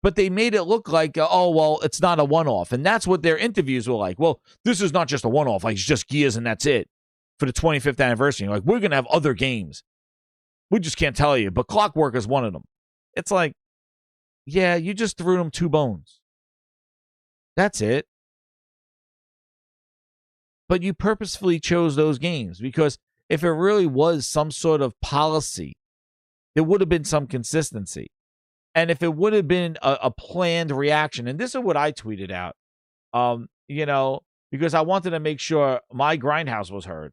F: But they made it look like, it's not a one-off. And that's what their interviews were like. Well, this is not just a one-off. It's just Gears and that's it for the 25th anniversary. We're going to have other games. We just can't tell you. But Clockwork is one of them. It's like, yeah, you just threw them 2 bones. That's it. But you purposefully chose those games because if it really was some sort of policy, there would have been some consistency. And if it would have been a planned reaction, and this is what I tweeted out, because I wanted to make sure my grindhouse was heard.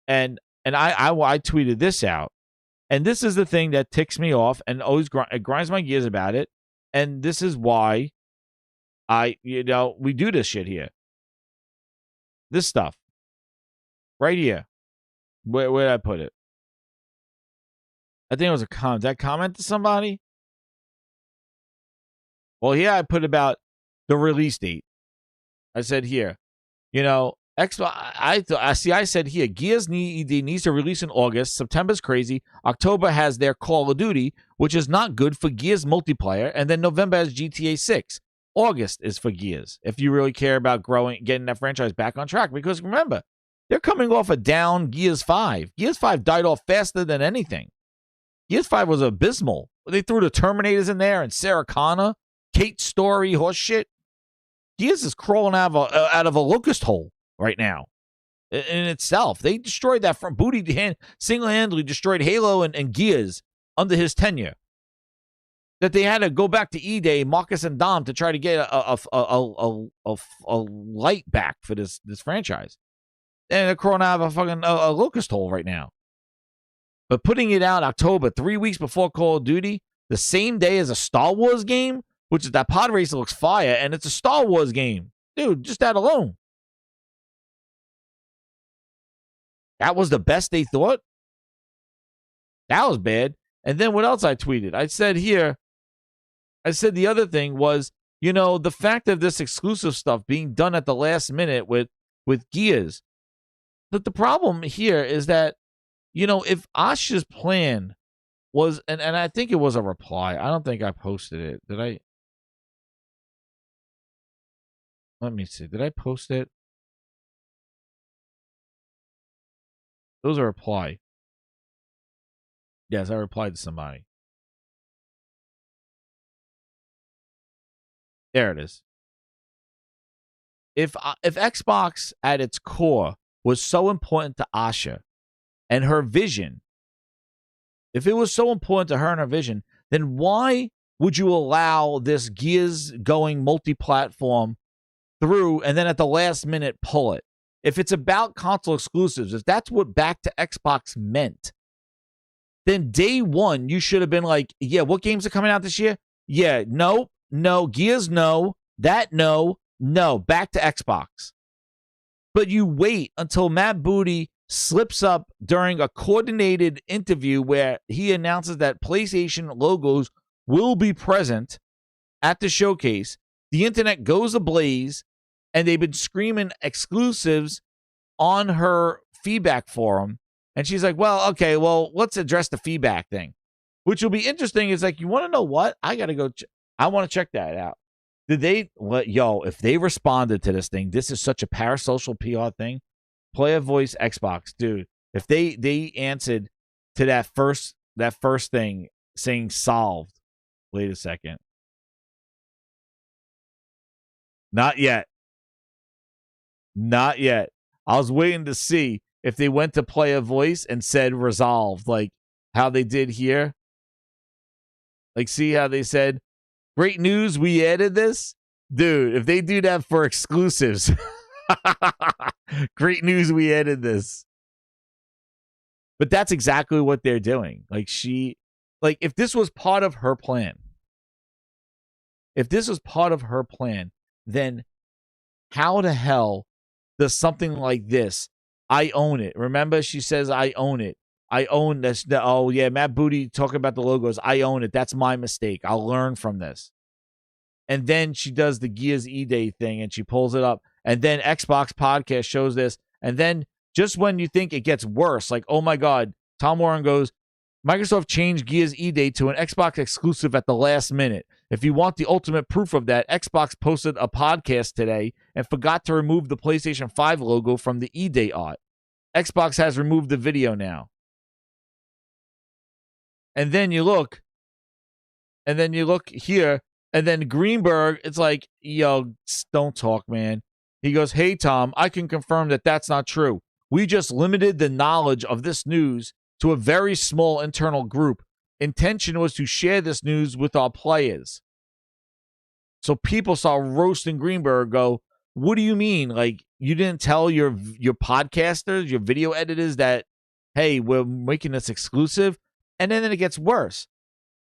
F: And I tweeted this out. And this is the thing that ticks me off and always grinds my gears about it. And this is why we do this shit here. This stuff. Right here. Where did I put it? I think it was a comment. Did I comment to somebody? Well, here I put about the release date. I said here, Xbox. I said here, Gears needs to release in August. September's crazy. October has their Call of Duty, which is not good for Gears multiplayer, and then November has GTA 6. August is for Gears. If you really care about getting that franchise back on track, because remember, they're coming off a down Gears 5. Gears 5 died off faster than anything. Gears 5 was abysmal. They threw the Terminators in there and Sarah Connor. Kate Story, horse shit. Gears is crawling out of a locust hole right now in itself. They destroyed that from single-handedly destroyed Halo and Gears under his tenure. That they had to go back to E-Day, Marcus and Dom to try to get a light back for this franchise. And they're crawling out of a fucking a locust hole right now. But putting it out October, 3 weeks before Call of Duty, the same day as a Star Wars game, which is that pod racer looks fire, and it's a Star Wars game. Dude, just that alone. That was the best they thought? That was bad. And then what else I tweeted? I said the other thing was, the fact of this exclusive stuff being done at the last minute with Gears. But the problem here is that, if Asha's plan was, and I think it was a reply. I don't think I posted it. Did I? Let me see. Did I post it? It was a reply. Yes, I replied to somebody. There it is. If Xbox at its core was so important to Asha and her vision, if it was so important to her and her vision, then why would you allow this Gears going multi-platform through and then at the last minute pull it? If it's about console exclusives, if that's what back to Xbox meant, then day one, you should have been like, yeah, what games are coming out this year? Yeah, no, Gears, no, that, no, back to Xbox. But you wait until Matt Booty slips up during a coordinated interview where he announces that PlayStation logos will be present at the showcase. The internet goes ablaze, and they've been screaming exclusives on her feedback forum. And she's like, let's address the feedback thing, which will be interesting. Is like, you want to know what? I got to go. I want to check that out. Did they, if they responded to this thing, this is such a parasocial PR thing. Player voice Xbox, dude. If they answered to that first thing saying solved. Wait a second. Not yet. I was waiting to see if they went to play a voice and said resolved, like how they did here. Like, see how they said, great news, we added this? Dude, if they do that for exclusives, great news, we added this. But that's exactly what they're doing. Like, if this was part of her plan, then how the hell does something like this, I own it. Remember, she says, I own it. I own this. Oh, yeah, Matt Booty talking about the logos. I own it. That's my mistake. I'll learn from this. And then she does the Gears E-Day thing, and she pulls it up. And then Xbox Podcast shows this. And then just when you think it gets worse, like, oh, my God, Tom Warren goes, Microsoft changed Gears E-Day to an Xbox exclusive at the last minute. If you want the ultimate proof of that, Xbox posted a podcast today and forgot to remove the PlayStation 5 logo from the E-Day art. Xbox has removed the video now. And then you look here, and then Greenberg, it's like, yo, don't talk, man. He goes, hey, Tom, I can confirm that that's not true. We just limited the knowledge of this news to a very small internal group. Intention was to share this news with our players. So people saw roasting Greenberg go, what do you mean? Like, you didn't tell your podcasters, your video editors that, hey, we're making this exclusive? And then it gets worse.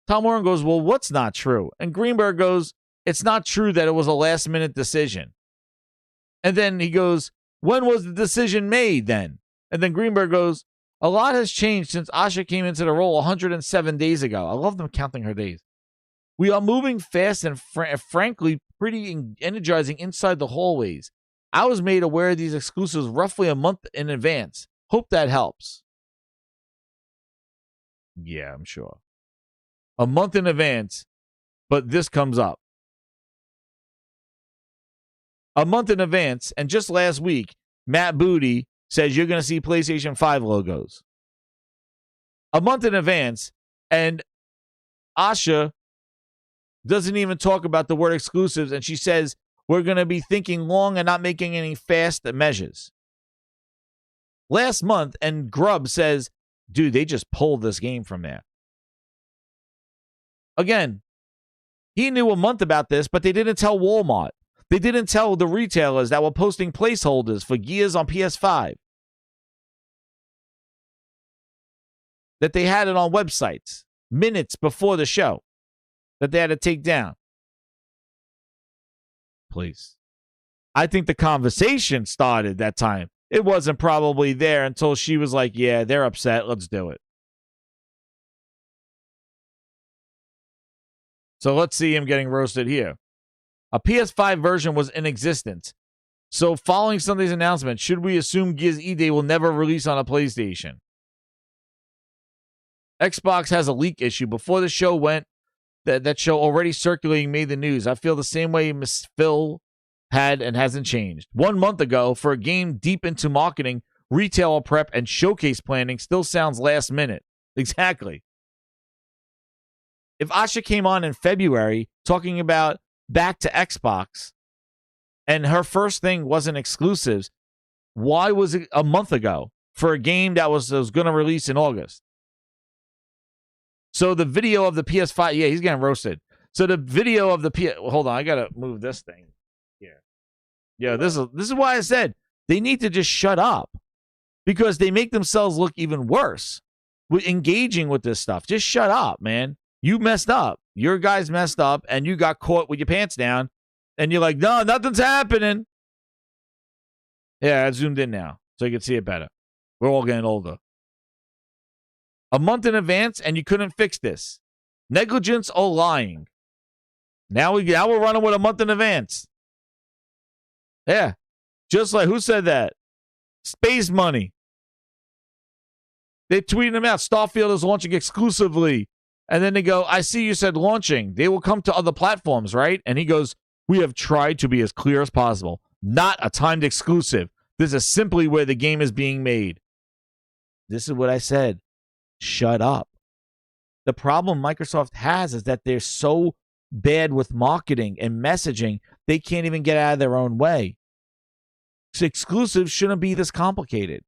F: Tom Warren goes, well, what's not true? And Greenberg goes, it's not true that it was a last-minute decision. And then he goes, when was the decision made then? And then Greenberg goes, a lot has changed since Asha came into the role 107 days ago. I love them counting her days. We are moving fast and frankly pretty energizing inside the hallways. I was made aware of these exclusives roughly a month in advance. Hope that helps. Yeah, I'm sure. A month in advance, but this comes up. A month in advance, and just last week, Matt Booty says you're going to see PlayStation 5 logos. A month in advance, and Asha doesn't even talk about the word exclusives, and she says we're going to be thinking long and not making any fast measures. Last month, and Grubb says, dude, they just pulled this game from there. Again, he knew a month about this, but they didn't tell Walmart. They didn't tell the retailers that were posting placeholders for Gears on PS5. That they had it on websites minutes before the show that they had to take down. Please. I think the conversation started that time. It wasn't probably there until she was like, yeah, they're upset. Let's do it. So let's see him getting roasted here. A PS5 version was in existence. So following Sunday's announcement, should we assume Gears E-Day will never release on a PlayStation? Xbox has a leak issue. Before the show went, that show already circulating made the news. I feel the same way Miss Phil had and hasn't changed. 1 month ago, for a game deep into marketing, retailer prep, and showcase planning still sounds last minute. Exactly. If Asha came on in February talking about back to Xbox and her first thing wasn't exclusives, why was it a month ago for a game that was going to release in August? So the video of the PS5, yeah, he's getting roasted. So the video of the hold on, I got to move this thing here. Yeah, this is why I said they need to just shut up because they make themselves look even worse with engaging with this stuff. Just shut up, man. You messed up. Your guys messed up, and you got caught with your pants down, and you're like, no, nothing's happening. Yeah, I zoomed in now, so you can see it better. We're all getting older. A month in advance, and you couldn't fix this. Negligence or lying. Now we're running with a month in advance. Yeah. Just like, who said that? Space Money. They tweeted him out. Starfield is launching exclusively. And then they go, I see you said launching. They will come to other platforms, right? And he goes, we have tried to be as clear as possible. Not a timed exclusive. This is simply where the game is being made. This is what I said. Shut up. The problem Microsoft has is that they're so bad with marketing and messaging, they can't even get out of their own way. So exclusives shouldn't be this complicated.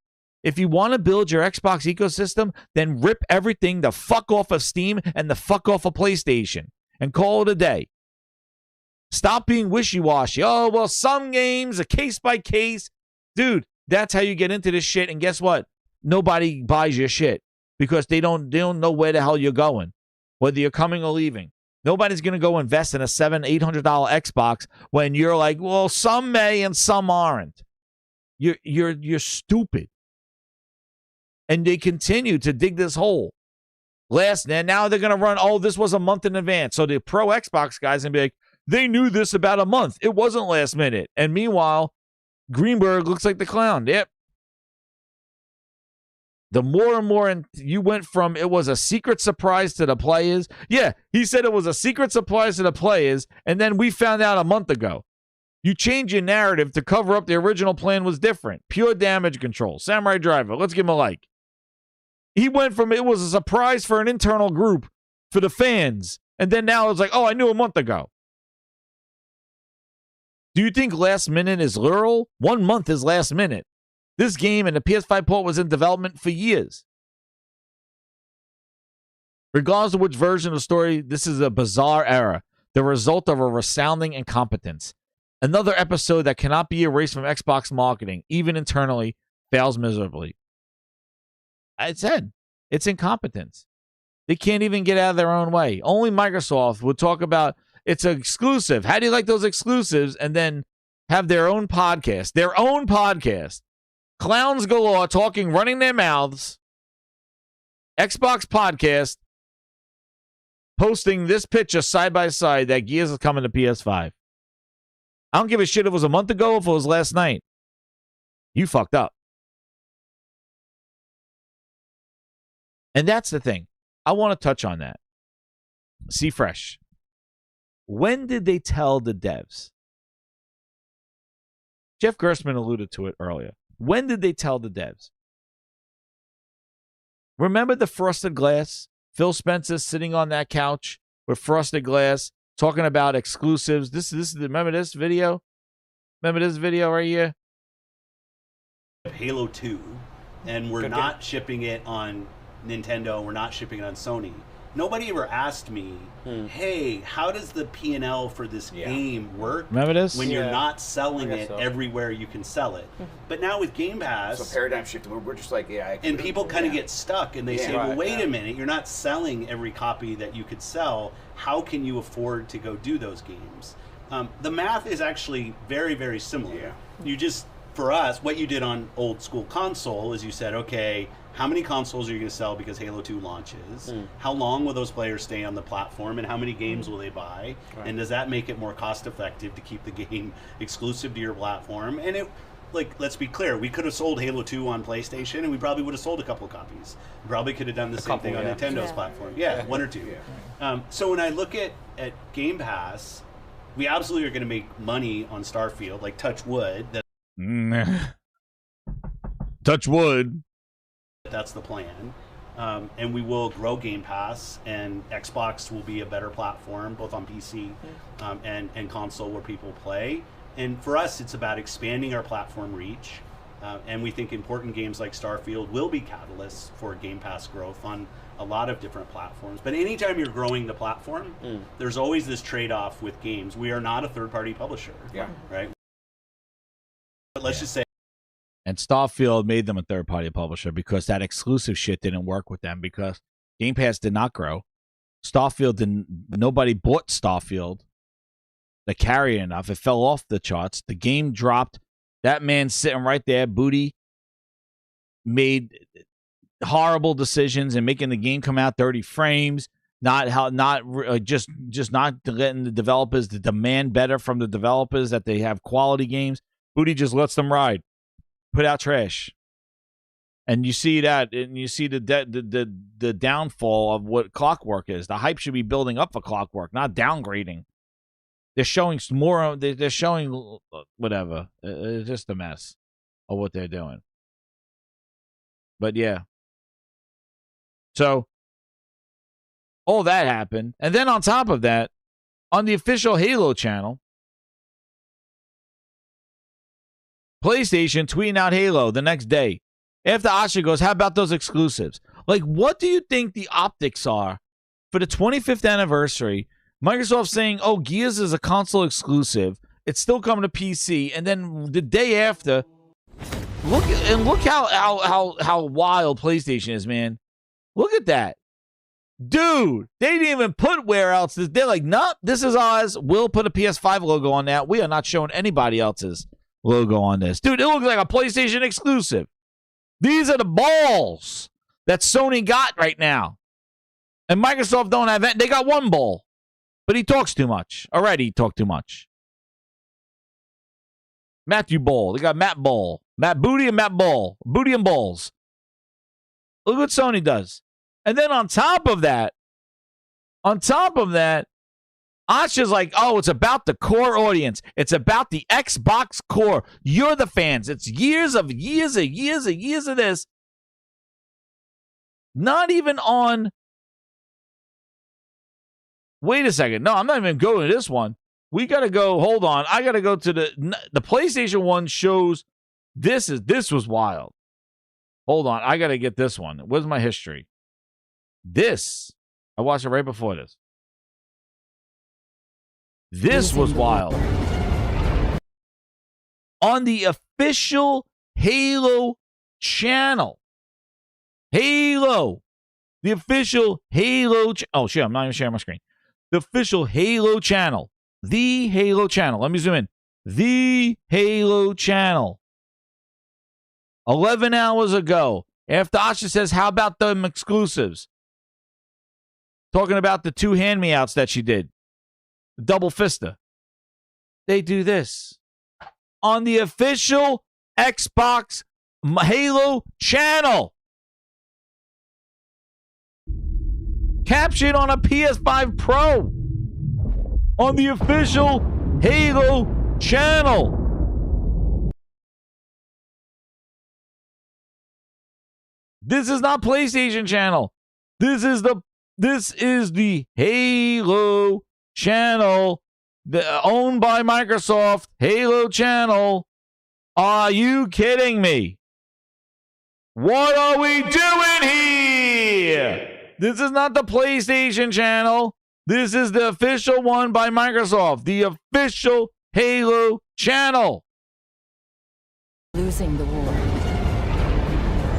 F: If you want to build your Xbox ecosystem, then rip everything the fuck off of Steam and the fuck off of PlayStation and call it a day. Stop being wishy-washy. Oh, well, some games, a case by case. Dude, that's how you get into this shit. And guess what? Nobody buys your shit because they don't know where the hell you're going, whether you're coming or leaving. Nobody's going to go invest in a $700-800 Xbox when you're like, well, some may and some aren't. You're stupid. And they continue to dig this hole. Now they're going to run, oh, this was a month in advance. So the pro Xbox guys going to be like, they knew this about a month. It wasn't last minute. And meanwhile, Greenberg looks like the clown. Yep. The more and more you went from it was a secret surprise to the players. Yeah, he said it was a secret surprise to the players, and then we found out a month ago. You change your narrative to cover up the original plan was different. Pure damage control. Samurai Driver. Let's give him a like. He went from it was a surprise for an internal group for the fans, and then now it's like, oh, I knew a month ago. Do you think last minute is literal? 1 month is last minute. This game and the PS5 port was in development for years. Regardless of which version of the story, this is a bizarre error, the result of a resounding incompetence. Another episode that cannot be erased from Xbox marketing, even internally, fails miserably. I said, it's incompetence. They can't even get out of their own way. Only Microsoft would talk about it's an exclusive. How do you like those exclusives? And then have their own podcast. Their own podcast. Clowns galore talking, running their mouths. Xbox podcast. Posting this picture side by side that Gears is coming to PS5. I don't give a shit if it was a month ago or if it was last night. You fucked up. And that's the thing. I want to touch on that. See Fresh. When did they tell the devs? Jeff Gerstmann alluded to it earlier. When did they tell the devs? Remember the frosted glass? Phil Spencer sitting on that couch with frosted glass talking about exclusives. Remember this video? Remember this video right here?
D: Halo 2, and we're not shipping it on Nintendo, we're not shipping it on Sony. Nobody ever asked me, hey, how does the P&L for this game work?
F: Remember this?
D: When you're not selling it everywhere you can sell it. But now with Game Pass...
T: So paradigm shift, we're just like,
D: and people kind of get stuck and they say, well, wait a minute, you're not selling every copy that you could sell. How can you afford to go do those games? The math is actually very, very similar. You just, for us, what you did on old school console is you said, okay, how many consoles are you going to sell because Halo 2 launches? How long will those players stay on the platform? And how many games will they buy? And does that make it more cost effective to keep the game exclusive to your platform? And it, like, let's be clear, we could have sold Halo 2 on PlayStation and we probably would have sold a couple of copies. We probably could have done the same thing on Nintendo's platform. One or two. So when I look at Game Pass, we absolutely are going to make money on Starfield, like touch wood.
F: Touch wood.
D: That's the plan. And we will grow Game Pass, and Xbox will be a better platform, both on PC and console where people play. And for us, it's about expanding our platform reach. And we think important games like Starfield will be catalysts for Game Pass growth on a lot of different platforms. But anytime you're growing the platform, there's always this trade-off with games. We are not a third-party publisher, right? But let's just say,
F: and Starfield made them a third-party publisher because that exclusive shit didn't work with them because Game Pass did not grow. Starfield didn't. Nobody bought Starfield. They carried enough. It fell off the charts. The game dropped. That man sitting right there, Booty, made horrible decisions and making the game come out 30 frames. Just not letting the developers to demand better from the developers that they have quality games. Booty just lets them ride. Put out trash, and you see that, and you see the downfall of what Clockwork is. The hype should be building up for Clockwork, not downgrading. They're showing more. They're showing whatever. It's just a mess of what they're doing. But yeah, so all that happened, and then on top of that, on the official Halo channel, PlayStation tweeting out Halo the next day. After Asha goes, how about those exclusives? Like, what do you think the optics are for the 25th anniversary? Microsoft saying, oh, Gears is a console exclusive. It's still coming to PC. And then the day after, look how wild PlayStation is, man. Look at that. Dude, they didn't even put where else. They're like, nope, this is ours. We'll put a PS5 logo on that. We are not showing anybody else's logo on this. Dude, it looks like a PlayStation exclusive. These are the balls that Sony got right now. And Microsoft don't have it. They got one ball. But he talks too much. Already he talked too much. Matthew Ball. They got Matt Ball. Matt Booty and Matt Ball. Booty and balls. Look what Sony does. And then on top of that, Asha's like, oh, it's about the core audience. It's about the Xbox core. You're the fans. It's years of this. Not even on. Wait a second. No, I'm not even going to this one. We got to go. Hold on. I got to go to the PlayStation 1 shows. This was wild. Hold on. I got to get this one. Where's my history? This, I watched it right before this. This was wild. On the official Halo channel. Halo. The official Halo. Oh, shit. I'm not even sharing my screen. The official Halo channel. The Halo channel. Let me zoom in. The Halo channel. 11 hours ago. After Asha says, how about them exclusives? Talking about the 2 hand-me-outs that she did. Double fister. They do this. On the official Xbox Halo channel. Captured on a PS5 Pro. On the official Halo channel. This is not PlayStation channel. This is the Halo channel, owned by Microsoft. Halo channel. Are you kidding me? What are we doing here? This is not the PlayStation channel. This is the official one by Microsoft. The official Halo channel.
T: Losing the war.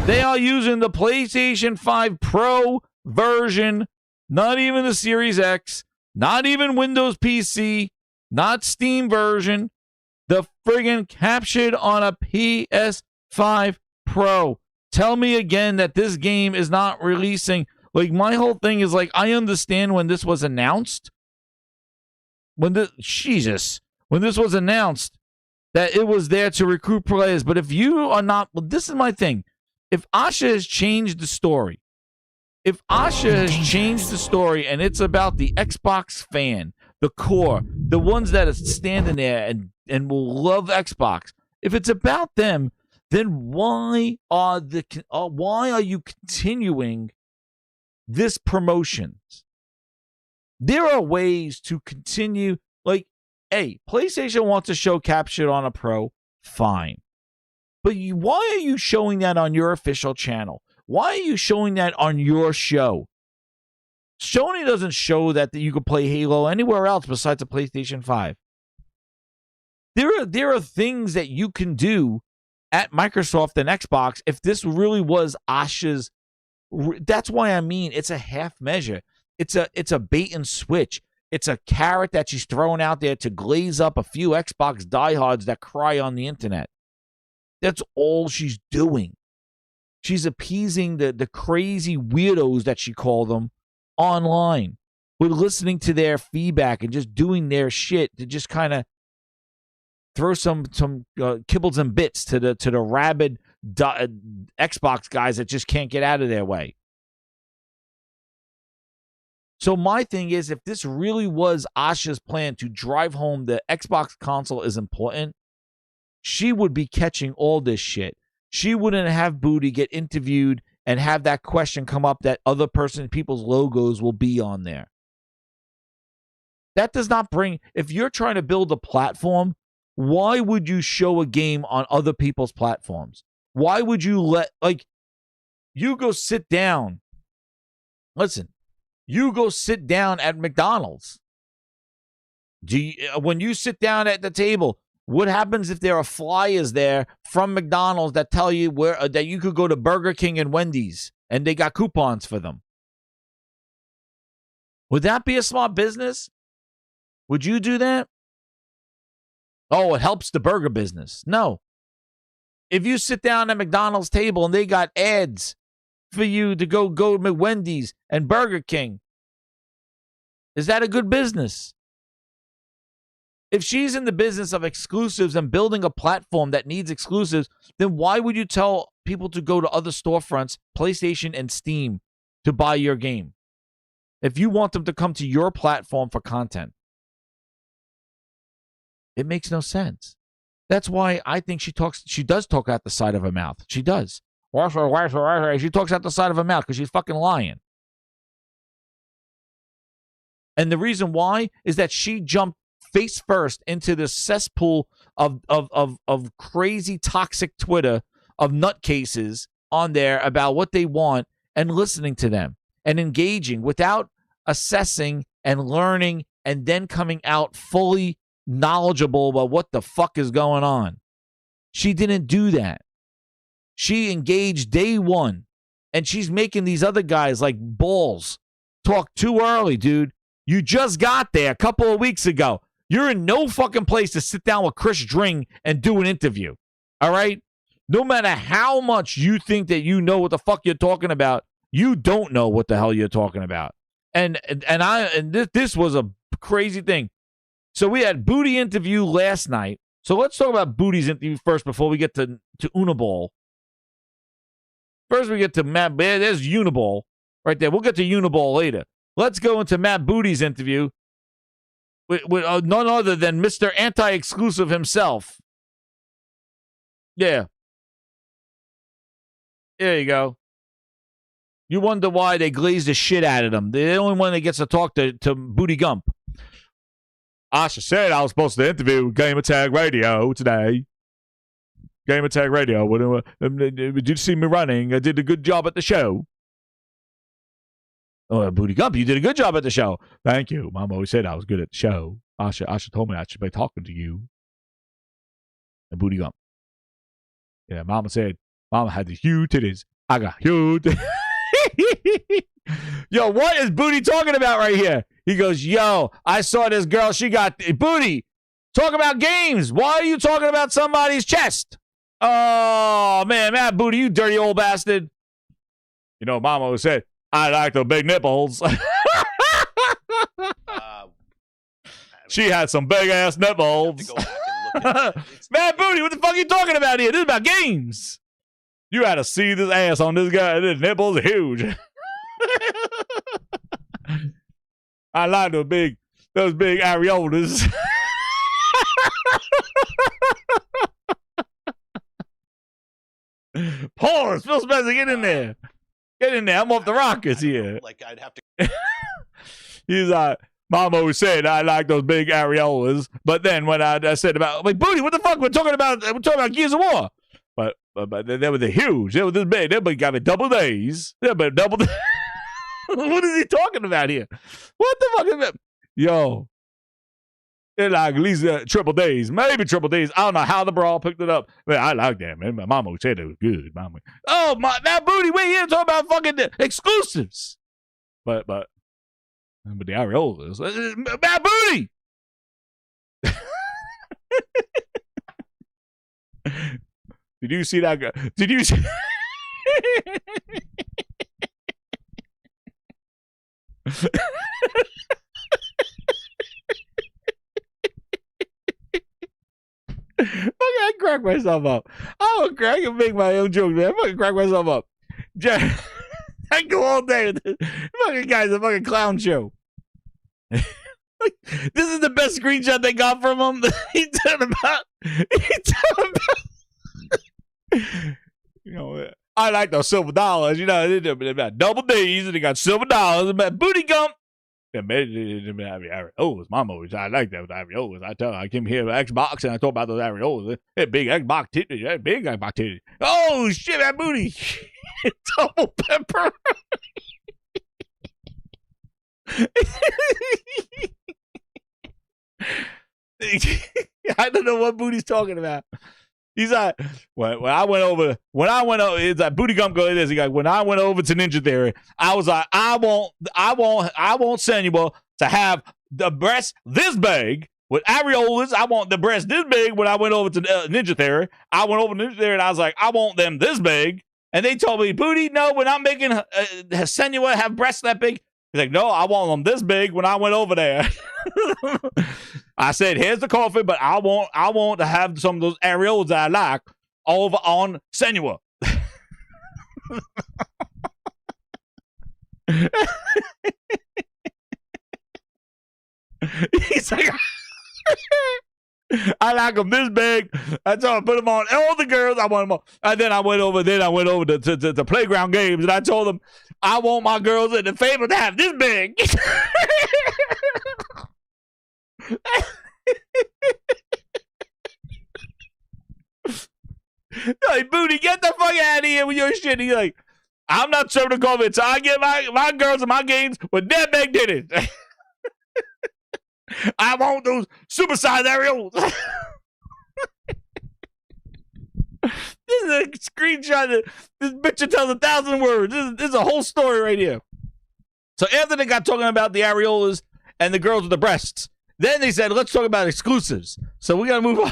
F: They are using the PlayStation 5 Pro version, not even the Series X, not even Windows PC, not Steam version, the friggin' captured on a PS5 Pro. Tell me again that this game is not releasing. Like, my whole thing is like, I understand when this was announced. When this was announced that it was there to recruit players. But if you are not, well, this is my thing. If Asha has changed the story, and it's about the Xbox fan, the core, the ones that are standing there and will love Xbox, if it's about them, then why are you continuing this promotions? There are ways to continue. Like, hey, PlayStation wants to show captured on a Pro, fine. But why are you showing that on your official channel? Why are you showing that on your show? Sony doesn't show that you could play Halo anywhere else besides the PlayStation 5. There are things that you can do at Microsoft and Xbox if this really was Asha's. That's why I mean it's a half measure. It's a bait and switch. It's a carrot that she's throwing out there to glaze up a few Xbox diehards that cry on the internet. That's all she's doing. She's appeasing the crazy weirdos that she called them online. We're listening to their feedback and just doing their shit to just kind of throw some kibbles and bits to the rabid Xbox guys that just can't get out of their way. So my thing is, if this really was Asha's plan to drive home the Xbox console is important, she would be catching all this shit. She wouldn't have Booty get interviewed and have that question come up that other people's logos will be on there. That does not bring, if you're trying to build a platform, why would you show a game on other people's platforms? Why would you let, like, you go sit down. Listen, you go sit down at McDonald's. When you sit down at the table, what happens if there are flyers there from McDonald's that tell you where that you could go to Burger King and Wendy's and they got coupons for them? Would that be a smart business? Would you do that? Oh, it helps the burger business. No. If you sit down at McDonald's table and they got ads for you to go to Wendy's and Burger King, is that a good business? If she's in the business of exclusives and building a platform that needs exclusives, then why would you tell people to go to other storefronts, PlayStation and Steam, to buy your game? If you want them to come to your platform for content, it makes no sense. That's why I think she does talk out the side of her mouth. She does. She talks out the side of her mouth because she's fucking lying. And the reason why is that she jumped face first into this cesspool of crazy toxic Twitter of nutcases on there about what they want and listening to them and engaging without assessing and learning and then coming out fully knowledgeable about what the fuck is going on. She didn't do that. She engaged day one, and she's making these other guys like balls talk too early, dude. You just got there a couple of weeks ago. You're in no fucking place to sit down with Chris Dring and do an interview. All right? No matter how much you think that you know what the fuck you're talking about, you don't know what the hell you're talking about. And this was a crazy thing. So we had Booty interview last night. So let's talk about Booty's interview first before we get to Uniball. First we get to Matt. There's Uniball right there. We'll get to Uniball later. Let's go into Matt Booty's interview with none other than Mr. Anti-Exclusive himself. Yeah. There you go. You wonder why they glazed the shit out of them. They're the only one that gets to talk to Booty Gump. Asha said I was supposed to interview Gamer Tag Radio today. Gamer Tag Radio. Did you see me running? I did a good job at the show. Oh, Booty Gump, you did a good job at the show. Thank you. Mom always said I was good at the show. Asha told me I should be talking to you. And Booty Gump. Yeah, Mama said, Mama had these huge titties. I got huge. Yo, what is Booty talking about right here? He goes, yo, I saw this girl. She got Booty. Talk about games. Why are you talking about somebody's chest? Oh, man, Matt Booty, you dirty old bastard. You know, Mama always said, I like the big nipples. She had some big ass nipples. Matt Booty, what the fuck are you talking about here? This is about games. You had to see this ass on this guy. His nipples are huge. I like those big areolas. Pause. Phil Spencer, get in there. Get in there. I'm off the rockets here.
D: Like, I'd have to.
F: He's like, Mom always said I like those big areolas. But then when I said about, like, Booty, what the fuck? We're talking about Gears of War. But they were huge. They were this big. They got me double days. They were double days. What is he talking about here? What the fuck is that? Yo. It's like at least triple days. Maybe triple days. I don't know how the brawl picked it up. Man, I like that, man. My mama said it was good. Mama. Oh, that Booty. Wait here talking about fucking exclusives. But the areolas. That Booty. Did you see that guy? Did you see? I crack myself up. I can make my own jokes, man. I fucking crack myself up. I go all day with this fucking guy's a fucking clown show. This is the best screenshot they got from him. He's talking about. You know, I like those silver dollars. You know, they got double D's and they got silver dollars. Booty Gump. Yeah, areolas. Mama always, I like those areolas. I tell her, I came here with Xbox and I talk about those areolas. Hey, big Xbox titties. Yeah, big Xbox titties. Oh, shit, that booty. Double pepper. I don't know what Booty's talking about. He's like, when I went over, it's like Booty Gump go like this. He like, when I went over to Ninja Theory, I was like, I won't send you to have the breast this big with areolas. I want the breast this big. When I went over to Ninja Theory, I went over to Ninja Theory and I was like, I want them this big. And they told me, Booty, no, we're not making Senua have breasts that big. He's like, no, I want them this big when I went over there. I said, here's the coffee, but I want to have some of those areolas that I like over on Senua. He's like, I like them this big. That's all. I put them on all the girls. I want them all. And then I went over to Playground Games, and I told them, I want my girls in the Fable to have this big. Like, Booty, get the fuck out of here with your shit. He's like, I'm not serving the COVID, so I get my girls in my games with that big titties. I want those supersized areolas. This is a screenshot. This picture tells 1,000 words. This is a whole story right here. So after they got talking about the areolas and the girls with the breasts, then they said, let's talk about exclusives. So we got to move on.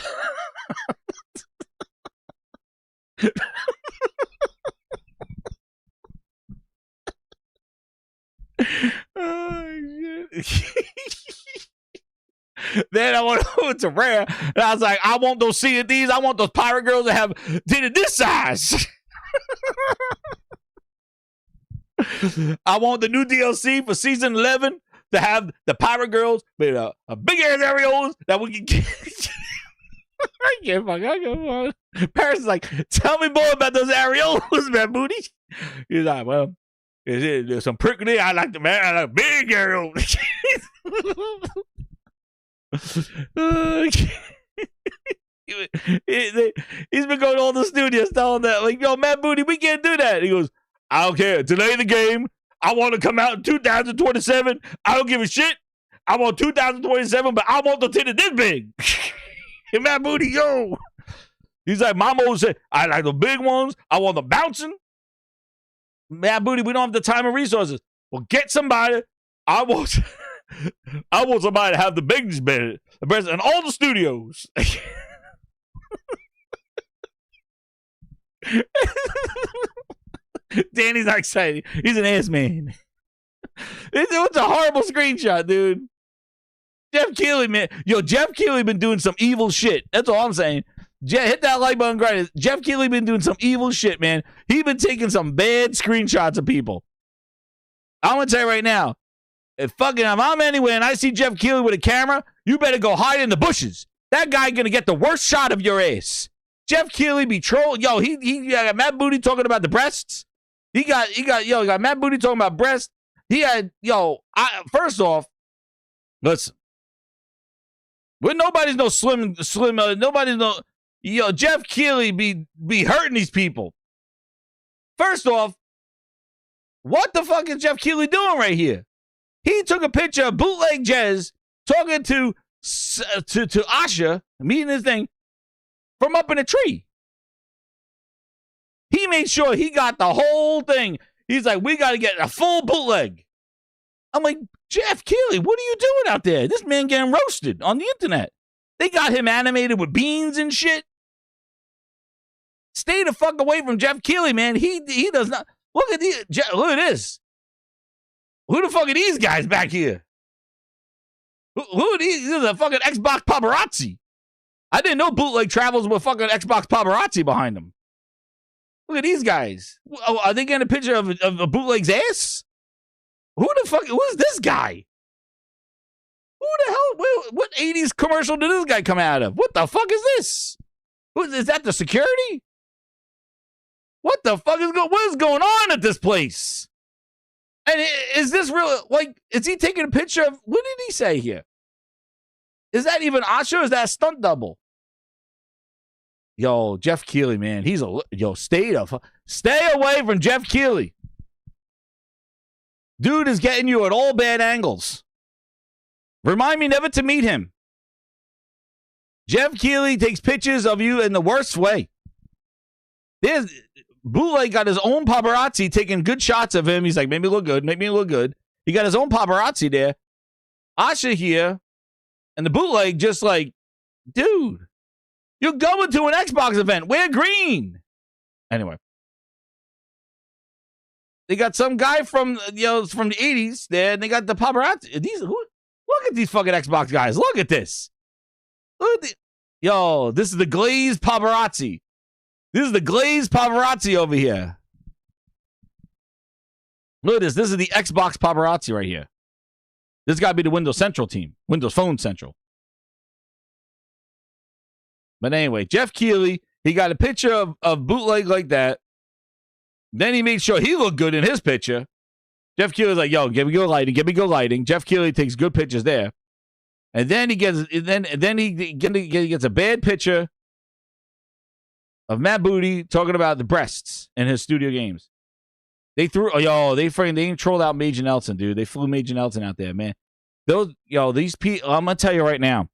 F: Oh, shit. Then I went over to Rare, and I was like, I want those C&Ds. I want those pirate girls that have did it this size. I want the new DLC for Season 11 to have the pirate girls with a big-ass areolas that we can get. I can't fuck. Paris is like, tell me more about those areolas, man, Booty. He's like, well, there's some prickly. I like big areolas. He's been going to all the studios telling that, like, yo, Matt Booty, we can't do that. He goes, I don't care. Delay the game. I want to come out in 2027. I don't give a shit. I want 2027, but I want the titty this big. And Matt Booty, yo. He's like, Mama said, I like the big ones. I want them bouncing. Matt Booty, we don't have the time and resources. Well, get somebody. I want somebody to have the biggest bed, the best in all the studios. Danny's not excited. He's an ass man. It's a horrible screenshot, dude. Jeff Keighley, man. Yo, Jeff Keighley been doing some evil shit. That's all I'm saying. Hit that like button, grind. Jeff Keighley been doing some evil shit, man. He been taking some bad screenshots of people. I'm gonna tell you right now. If I'm anywhere and I see Jeff Keighley with a camera, you better go hide in the bushes. That guy gonna get the worst shot of your ass. Jeff Keighley be trolling. Yo, he got Matt Booty talking about the breasts. He got Matt Booty talking about breasts. He had, first off, listen. Well, nobody's no slim, nobody's no, Jeff Keighley be hurting these people. First off, what the fuck is Jeff Keighley doing right here? He took a picture of bootleg Jez talking to Asha, meeting this thing, from up in a tree. He made sure he got the whole thing. He's like, we got to get a full bootleg. I'm like, Jeff Keighley, what are you doing out there? This man getting roasted on the internet. They got him animated with beans and shit. Stay the fuck away from Jeff Keighley, man. He does not. Look at this. Who the fuck are these guys back here? Who are these? This is a fucking Xbox paparazzi. I didn't know bootleg travels with fucking Xbox paparazzi behind them. Look at these guys. Oh, are they getting a picture of a bootleg's ass? Who is this guy? Who the hell? What 80s commercial did this guy come out of? What the fuck is this? Is that the security? What the fuck what is going on at this place? And is this real? Like, is he taking a picture of? What did he say here? Is that even Asha or is that a stunt double? Yo, Jeff Keighley, man. He's a... Yo, stay away from Jeff Keighley. Dude is getting you at all bad angles. Remind me never to meet him. Jeff Keighley takes pictures of you in the worst way. Bootleg got his own paparazzi taking good shots of him. He's like, make me look good, make me look good. He got his own paparazzi there. Asha here. And the bootleg just like, dude, you're going to an Xbox event. Wear green. Anyway. They got some guy from the 80s there, and they got the paparazzi. Look at these fucking Xbox guys. Look at this. Yo, this is the glazed paparazzi. This is the glazed paparazzi over here. Look at this. This is the Xbox paparazzi right here. This got to be the Windows Central team. Windows Phone Central. But anyway, Jeff Keighley, he got a picture of bootleg like that. Then he made sure he looked good in his picture. Jeff Keighley's like, yo, give me good lighting. Jeff Keighley takes good pictures there. And then he gets he gets a bad picture of Matt Booty talking about the breasts in his studio games. They ain't trolled out Major Nelson, dude. They flew Major Nelson out there, man. These people, I'm gonna tell you right now,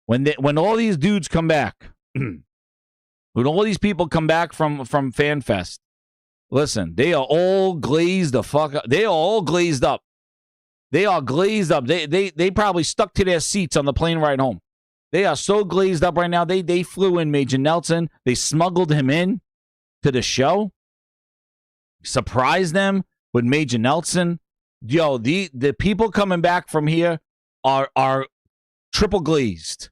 F: when all these dudes come back, when all these people come back from FanFest, listen, they are all glazed the fuck up. They are all glazed up. They are glazed up. They probably stuck to their seats on the plane ride home. They are so glazed up right now. They flew in Major Nelson. They smuggled him in to the show. Surprised them with Major Nelson. Yo, the people coming back from here are triple glazed.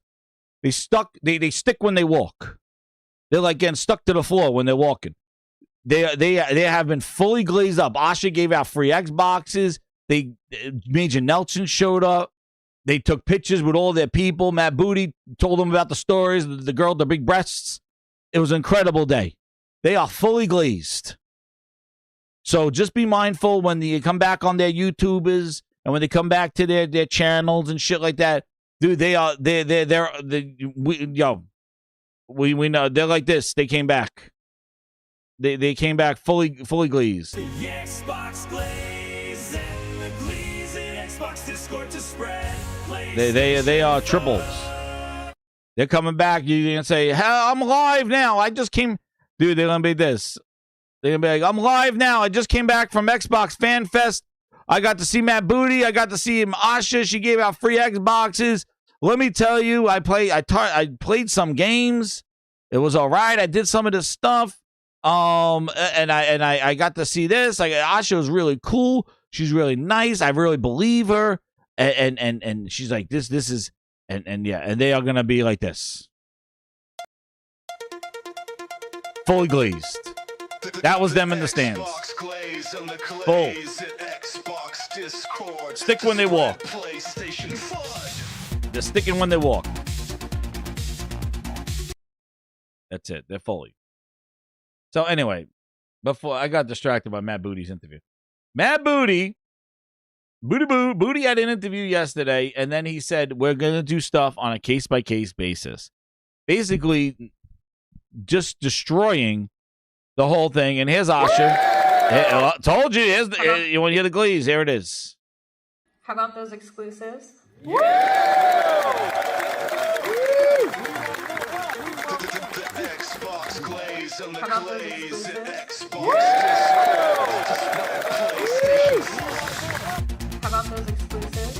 F: They stick when they walk. They're like getting stuck to the floor when they're walking. They have been fully glazed up. Asha gave out free Xboxes. Major Nelson showed up. They took pictures with all their people. Matt Booty told them about the stories, the girl with the big breasts. It was an incredible day. They are fully glazed. So just be mindful when you come back on their YouTubers and when they come back to their channels and shit like that. Dude, we know they're like this. They came back. They came back fully glazed.
C: The Xbox glaze and the glaze in Xbox Discord to spread.
F: They are triples. They're coming back. You're gonna say, "Hell, I'm live now. I just came." Dude, they're gonna be this. They're gonna be like, "I'm live now. I just came back from Xbox Fan Fest. I got to see Matt Booty. I got to see Asha. She gave out free Xboxes. Let me tell you, I played some games. It was all right. I did some of this stuff. And I got to see this. Like, Asha was really cool. She's really nice. I really believe her. And she's like, this is, and yeah, and they are gonna be like this, fully glazed. That was them in the stands. Full. Stick when they walk. They're sticking when they walk. That's it. They're fully. So anyway, before I got distracted by Matt Booty's interview. Matt Booty had an interview yesterday, and then he said, we're going to do stuff on a case-by-case basis. Basically, just destroying the whole thing. And here's Asha. Hey, told you. You want to hear the glaze? Here it is.
T: How about those exclusives?
C: Xbox glaze and the glaze in Xbox
T: How about those exclusives?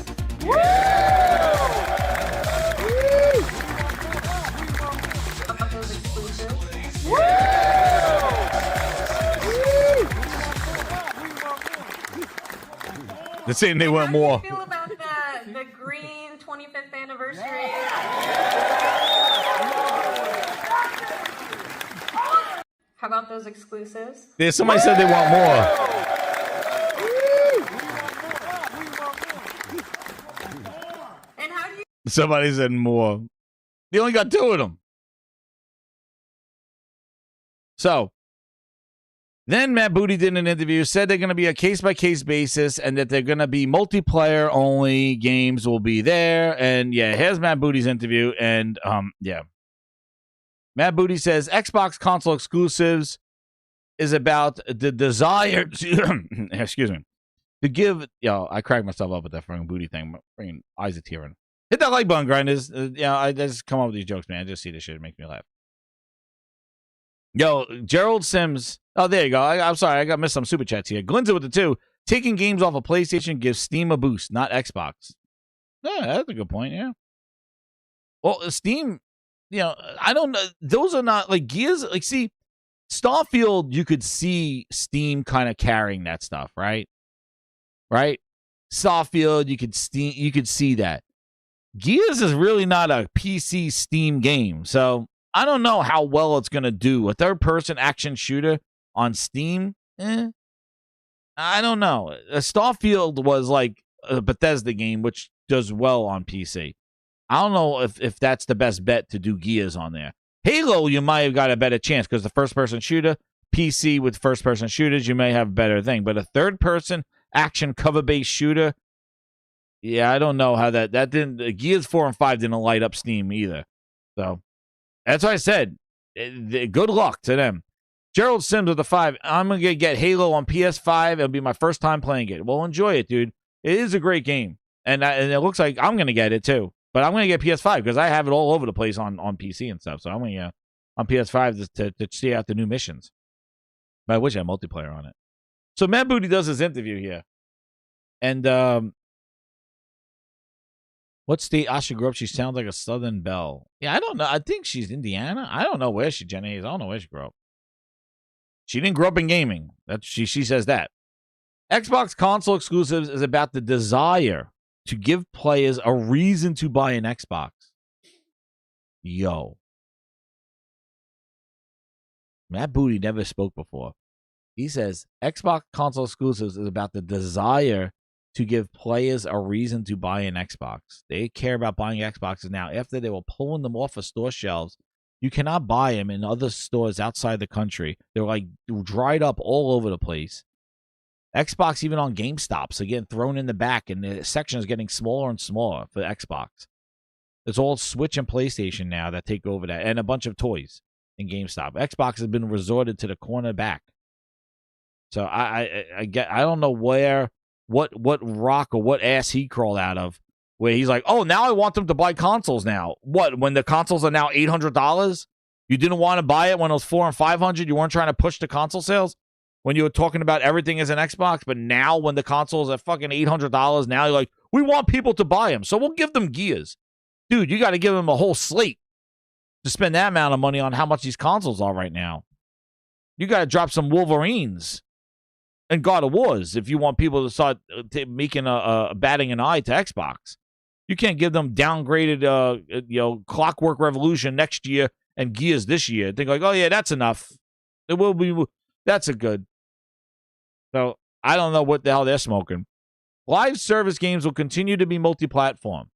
T: How about those exclusives?
F: They're saying they want more.
T: How do you feel about that? The green 25th anniversary. How about those exclusives?
F: Yeah, somebody said they want more.
T: And how do you?
F: Somebody said more. They only got 2 of them. So, Then Matt Booty did an interview, said they're going to be a case-by-case basis and that they're going to be multiplayer-only games will be there. And, yeah, here's Matt Booty's interview. And, yeah. Matt Booty says Xbox console exclusives is about the desire to, excuse me, to give, I cracked myself up with that fucking Booty thing. My freaking eyes are tearing. Hit that like button, grinders. I just come up with these jokes, man. I just see this shit. It makes me laugh. Yo, Gerald Sims. Oh, there you go. I'm sorry. I got missed some super chats here. Glinza with the 2. Taking games off of PlayStation gives Steam a boost, not Xbox. Yeah, that's a good point, yeah. Well, Steam, I don't know. Those are not, like, Gears. Like, see, Starfield, you could see Steam kind of carrying that stuff, right? Right? Starfield, you could see that. Gears is really not a PC Steam game, so I don't know how well it's going to do. A third-person action shooter on Steam? I don't know. Starfield was like a Bethesda game, which does well on PC. I don't know if that's the best bet to do Gears on there. Halo, you might have got a better chance because the first-person shooter, PC with first-person shooters, you may have a better thing. But a third-person action cover-based shooter, yeah, I don't know how that didn't. Gears 4 and 5 didn't light up Steam either. So that's what I said. Good luck to them. Gerald Sims with the 5. I'm going to get Halo on PS5. It'll be my first time playing it. Well, enjoy it, dude. It is a great game. And it looks like I'm going to get it, too. But I'm going to get PS5 because I have it all over the place on PC and stuff. So I'm going to on PS5 to see out the new missions. But I wish I had multiplayer on it. So Matt Booty does his interview here. And what state Asha grew up? She sounds like a Southern belle. Yeah, I don't know. I think she's Indiana. I don't know where Jenny is. I don't know where she grew up. She didn't grow up in gaming. She says that. Xbox console exclusives is about the desire to give players a reason to buy an Xbox. Yo. Matt Booty never spoke before. He says Xbox console exclusives is about the desire to give players a reason to buy an Xbox. They care about buying Xboxes now. After they were pulling them off of store shelves, you cannot buy them in other stores outside the country. They're like dried up all over the place. Xbox, even on GameStops, are getting thrown in the back, and the section is getting smaller and smaller for Xbox. It's all Switch and PlayStation now that take over that, and a bunch of toys in GameStop. Xbox has been resorted to the corner back. So I don't know what rock or what ass he crawled out of, where he's like, oh, now I want them to buy consoles now. What, when the consoles are now $800? You didn't want to buy it when it was $400 and $500? You weren't trying to push the console sales when you were talking about everything as an Xbox, but now when the consoles are fucking $800, now you're like, we want people to buy them, so we'll give them Gears. Dude, you got to give them a whole slate to spend that amount of money on how much these consoles are right now. You got to drop some Wolverines and God of Wars if you want people to start making a batting an eye to Xbox. You can't give them downgraded, Clockwork Revolution next year and Gears this year. Think like, oh yeah, that's enough. It will be. That's a good. So I don't know what the hell they're smoking. Live service games will continue to be multi-platform.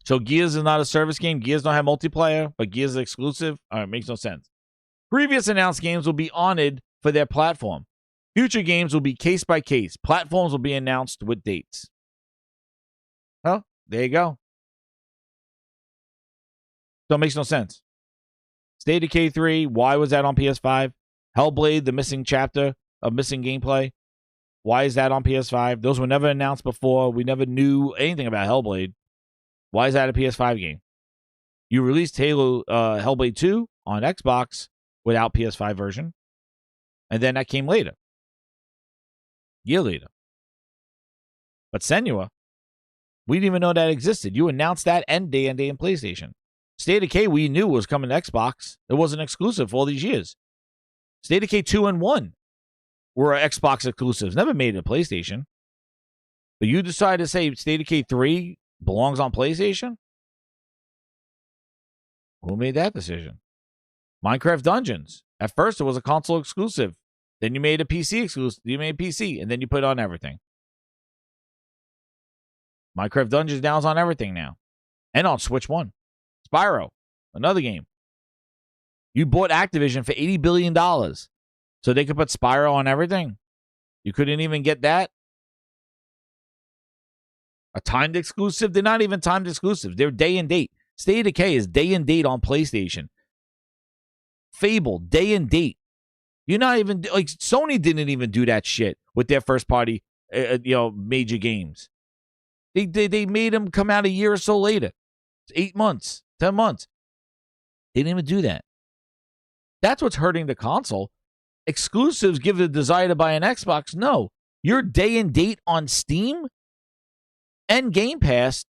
F: So Gears is not a service game. Gears don't have multiplayer, but Gears is exclusive. All right, makes no sense. Previous announced games will be honored for their platform. Future games will be case by case. Platforms will be announced with dates. Well, there you go. So it makes no sense. State of Decay 3, why was that on PS5? Hellblade, the missing chapter of missing gameplay. Why is that on PS5? Those were never announced before. We never knew anything about Hellblade. Why is that a PS5 game? You released Hellblade 2 on Xbox without PS5 version. And then that came later. Year later. But Senua, we didn't even know that existed. You announced that end day in PlayStation. State of Decay we knew was coming to Xbox. It wasn't exclusive for all these years. State of Decay 2 and 1 were Xbox exclusives. Never made it to PlayStation. But you decided to say State of Decay 3 belongs on PlayStation? Who made that decision? Minecraft Dungeons. At first, it was a console exclusive. Then you made a PC exclusive. You made PC, and then you put it on everything. Minecraft Dungeons now is on everything now. And on Switch 1. Spyro, another game. You bought Activision for $80 billion. so they could put Spyro on everything. You couldn't even get that. A timed exclusive? They're not even timed exclusives. They're day and date. State of Decay is day and date on PlayStation. Fable, day and date. You're not even, like, Sony didn't even do that shit with their first party, major games. They made them come out a year or so later. It's 8 months, 10 months. They didn't even do that. That's what's hurting the console. Exclusives give the desire to buy an Xbox. No. Your day and date on Steam and Game Pass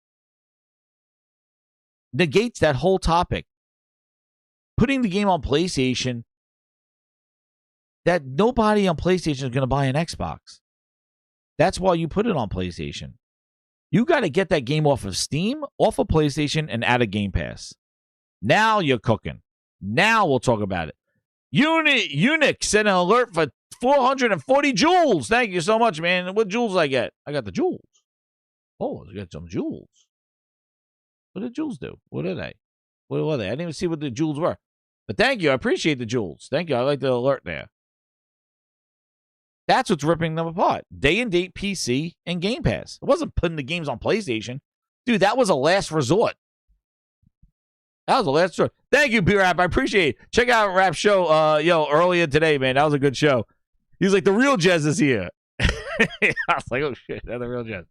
F: negates that whole topic. Putting the game on PlayStation, that nobody on PlayStation is going to buy an Xbox. That's why you put it on PlayStation. You got to get that game off of Steam, off of PlayStation, and out of Game Pass. Now you're cooking. Now we'll talk about it. Unix sent an alert for 440 jewels. Thank you so much, man. What jewels I get? I got the jewels. Oh, I got some jewels. What did jewels do? What are they? What were they? I didn't even see what the jewels were. But thank you. I appreciate the jewels. Thank you. I like the alert there. That's what's ripping them apart. Day and date PC and Game Pass. It wasn't putting the games on PlayStation. Dude, that was a last resort. That was a last resort. Thank you, P-Rap. I appreciate it. Check out Rap's show earlier today, man. That was a good show. He was like, the real Jez is here. I was like, oh, shit. That's the real Jez.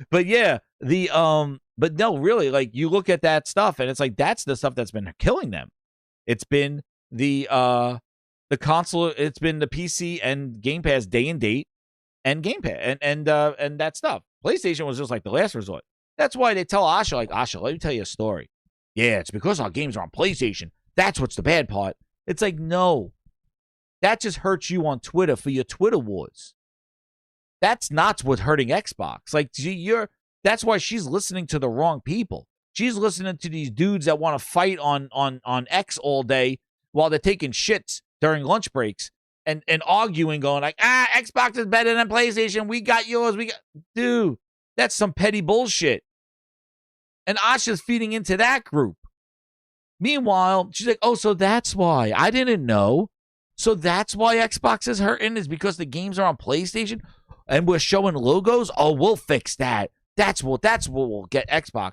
F: But, yeah, but no, really, like, you look at that stuff, and it's like, that's the stuff that's been killing them. It's been the console, it's been the PC and Game Pass day and date and Game Pass and that stuff. PlayStation was just like the last resort. That's why they tell Asha, like, Asha, let me tell you a story. Yeah, it's because our games are on PlayStation. That's what's the bad part. It's like, no. That just hurts you on Twitter for your Twitter wars. That's not what's hurting Xbox. Like, that's why she's listening to the wrong people. She's listening to these dudes that want to fight on X all day while they're taking shits during lunch breaks and arguing, going like, Xbox is better than PlayStation. We got yours. Dude, that's some petty bullshit. And Asha's feeding into that group. Meanwhile, she's like, oh, so that's why. I didn't know. So that's why Xbox is hurting, is because the games are on PlayStation and we're showing logos? Oh, we'll fix that. That's what will get Xbox.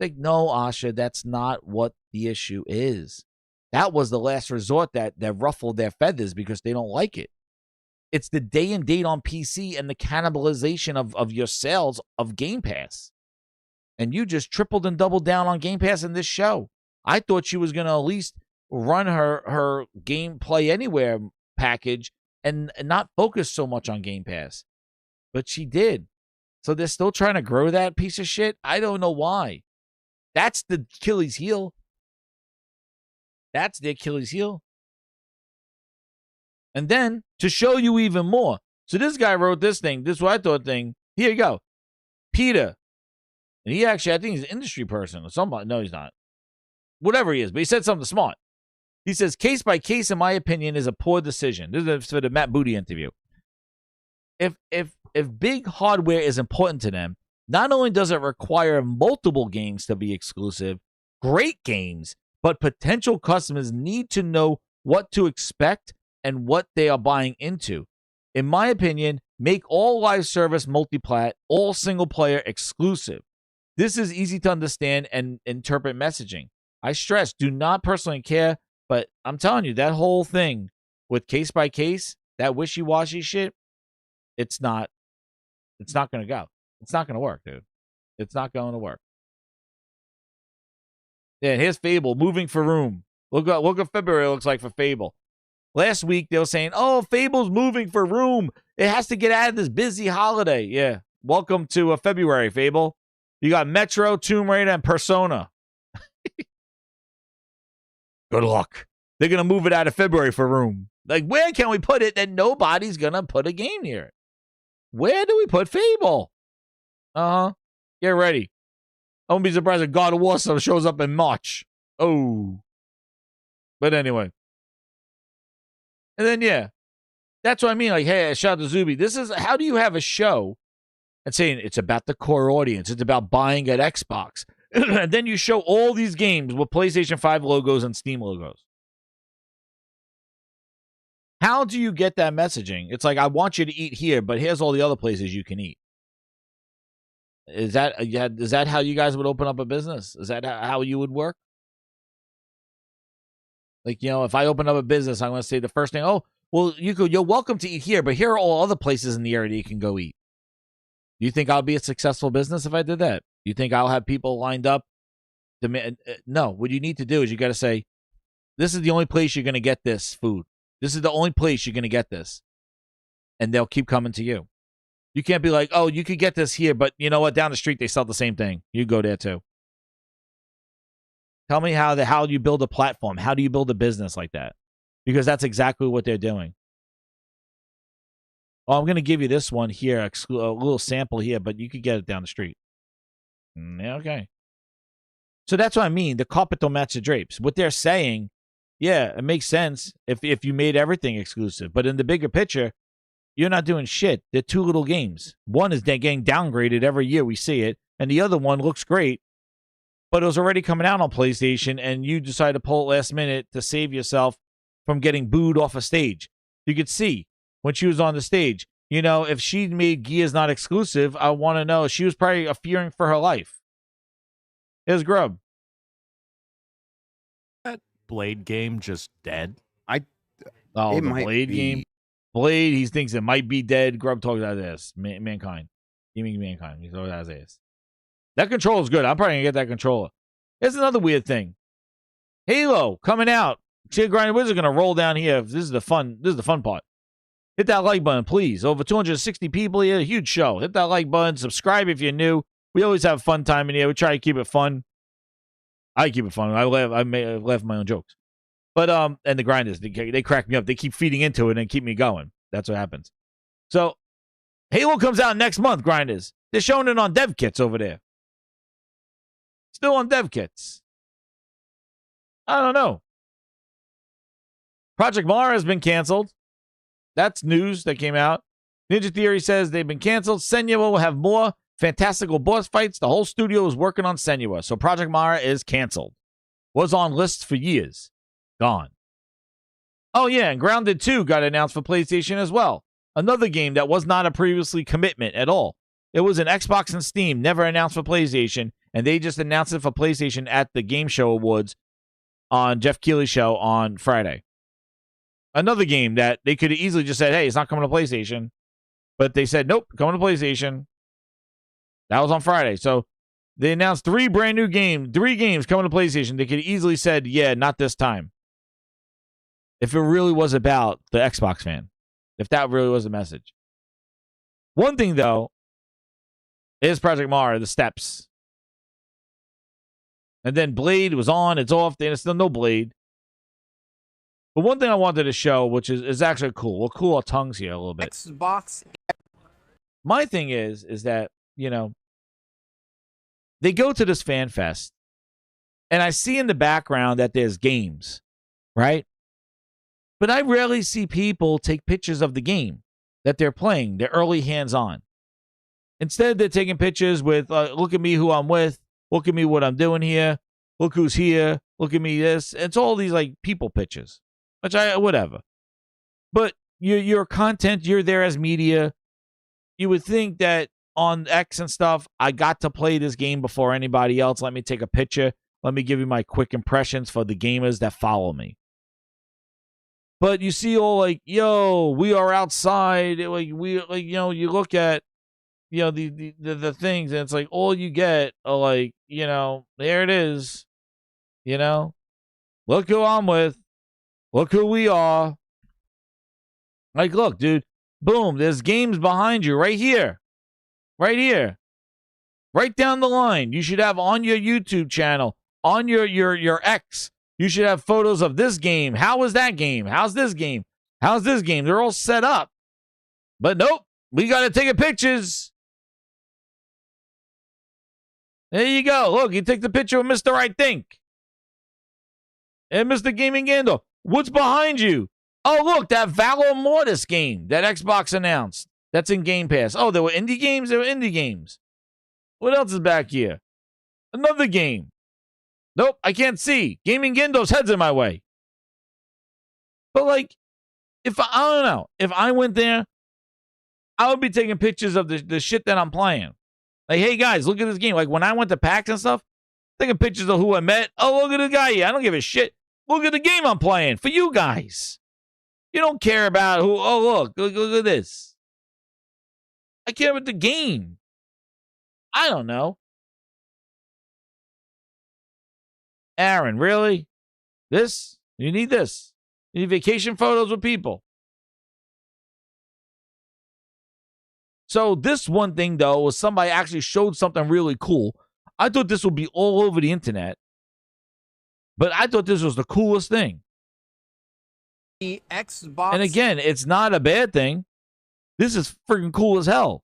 F: Like, no, Asha, that's not what the issue is. That was the last resort that ruffled their feathers because they don't like it. It's the day and date on PC and the cannibalization of your sales of Game Pass. And you just tripled and doubled down on Game Pass in this show. I thought she was going to at least run her Game Play Anywhere package and not focus so much on Game Pass. But she did. So they're still trying to grow that piece of shit? I don't know why. That's the Achilles heel. That's the Achilles heel. And then, to show you even more. So this guy wrote this thing. This is what I thought thing. Here you go. Peter. And he actually, I think he's an industry person or somebody. No, he's not. Whatever he is. But he said something smart. He says, case by case, in my opinion, is a poor decision. This is for the Matt Booty interview. If big hardware is important to them, not only does it require multiple games to be exclusive, great games, but potential customers need to know what to expect and what they are buying into. In my opinion, make all live service multiplat, all single player exclusive. This is easy to understand and interpret messaging. I stress, do not personally care, but I'm telling you, that whole thing with case by case, that wishy-washy shit, it's not going to go. It's not going to work, dude. It's not going to work. Yeah, here's Fable, moving for room. Look what February looks like for Fable. Last week, they were saying, oh, Fable's moving for room. It has to get out of this busy holiday. Yeah, welcome to February, Fable. You got Metro, Tomb Raider, and Persona. Good luck. They're going to move it out of February for room. Like, where can we put it that nobody's going to put a game near it? Where do we put Fable? Get ready. I won't be surprised if God of War shows up in March. Oh. But anyway. And then, yeah. That's what I mean. Like, hey, shout out to Zuby. This is, how do you have a show and saying it's about the core audience. It's about buying at Xbox. And then you show all these games with PlayStation 5 logos and Steam logos. How do you get that messaging? It's like, I want you to eat here, but here's all the other places you can eat. Is that how you guys would open up a business? Is that how you would work? Like, you know, if I open up a business, I'm going to say the first thing, oh, well, you're welcome to eat here, but here are all other places in the area that you can go eat. Do you think I'll be a successful business if I did that? Do you think I'll have people lined up? No. What you need to do is you got to say, this is the only place you're going to get this food. This is the only place you're going to get this. And they'll keep coming to you. You can't be like, oh, you could get this here, but you know what? Down the street, they sell the same thing. You go there too. Tell me how you build a platform. How do you build a business like that? Because that's exactly what they're doing. Oh, I'm going to give you this one here, a little sample here, but you could get it down the street. Yeah, okay. So that's what I mean. The carpet don't match the drapes. What they're saying, yeah, it makes sense if you made everything exclusive. But in the bigger picture, you're not doing shit. They're two little games. One is getting downgraded every year. We see it. And the other one looks great. But it was already coming out on PlayStation, and you decided to pull it last minute to save yourself from getting booed off a stage. You could see when she was on the stage, you know, if she made Gears not exclusive, I want to know. She was probably fearing for her life. Here's Grub.
B: That Blade game just dead?
F: The Blade game? Blade, he thinks it might be dead. Grub talks about this. Mankind. Gaming Mankind. He talks about this. That controller is good. I'm probably going to get that controller. Here's another weird thing. Halo coming out. Chill Grinding Wizard going to roll down here. This is the fun part. Hit that like button, please. Over 260 people here. Huge show. Hit that like button. Subscribe if you're new. We always have fun time in here. We try to keep it fun. I keep it fun. I laugh my own jokes. But and the grinders, they crack me up. They keep feeding into it and keep me going. That's what happens. So Halo comes out next month, grinders. They're showing it on dev kits over there. Still on dev kits. I don't know. Project Mara has been canceled. That's news that came out. Ninja Theory says they've been canceled. Senua will have more fantastical boss fights. The whole studio is working on Senua. So Project Mara is canceled. Was on lists for years. Gone. Oh, yeah, and Grounded 2 got announced for PlayStation as well. Another game that was not a previously commitment at all. It was an Xbox and Steam, never announced for PlayStation, and they just announced it for PlayStation at the Game Show Awards on Jeff Keighley's show on Friday. Another game that they could have easily just said, hey, it's not coming to PlayStation. But they said, nope, coming to PlayStation. That was on Friday. So they announced three games coming to PlayStation. They could have easily said, yeah, not this time. If it really was about the Xbox fan. If that really was the message. One thing, though, is Project Mara, the steps. And then Blade was on, it's off, there's still no Blade. But one thing I wanted to show, which is actually cool. We'll cool our tongues here a little bit.
B: Xbox.
F: My thing is that, you know, they go to this fan fest, and I see in the background that there's games, right? But I rarely see people take pictures of the game that they're playing, their early hands-on. Instead, they're taking pictures with, look at me who I'm with, look at me what I'm doing here, look who's here, look at me this. It's all these, like, people pictures, which whatever. But your content, you're there as media. You would think that on X and stuff, I got to play this game before anybody else. Let me take a picture. Let me give you my quick impressions for the gamers that follow me. But you see all like, yo, we are outside. Like you know, you look at, you know, the things, and it's like all you get are like, you know, there it is. You know, look who I'm with. Look who we are. Like, look, dude, boom, there's games behind you right here. Right here. Right down the line. You should have on your YouTube channel, on your X, you should have photos of this game. How was that game? How's this game? How's this game? They're all set up. But nope, we got to take pictures. There you go. Look, you take the picture of Mr. I Think. And Mr. Gaming Gandalf. What's behind you? Oh, look, that Valor Mortis game that Xbox announced. That's in Game Pass. Oh, there were indie games? There were indie games. What else is back here? Another game. Nope, I can't see. Gaming Gandalf's head's in my way. But, like, I don't know, if I went there, I would be taking pictures of the shit that I'm playing. Like, hey guys, look at this game. Like when I went to PAX and stuff, taking pictures of who I met. Oh, look at the guy here. I don't give a shit. Look at the game I'm playing for you guys. You don't care about who. Oh, look at this. I care about the game. I don't know. Aaron, really? This? You need this? You need vacation photos with people. So this one thing, though, was somebody actually showed something really cool. I thought this would be all over the internet, but I thought this was the coolest thing.
B: The Xbox.
F: And again, it's not a bad thing. This is freaking cool as hell.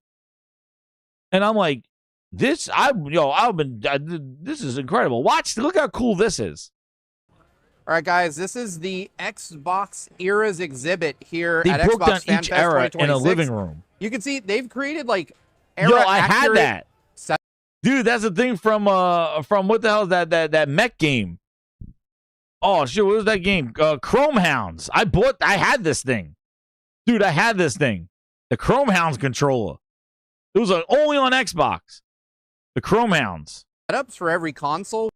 F: And I'm like, this is incredible. Look how cool this is.
B: All right, guys, this is the Xbox Eras exhibit here
F: They
B: at
F: broke
B: Xbox
F: down
B: Fan
F: each
B: Fest
F: era
B: 2026.
F: in a living room.
B: You can see they've created like
F: Yo, I had
B: era-accurate
F: that. Dude, that's the thing from what the hell is that mech game? Oh shit, what was that game? Chrome Hounds. I had this thing. Dude, I had this thing. The Chrome Hounds controller. It was only on Xbox. The Chrome Hounds.
B: setups for every console.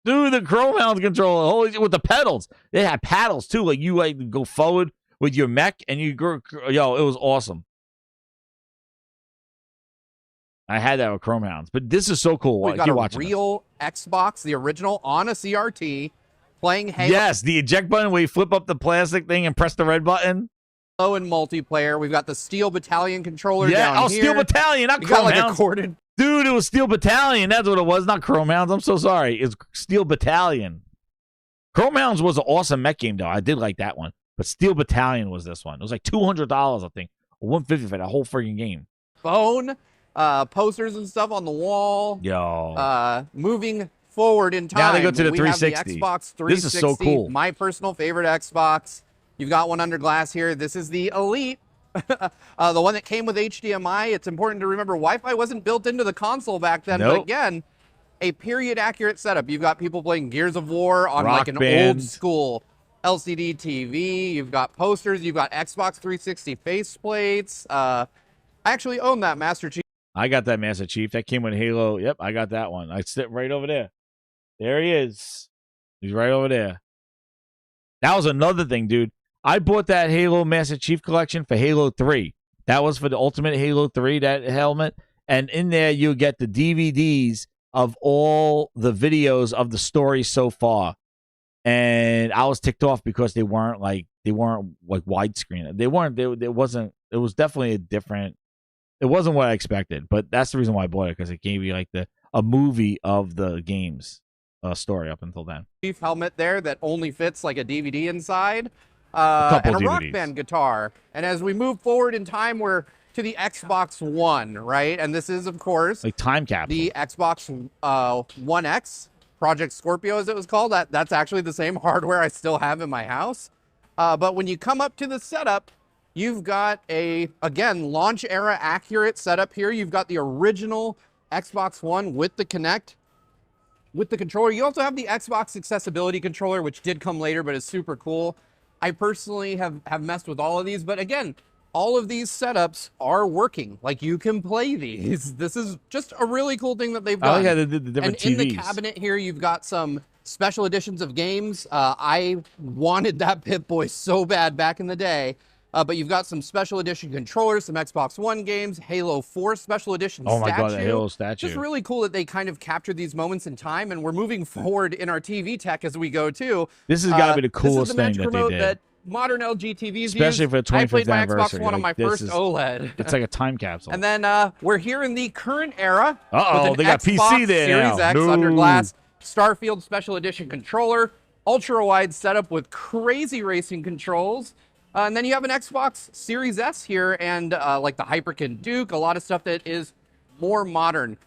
F: Dude, the Chrome Hounds controller. Holy shit, with the pedals. They had paddles too. Like you go forward with your mech and you go, yo, it was awesome. I had that with Chrome Hounds, but this is so cool.
B: We got a real Xbox, the original, on a CRT, playing Halo.
F: Yes, the eject button where you flip up the plastic thing and press the red button.
B: Halo in multiplayer. We've got the Steel Battalion controller down here.
F: Steel Battalion, not Chrome Hounds.
B: A corded.
F: Dude, it was Steel Battalion. That's what it was, not Chrome Hounds. I'm so sorry. It's Steel Battalion. Chrome Hounds was an awesome mech game, though. I did like that one. But Steel Battalion was this one. It was like $200, I think. Or $150 for that whole freaking game.
B: Phone, posters and stuff on the wall.
F: Yo.
B: Moving forward in time.
F: Now they go to the
B: we
F: 360.
B: Have the Xbox 360.
F: This is so cool.
B: My personal favorite Xbox. You've got one under glass here. This is the Elite. The one that came with HDMI. It's important to remember Wi-Fi wasn't built into the console back then.
F: Nope.
B: But again, a period accurate setup. You've got people playing Gears of War on
F: Rock
B: like an
F: Band.
B: old school LCD TV. You've got posters. You've got Xbox 360 faceplates. I actually own that Master Chief.
F: I got that Master Chief. That came with Halo. Yep, I got that one. I sit right over there. There he is. He's right over there. That was another thing, dude. I bought that Halo Master Chief collection for Halo 3. That was for the Ultimate Halo 3, that helmet. And in there, you get the DVDs of all the videos of the story so far. And I was ticked off because they weren't like widescreen. It was definitely a different. It wasn't what I expected, but that's the reason why I bought it, because it gave you like a movie of the game's story up until then.
B: Chief helmet there that only fits like a DVD inside. And a Rock Band guitar. And as we move forward in time, we're to the Xbox One, right? And this is, of course,
F: like time capsule.
B: The Xbox One X, Project Scorpio, as it was called. That's actually the same hardware I still have in my house. But when you come up to the setup, you've got again, launch era accurate setup here. You've got the original Xbox One with the Kinect, with the controller. You also have the Xbox accessibility controller, which did come later, but is super cool. I personally have messed with all of these, but again, all of these setups are working. Like, you can play these. This is just a really cool thing that they've done.
F: I like how they did the different
B: and
F: TVs.
B: in the cabinet here, you've got some special editions of games. I wanted that Pip-Boy so bad back in the day. But you've got some special edition controllers, some Xbox One games, Halo 4 special edition statue.
F: Oh my god, the Halo statue.
B: Just really cool that they kind of captured these moments in time, and we're moving forward in our TV tech as we go too.
F: This has got to be the coolest thing that they did.
B: That modern LG TVs
F: especially
B: use.
F: for the 25th
B: I played my
F: anniversary.
B: Xbox One on my first
F: is,
B: OLED.
F: It's like a time capsule.
B: And then we're here in the current era.
F: Uh-oh,
B: with
F: they
B: an
F: got
B: Xbox
F: PC there
B: Series
F: now.
B: X
F: No.
B: under glass, Starfield special edition controller, ultra wide setup with crazy racing controls. And then you have an Xbox Series S here, and like the Hyperkin Duke, a lot of stuff that is more modern.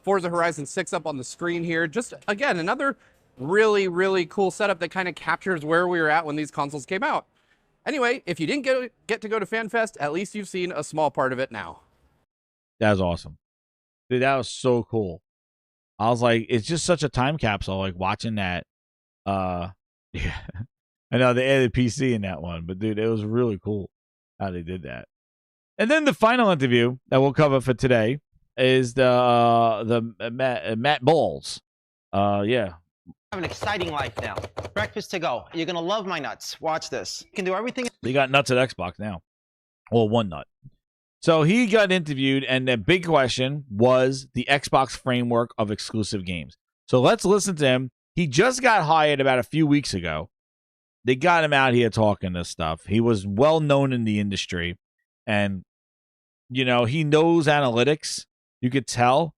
B: Forza Horizon 6 up on the screen here. Just, again, another really, really cool setup that kind of captures where we were at when these consoles came out. Anyway, if you didn't get to go to FanFest, at least you've seen a small part of it now.
F: That was awesome. Dude, that was so cool. I was like, it's just such a time capsule, like watching that. Yeah. I know they added PC in that one, but dude, it was really cool how they did that. And then the final interview that we'll cover for today is the Matt Balls. Yeah.
U: I have an exciting life now. Breakfast to go. You're gonna love my nuts. Watch this. You can do everything.
F: They got nuts at Xbox now. Well, one nut. So he got interviewed, and the big question was the Xbox framework of exclusive games. So let's listen to him. He just got hired about a few weeks ago. They got him out here talking this stuff. He was well known in the industry, and you know, he knows analytics. You could tell.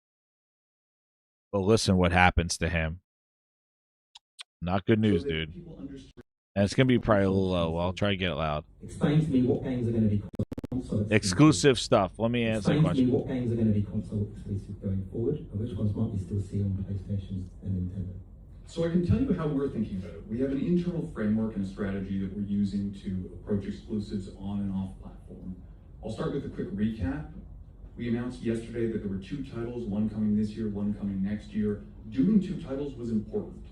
F: But listen what happens to him. Not good news, dude. And it's going to be probably a little low. I'll try to get it loud.
V: Explain to me what games are going to be console
F: exclusive stuff. Let me answer the
V: Explain to
F: question.
V: me what games are going to be console exclusive going forward, and which ones might we still see on PlayStation and Nintendo?
W: So I can tell you how we're thinking about it. We have an internal framework and a strategy that we're using to approach exclusives on and off platform. I'll start with a quick recap. We announced yesterday that there were 2 titles, one coming this year, one coming next year. Doing 2 titles was important.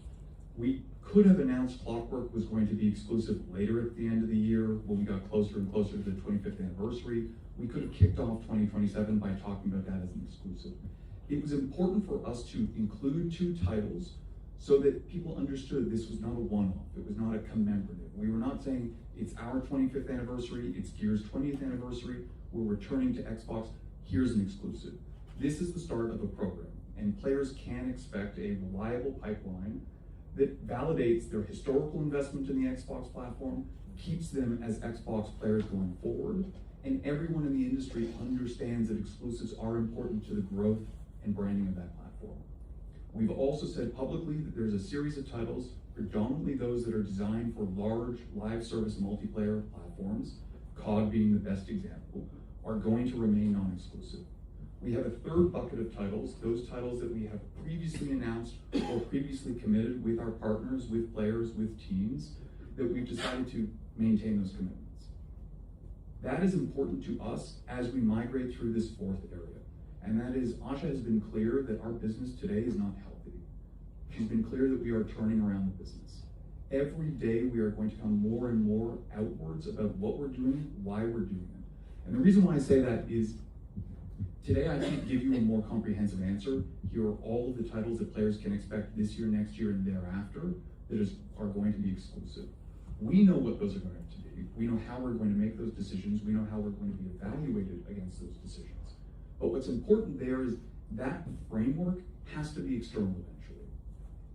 W: We could have announced Clockwork was going to be exclusive later at the end of the year when we got closer and closer to the 25th anniversary. We could have kicked off 2027 by talking about that as an exclusive. It was important for us to include 2 titles so that people understood this was not a one-off. It was not a commemorative. We were not saying it's our 25th anniversary, it's Gears' 20th anniversary, we're returning to Xbox, here's an exclusive. This is the start of a program, and players can expect a reliable pipeline that validates their historical investment in the Xbox platform, keeps them as Xbox players going forward, and everyone in the industry understands that exclusives are important to the growth and branding of that platform. We've also said publicly that there's a series of titles, predominantly those that are designed for large live service multiplayer platforms, COD being the best example, are going to remain non-exclusive. We have a third bucket of titles, those titles that we have previously announced or previously committed with our partners, with players, with teams, that we've decided to maintain those commitments. That is important to us as we migrate through this 4th area. And that is, Asha has been clear that our business today is not healthy. She's been clear that we are turning around the business. Every day we are going to come more and more outwards about what we're doing, why we're doing it. And the reason why I say that is, today I can't give you a more comprehensive answer. Here are all of the titles that players can expect this year, next year, and thereafter that are going to be exclusive. We know what those are going to be. We know how we're going to make those decisions. We know how we're going to be evaluated against those decisions. But what's important there is that framework has to be external eventually.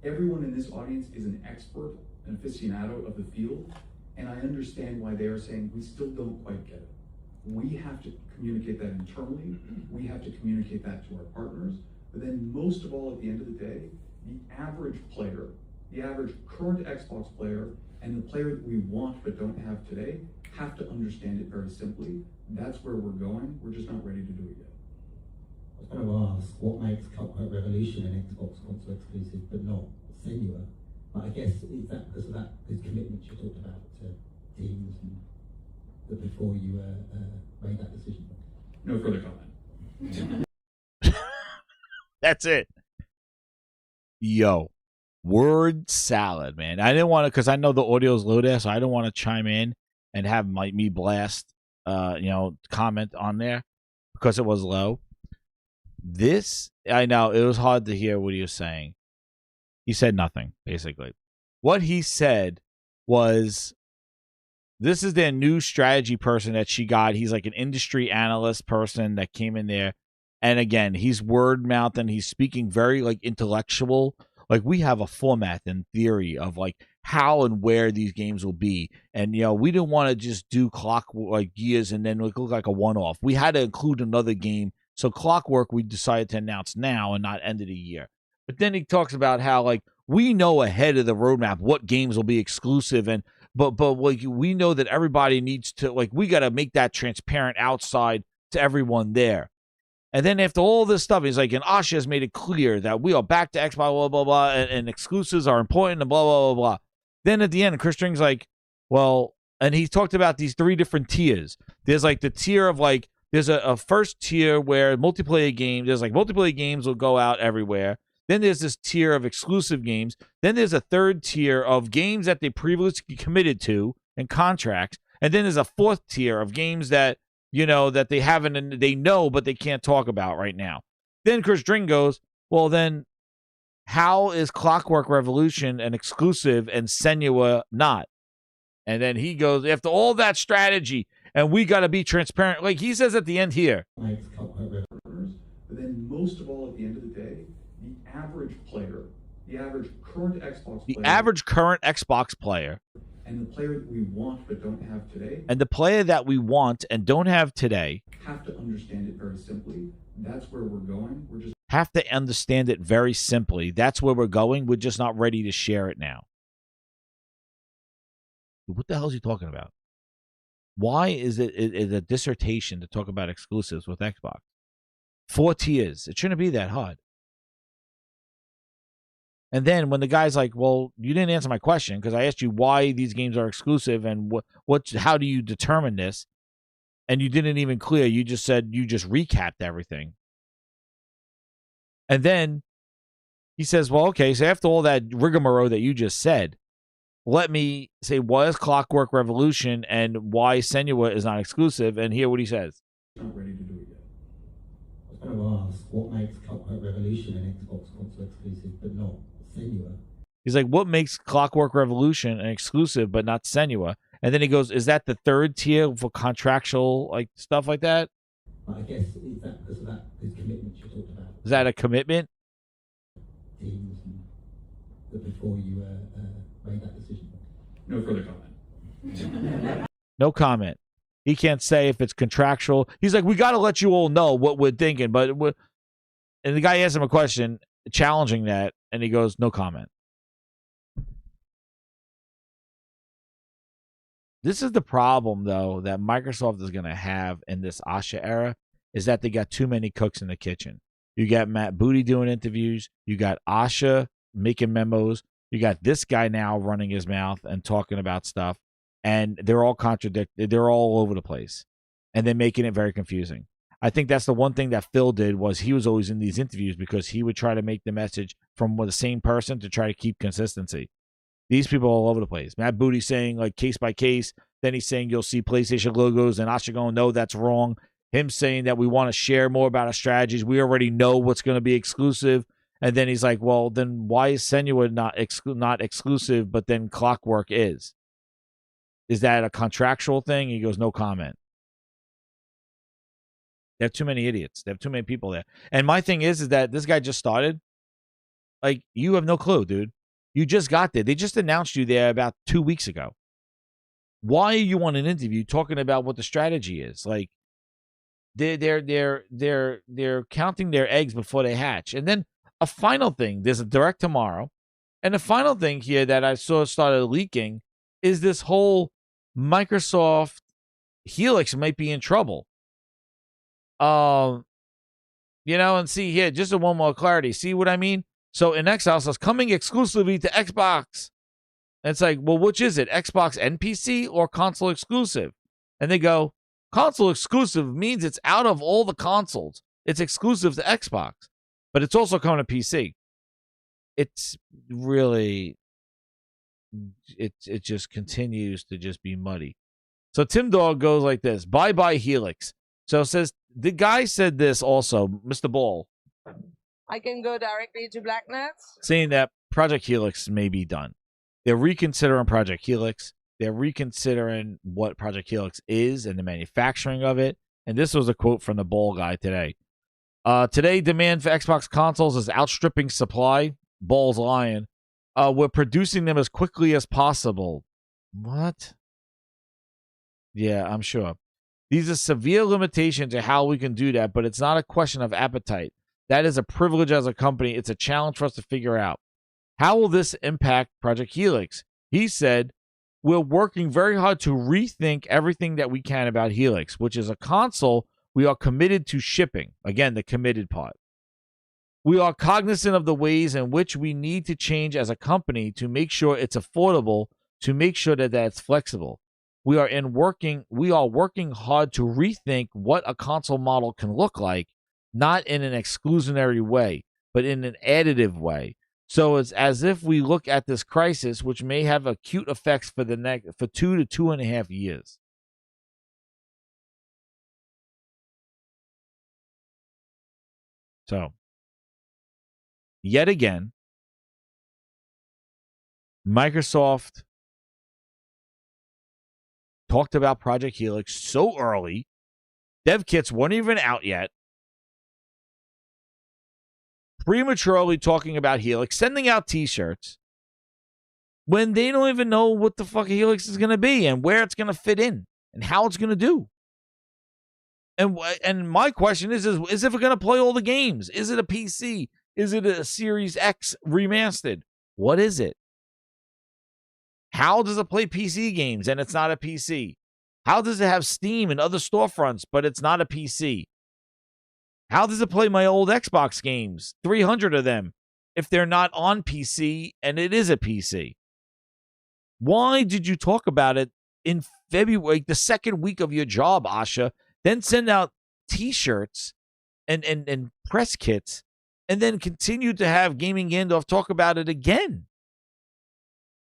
W: Everyone in this audience is an expert, an aficionado of the field, and I understand why they are saying we still don't quite get it. We have to communicate that internally, we have to communicate that to our partners, but then most of all, at the end of the day, the average player, the average current Xbox player, and the player that we want but don't have today, have to understand it very simply. That's where we're going, we're just not ready to do it yet.
V: I was going to ask what makes Clockwork Revolution an Xbox console exclusive but not Senua? But I guess is that because of those commitments you talked about to teams and before you made that decision?
W: No further comment.
F: That's it. Yo, word salad, man. I didn't want to, because I know the audio's low there, so I don't want to chime in and have me blast, comment on there because it was low. This, I know, it was hard to hear what he was saying. He said nothing, basically. What he said was, this is their new strategy person that she got. He's like an industry analyst person that came in there. And again, he's word mouth and he's speaking very like intellectual. Like we have a format and theory of like how and where these games will be. And, we didn't want to just do Clockwork like Gears and then look like a one-off. We had to include another game. So Clockwork, we decided to announce now and not end of the year. But then he talks about how like we know ahead of the roadmap what games will be exclusive, and but like we know that everybody needs to like we got to make that transparent outside to everyone there. And then after all this stuff, he's like, and Asha has made it clear that we are back to Xbox, blah blah blah, and exclusives are important, and blah blah blah blah. Then at the end, Chris String's like, well, and he talked about these 3 different tiers. There's like the tier of like. There's a first tier where multiplayer games will go out everywhere. Then there's this tier of exclusive games. Then there's a third tier of games that they previously committed to and contracts. And then there's a fourth tier of games that, that they haven't and they know, but they can't talk about right now. Then Chris Dring goes, well, then how is Clockwork Revolution an exclusive and Senua not? And then he goes, after all that strategy, and we got to be transparent. Like he says at the end here.
W: But then most of all, at the end of the day, the average player, the average current Xbox player.
F: The average current Xbox player.
W: And the player that we want but don't have today.
F: And the player that we want and don't have today.
W: Have to understand it very simply. That's where we're going. We're just
F: have to understand it very simply. That's where we're going. We're just not ready to share it now. What the hell is he talking about? Why is it a dissertation to talk about exclusives with Xbox? 4 tiers. It shouldn't be that hard. And then when the guy's like, well, you didn't answer my question because I asked you why these games are exclusive and how do you determine this? And you didn't even clear. You just said you just recapped everything. And then he says, well, okay, so after all that rigmarole that you just said, let me say, what is Clockwork Revolution and why Senua is not exclusive? And hear what he says.
W: not ready to do it yet.
V: I was going to ask, what makes Clockwork Revolution an Xbox console exclusive but not Senua?
F: He's like, what makes Clockwork Revolution an exclusive but not Senua? And then he goes, is that the third tier for contractual stuff like that?
V: I guess is that because of that commitment you talked about?
F: Is that a commitment?
V: Teams before you made that decision.
W: No further comment.
F: No comment. He can't say if it's contractual. He's like, we got to let you all know what we're thinking. And the guy asked him a question challenging that, and he goes, no comment. This is the problem, though, that Microsoft is going to have in this Asha era, is that they got too many cooks in the kitchen. You got Matt Booty doing interviews. You got Asha making memos. You got this guy now running his mouth and talking about stuff. And they're all contradicted. They're all over the place. And they're making it very confusing. I think that's the one thing that Phil did was he was always in these interviews because he would try to make the message from the same person to try to keep consistency. These people are all over the place. Matt Booty saying case by case. Then he's saying you'll see PlayStation logos and Asha going, no, that's wrong. Him saying that we want to share more about our strategies. We already know what's going to be exclusive. And then he's like, well, then why is Senua not exclusive, but then Clockwork is? Is that a contractual thing? He goes, no comment. They have too many idiots. They have too many people there. And my thing is that this guy just started. You have no clue, dude. You just got there. They just announced you there about 2 weeks ago. Why are you on an interview talking about what the strategy is? They're counting their eggs before they hatch. And then a final thing, there's a direct tomorrow. And the final thing here that I saw started leaking is this whole Microsoft Helix might be in trouble. And see here, just one more clarity. See what I mean? So in Exile says coming exclusively to Xbox. And it's like, well, which is it? Xbox and PC or console exclusive? And they go, console exclusive means it's out of all the consoles. It's exclusive to Xbox. But it's also coming to PC. It's really, it just continues to just be muddy. So Tim Dog goes like this, bye-bye Helix. So it says, the guy said this also, Mr. Ball.
A: I can go directly to Blacknets.
F: Saying that Project Helix may be done. They're reconsidering Project Helix. They're reconsidering what Project Helix is and the manufacturing of it. And this was a quote from the Ball guy today. Today, demand for Xbox consoles is outstripping supply. Ball's lying. We're producing them as quickly as possible. What? Yeah, I'm sure. These are severe limitations to how we can do that, but it's not a question of appetite. That is a privilege as a company. It's a challenge for us to figure out. How will this impact Project Helix? He said, we're working very hard to rethink everything that we can about Helix, which is a console we are committed to shipping. Again, the committed part. We are cognizant of the ways in which we need to change as a company to make sure it's affordable, to make sure that it's flexible. We are working hard to rethink what a console model can look like, not in an exclusionary way, but in an additive way. So it's as if we look at this crisis, which may have acute effects for the next 2 to 2.5 years. So, yet again, Microsoft talked about Project Helix so early. Dev kits weren't even out yet. Prematurely talking about Helix, sending out t-shirts when they don't even know what the fuck Helix is going to be and where it's going to fit in and how it's going to do. And my question is it going to play all the games? Is it a PC? Is it a Series X remastered? What is it? How does it play PC games and it's not a PC? How does it have Steam and other storefronts, but it's not a PC? How does it play my old Xbox games, 300 of them, if they're not on PC and it is a PC? Why did you talk about it in February, the second week of your job, Asha, then send out T-shirts and press kits, and then continue to have Gaming Gandalf talk about it again?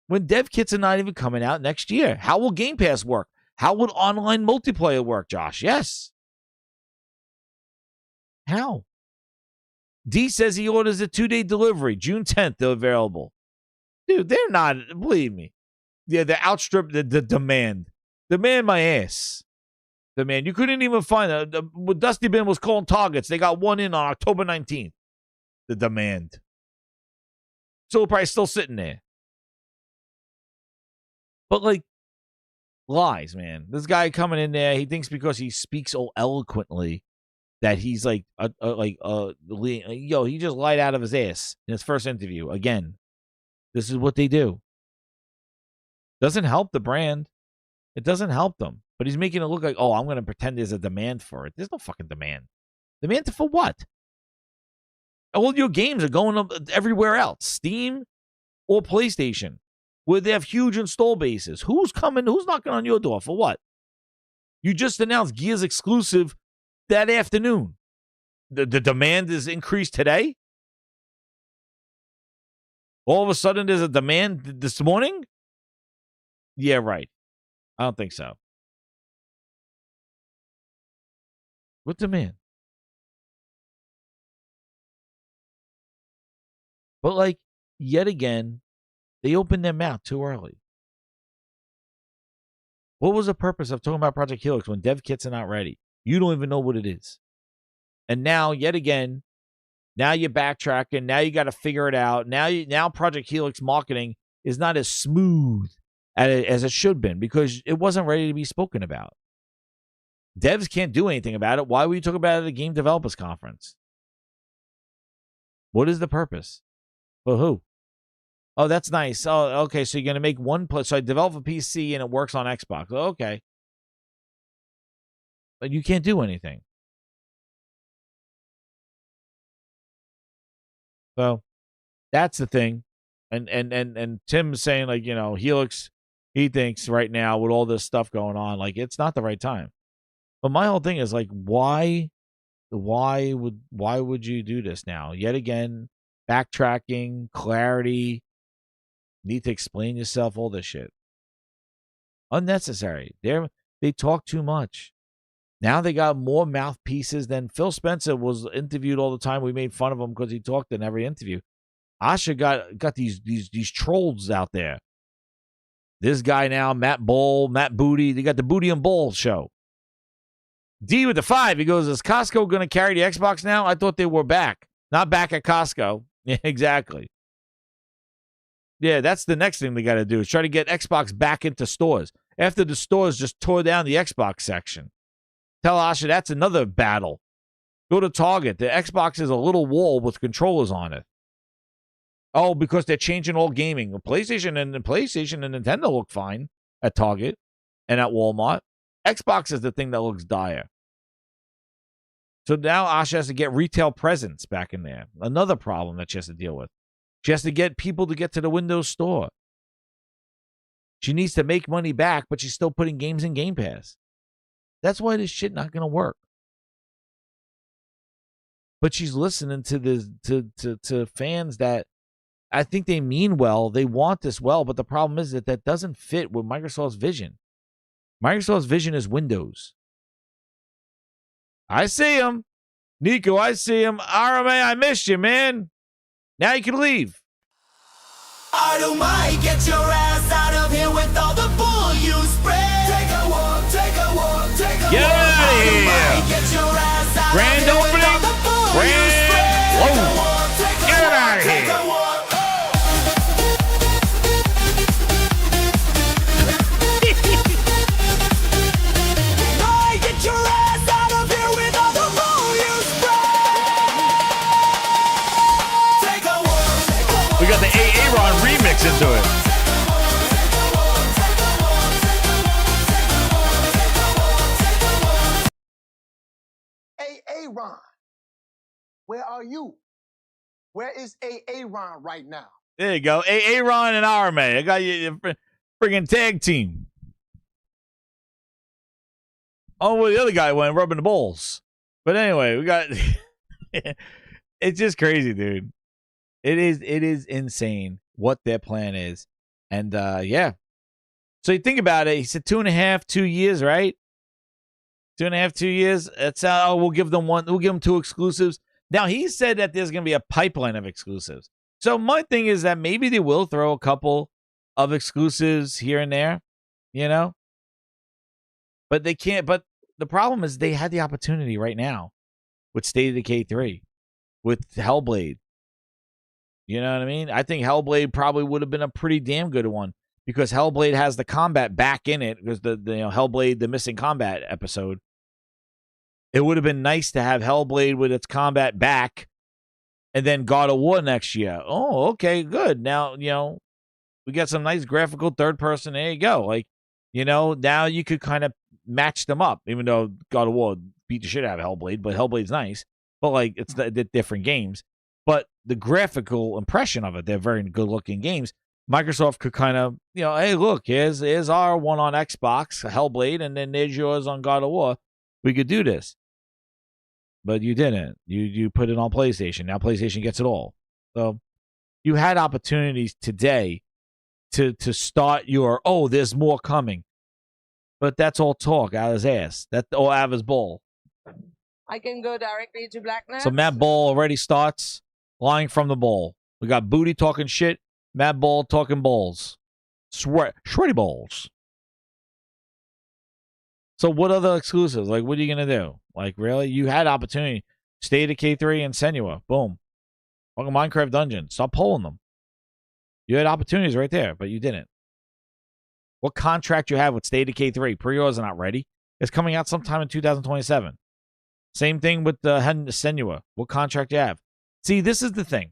F: When dev kits are not even coming out next year. How will Game Pass work? How would online multiplayer work, Josh? Yes. How? D says he orders a 2-day delivery. June 10th, they're available. Dude, they're not, believe me. Yeah, they outstrip the demand. Demand my ass. Demand. You couldn't even find what Dusty Bin was calling targets. They got one in on October 19th. The demand. So probably still sitting there. But like, lies, man. This guy coming in there, he thinks because he speaks so eloquently that he's like, he just lied out of his ass in his first interview. Again, this is what they do. Doesn't help the brand. It doesn't help them. But he's making it look like, oh, I'm going to pretend there's a demand for it. There's no fucking demand. Demand for what? All your games are going up everywhere else. Steam or PlayStation, where they have huge install bases. Who's coming? Who's knocking on your door for what? You just announced Gears exclusive that afternoon. The demand is increased today? All of a sudden there's a demand this morning? Yeah, right. I don't think so. What demand? But like, yet again, they opened their mouth too early. What was the purpose of talking about Project Helix when dev kits are not ready? You don't even know what it is. And now, yet again, now you're backtracking. Now you got to figure it out. Now Project Helix marketing is not as smooth as it should have been because it wasn't ready to be spoken about. Devs can't do anything about it. Why would you talk about it at a game developers conference? What is the purpose? For who? Oh, that's nice. Oh, okay. So you're going to make one place. So I develop a PC and it works on Xbox. Oh, okay. But you can't do anything. So that's the thing. And Tim's saying, like, Helix, he thinks right now with all this stuff going on, like, it's not the right time. But my whole thing is like, why would you do this now? Yet again, backtracking, clarity, need to explain yourself, all this shit. Unnecessary. They talk too much. Now they got more mouthpieces than Phil Spencer was interviewed all the time. We made fun of him because he talked in every interview. Asha got these trolls out there. This guy now, Matt Booty. They got the Booty and Bull show. D with the 5. He goes, is Costco going to carry the Xbox now? I thought they were back. Not back at Costco. Yeah, exactly. Yeah, that's the next thing they got to do is try to get Xbox back into stores. After the stores just tore down the Xbox section. Tell Asha that's another battle. Go to Target. The Xbox is a little wall with controllers on it. Oh, because they're changing all gaming. PlayStation and Nintendo look fine at Target and at Walmart. Xbox is the thing that looks dire. So now Asha has to get retail presence back in there. Another problem that she has to deal with. She has to get people to get to the Windows Store. She needs to make money back, but she's still putting games in Game Pass. That's why this shit not going to work. but she's listening to this to fans that I think they mean well. They want this well, but the problem is that doesn't fit with Microsoft's vision. Microsoft's vision is Windows. I see him. Nico, I see him. RMA, I missed you, man. Now you can leave.
C: I don't mind, get your ass out of here with all the bull you spread. Take a walk, take a walk, take a
F: Get
C: walk.
F: out of here.
C: Get your ass out
F: Grand
C: of here
F: opening.
C: with all the bull you
F: Grand.
C: spread.
F: Whoa.
C: Take a walk, take a
F: Get
C: walk,
F: out of
C: take
F: here.
C: a walk. Mind, get your ass out of here with all the bull you spread. Take a walk, take a walk.
F: We got the Aaron remix into it.
Q: Hey, Aaron, where are you? Where is Aaron right now?
F: There you go. Aaron and RMA. I got you friggin' tag team. Oh, well, the other guy went rubbing the balls. But anyway, we got it's just crazy, dude. It is insane what their plan is. And yeah. So you think about it, he said 2.5, 2 years, right? 2.5, 2 years. That's how we'll give them 2 exclusives. Now he said that there's gonna be a pipeline of exclusives. So my thing is that maybe they will throw a couple of exclusives here and there, you know? But they can't. But the problem is they had the opportunity right now with State of Decay 3, with Hellblade. You know what I mean? I think Hellblade probably would have been a pretty damn good one because Hellblade has the combat back in it because the Hellblade, the missing combat episode. It would have been nice to have Hellblade with its combat back and then God of War next year. Oh, okay, good. Now, we got some nice graphical third person. There you go. Like, now you could kind of match them up, even though God of War beat the shit out of Hellblade, but Hellblade's nice. But, like, it's the different games. But the graphical impression of it, they're very good-looking games. Microsoft could kind of, hey, look, here's our one on Xbox, Hellblade, and then there's yours on God of War. We could do this. But you didn't. You put it on PlayStation. Now PlayStation gets it all. So you had opportunities today to start your, there's more coming. But that's all talk out of his ass. That's all out of his ball.
A: I can go directly to Blackness.
F: So Matt Ball already starts lying from the ball. We got Booty talking shit. Matt Ball talking balls. Sweaty balls. So what other exclusives? Like, what are you going to do? Like, really? You had opportunity. State of K3 and Senua. Boom. Fucking Minecraft Dungeon. Stop pulling them. You had opportunities right there, but you didn't. What contract you have with State of K3? Pre-orders are not ready. It's coming out sometime in 2027. Same thing with the Senua. What contract you have? See, this is the thing.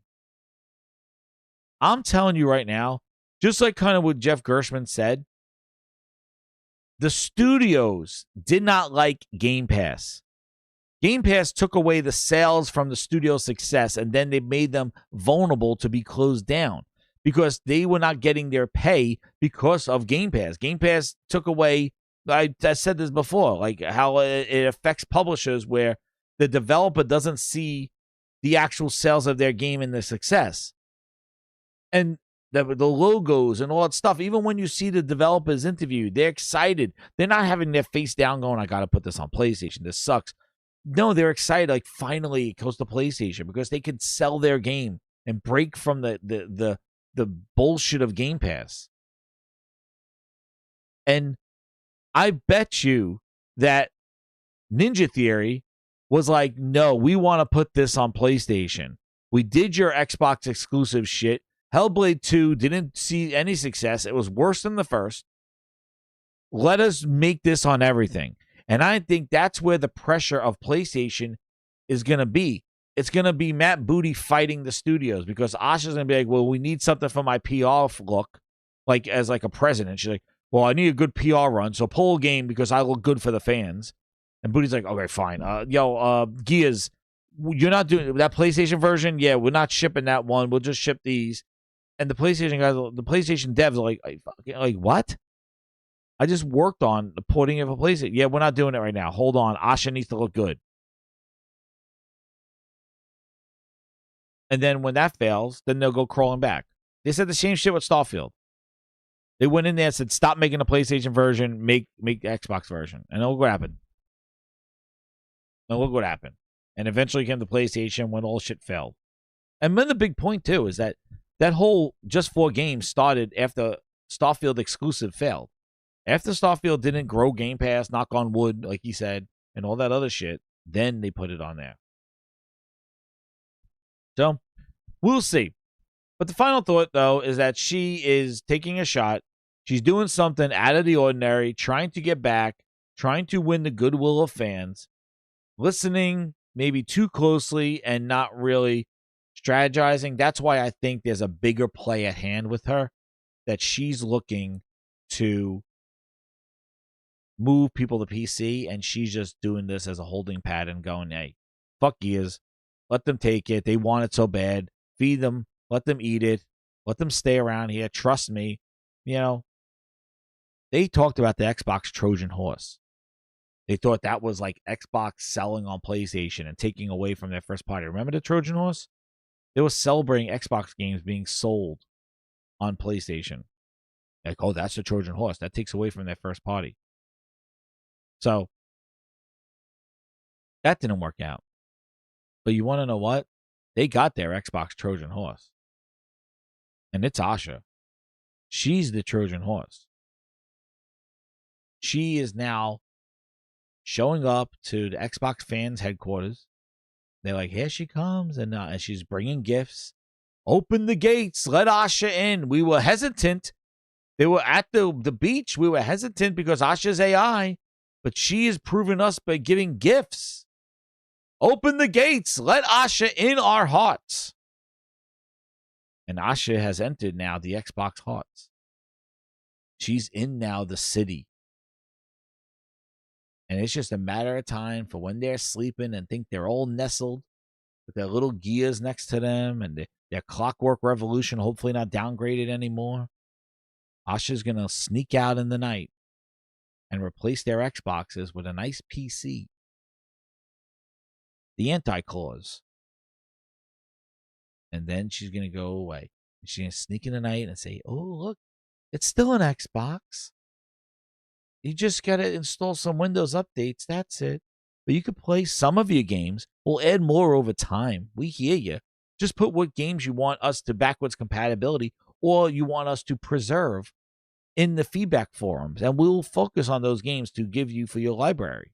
F: I'm telling you right now, just like kind of what Jeff Gershman said, the studios did not like Game Pass. Game Pass took away the sales from the studio's success, and then they made them vulnerable to be closed down because they were not getting their pay because of Game Pass. Game Pass took away, I said this before, like how it affects publishers where the developer doesn't see the actual sales of their game and the success. And the logos and all that stuff, even when you see the developers interviewed, they're excited. They're not having their face down going, I got to put this on PlayStation. This sucks. No, they're excited. Like, finally it goes to PlayStation because they could sell their game and break from the bullshit of Game Pass. And I bet you that Ninja Theory was like, no, we want to put this on PlayStation. We did your Xbox exclusive shit. Hellblade 2 didn't see any success. It was worse than the first. Let us make this on everything. And I think that's where the pressure of PlayStation is going to be. It's going to be Matt Booty fighting the studios because Asha's going to be like, well, we need something for my PR look, like as like a president. She's like, well, I need a good PR run, so pull a game because I look good for the fans. And Booty's like, okay, fine. Gears, you're not doing that PlayStation version? Yeah, we're not shipping that one. We'll just ship these. And the PlayStation guys, the PlayStation devs are like, what? I just worked on the porting of a PlayStation. Yeah, we're not doing it right now. Hold on. Asha needs to look good. And then when that fails, then they'll go crawling back. They said the same shit with Starfield. They went in there and said, stop making the PlayStation version, make the Xbox version. And look what happened. And eventually came the PlayStation when all shit failed. And then the big point, too, is that whole just 4 games started after Starfield exclusive failed. After Starfield didn't grow Game Pass, knock on wood, like he said, and all that other shit, then they put it on there. So, we'll see. But the final thought, though, is that she is taking a shot. She's doing something out of the ordinary, trying to get back, trying to win the goodwill of fans, listening maybe too closely and not really strategizing. That's why I think there's a bigger play at hand with her, that she's looking to move people to PC, and she's just doing this as a holding pattern, going, hey, fuck Gears. Let them take it. They want it so bad. Feed them. Let them eat it. Let them stay around here. Trust me. You know, they talked about the Xbox Trojan horse. They thought that was like Xbox selling on PlayStation and taking away from their first party. Remember the Trojan horse? They were celebrating Xbox games being sold on PlayStation. Like, oh, that's the Trojan horse. That takes away from their first party. So, that didn't work out. But you want to know what? They got their Xbox Trojan horse. And it's Asha. She's the Trojan horse. She is now showing up to the Xbox fans' headquarters. They're like, here she comes. And she's bringing gifts. Open the gates. Let Asha in. We were hesitant. They were at the beach. We were hesitant because Asha's AI. But she is proving us by giving gifts. Open the gates. Let Asha in our hearts. And Asha has entered now the Xbox hearts. She's in now the city. And it's just a matter of time for when they're sleeping and think they're all nestled with their little Gears next to them and their Clockwork Revolution hopefully not downgraded anymore. Asha's going to sneak out in the night and replace their Xboxes with a nice PC. The anti-clause. And then she's going to go away. She's going to sneak in the night and say, oh, look, it's still an Xbox. You just got to install some Windows updates. That's it. But you could play some of your games. We'll add more over time. We hear you. Just put what games you want us to backwards compatibility or you want us to preserve in the feedback forums. And we'll focus on those games to give you for your library.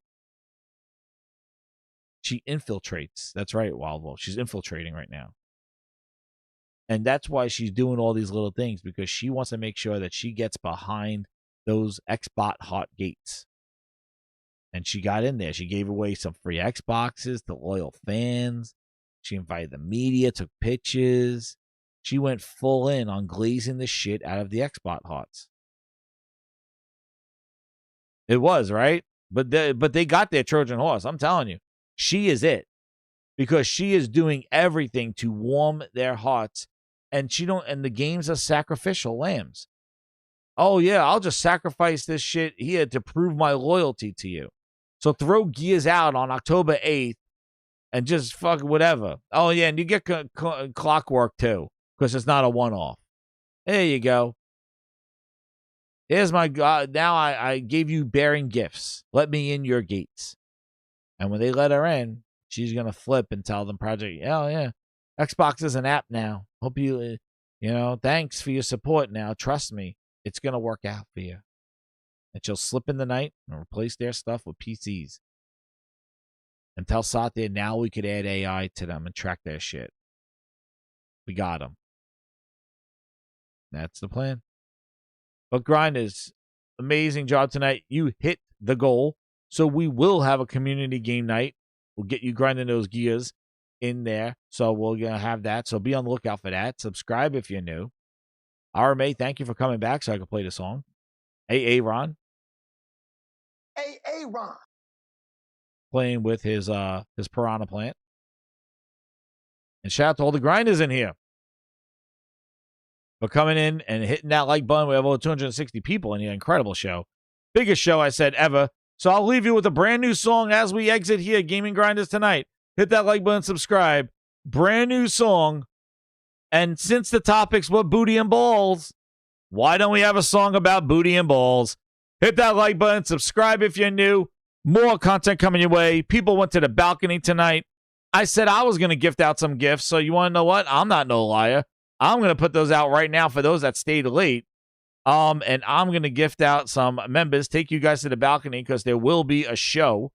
F: She infiltrates. That's right, Wild Wolf. She's infiltrating right now. And that's why she's doing all these little things, because she wants to make sure that she gets behind those Xbot hot gates. And she got in there. She gave away some free Xboxes to loyal fans. She invited the media, took pictures. She went full in on glazing the shit out of the Xbot hots. It was, right? But they got their Trojan horse. I'm telling you. She is it. Because she is doing everything to warm their hearts. And the games are sacrificial lambs. Oh, yeah, I'll just sacrifice this shit here to prove my loyalty to you. So throw Gears out on October 8th and just fuck whatever. Oh, yeah, and you get Clockwork, too, because it's not a one-off. There you go. Here's my God. Now I gave you bearing gifts. Let me in your gates. And when they let her in, she's going to flip and tell them, Project, oh, yeah, Xbox is an app now. Hope thanks for your support now. Trust me, it's going to work out for you. And she'll slip in the night and replace their stuff with PCs. And tell Satya, now we could add AI to them and track their shit. We got them. That's the plan. But Grinders, amazing job tonight. You hit the goal. So we will have a community game night. We'll get you grinding those gears in there. So we're going to have that. So be on the lookout for that. Subscribe if you're new. RMA, thank you for coming back so I can play the song. AA Ron.
O: AA Ron.
F: Playing with his piranha plant. And shout out to all the grinders in here for coming in and hitting that like button. We have over 260 people in here. Incredible show. Biggest show I said ever. So I'll leave you with a brand new song as we exit here, Gaming Grinders tonight. Hit that like button, subscribe. Brand new song And since the topic's what booty and balls, why don't we have a song about booty and balls? Hit that like button, subscribe if you're new. More content coming your way. People went to the balcony tonight. I said I was going to gift out some gifts, so you want to know what? I'm not no liar. I'm going to put those out right now for those that stayed late. And I'm going to gift out some members, take you guys to the balcony because there will be a show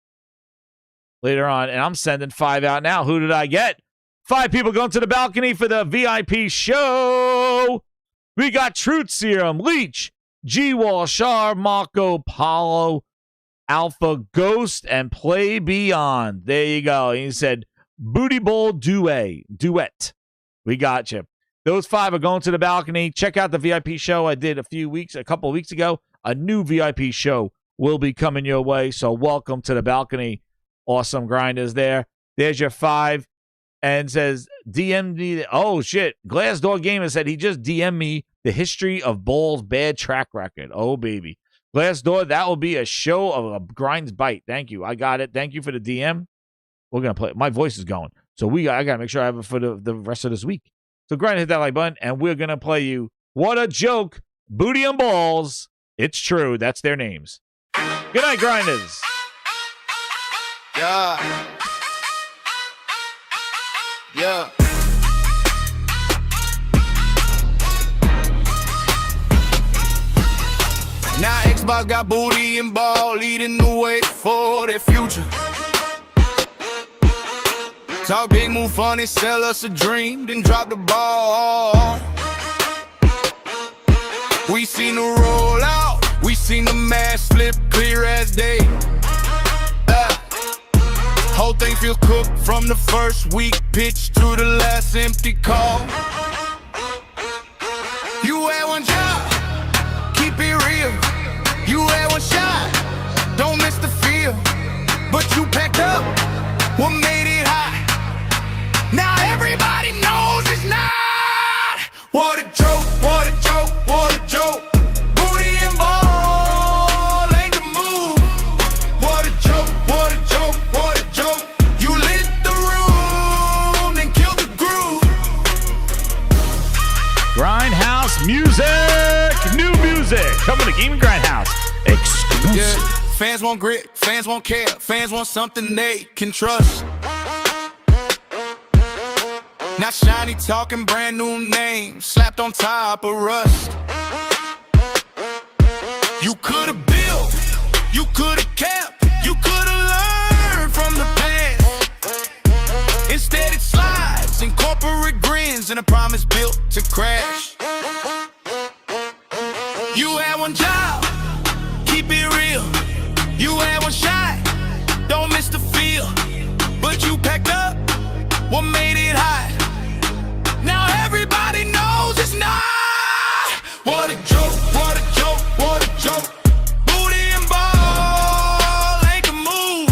F: later on. And I'm sending 5 out now. Who did I get? 5 people going to the balcony for the VIP show. We got Truth Serum, Leech, G-Wall, Shar, Marco, Paulo, Alpha, Ghost, and Play Beyond. There you go. He said, Booty Bowl Duet. We got you. Those 5 are going to the balcony. Check out the VIP show I did a couple of weeks ago. A new VIP show will be coming your way, so welcome to the balcony. Awesome grinders there. There's your 5. And says, DM me. Oh, shit. Glassdoor Gamer said he just DM'd me the history of Ball's bad track record. Oh, baby. Glassdoor, that will be a show of a Grinds Bite. Thank you. I got it. Thank you for the DM. We're going to play. My voice is going. So I got to make sure I have it for the rest of this week. So grind, hit that like button, and we're going to play you What a Joke, Booty and Balls. It's true. That's their names. Good night, grinders.
C: Yeah. Yeah. Now Xbox got booty and ball leading the way for their future. Talk big, move funny, sell us a dream, then drop the ball. We seen the rollout, we seen the mask flip clear as day. Whole thing feels cooked from the first week pitch to the last empty call. You had one job, keep it real. You had one shot, don't miss the field. But you packed up what made it hot. Now everybody knows it's not. What a joke, what a joke, what a joke. Booty and ball ain't the move. What a joke, what a joke, what a joke. You lit the room and killed the groove.
F: Grindhouse music, new music coming to Gaming Grindhouse. Exclusive.
C: Yeah. Fans want grit, fans won't care, fans want something they can trust. Not shiny talking, brand new name slapped on top of rust. You could've built, you could've kept, you could've learned from the past. Instead it slides in corporate grins and a promise built to crash. You had one job, keep it real. You had one shot, don't miss the field. But you packed up what made it hot. Now everybody knows it's not. What a joke, what a joke, what a joke. Booty and ball ain't the move.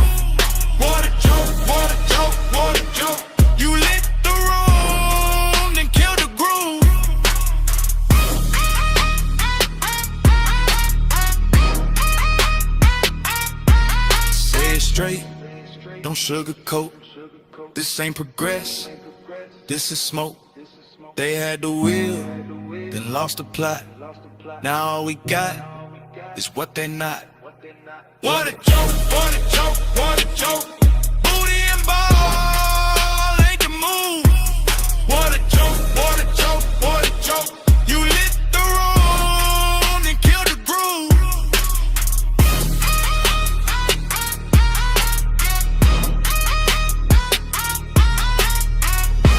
C: What a joke, what a joke, what a joke. You lit the room, then killed the groove. Say it straight, don't sugarcoat. This ain't progress, this is smoke. They had the wheel, then lost the plot. Now all we got is what they're not. What a joke, what a joke, what a joke.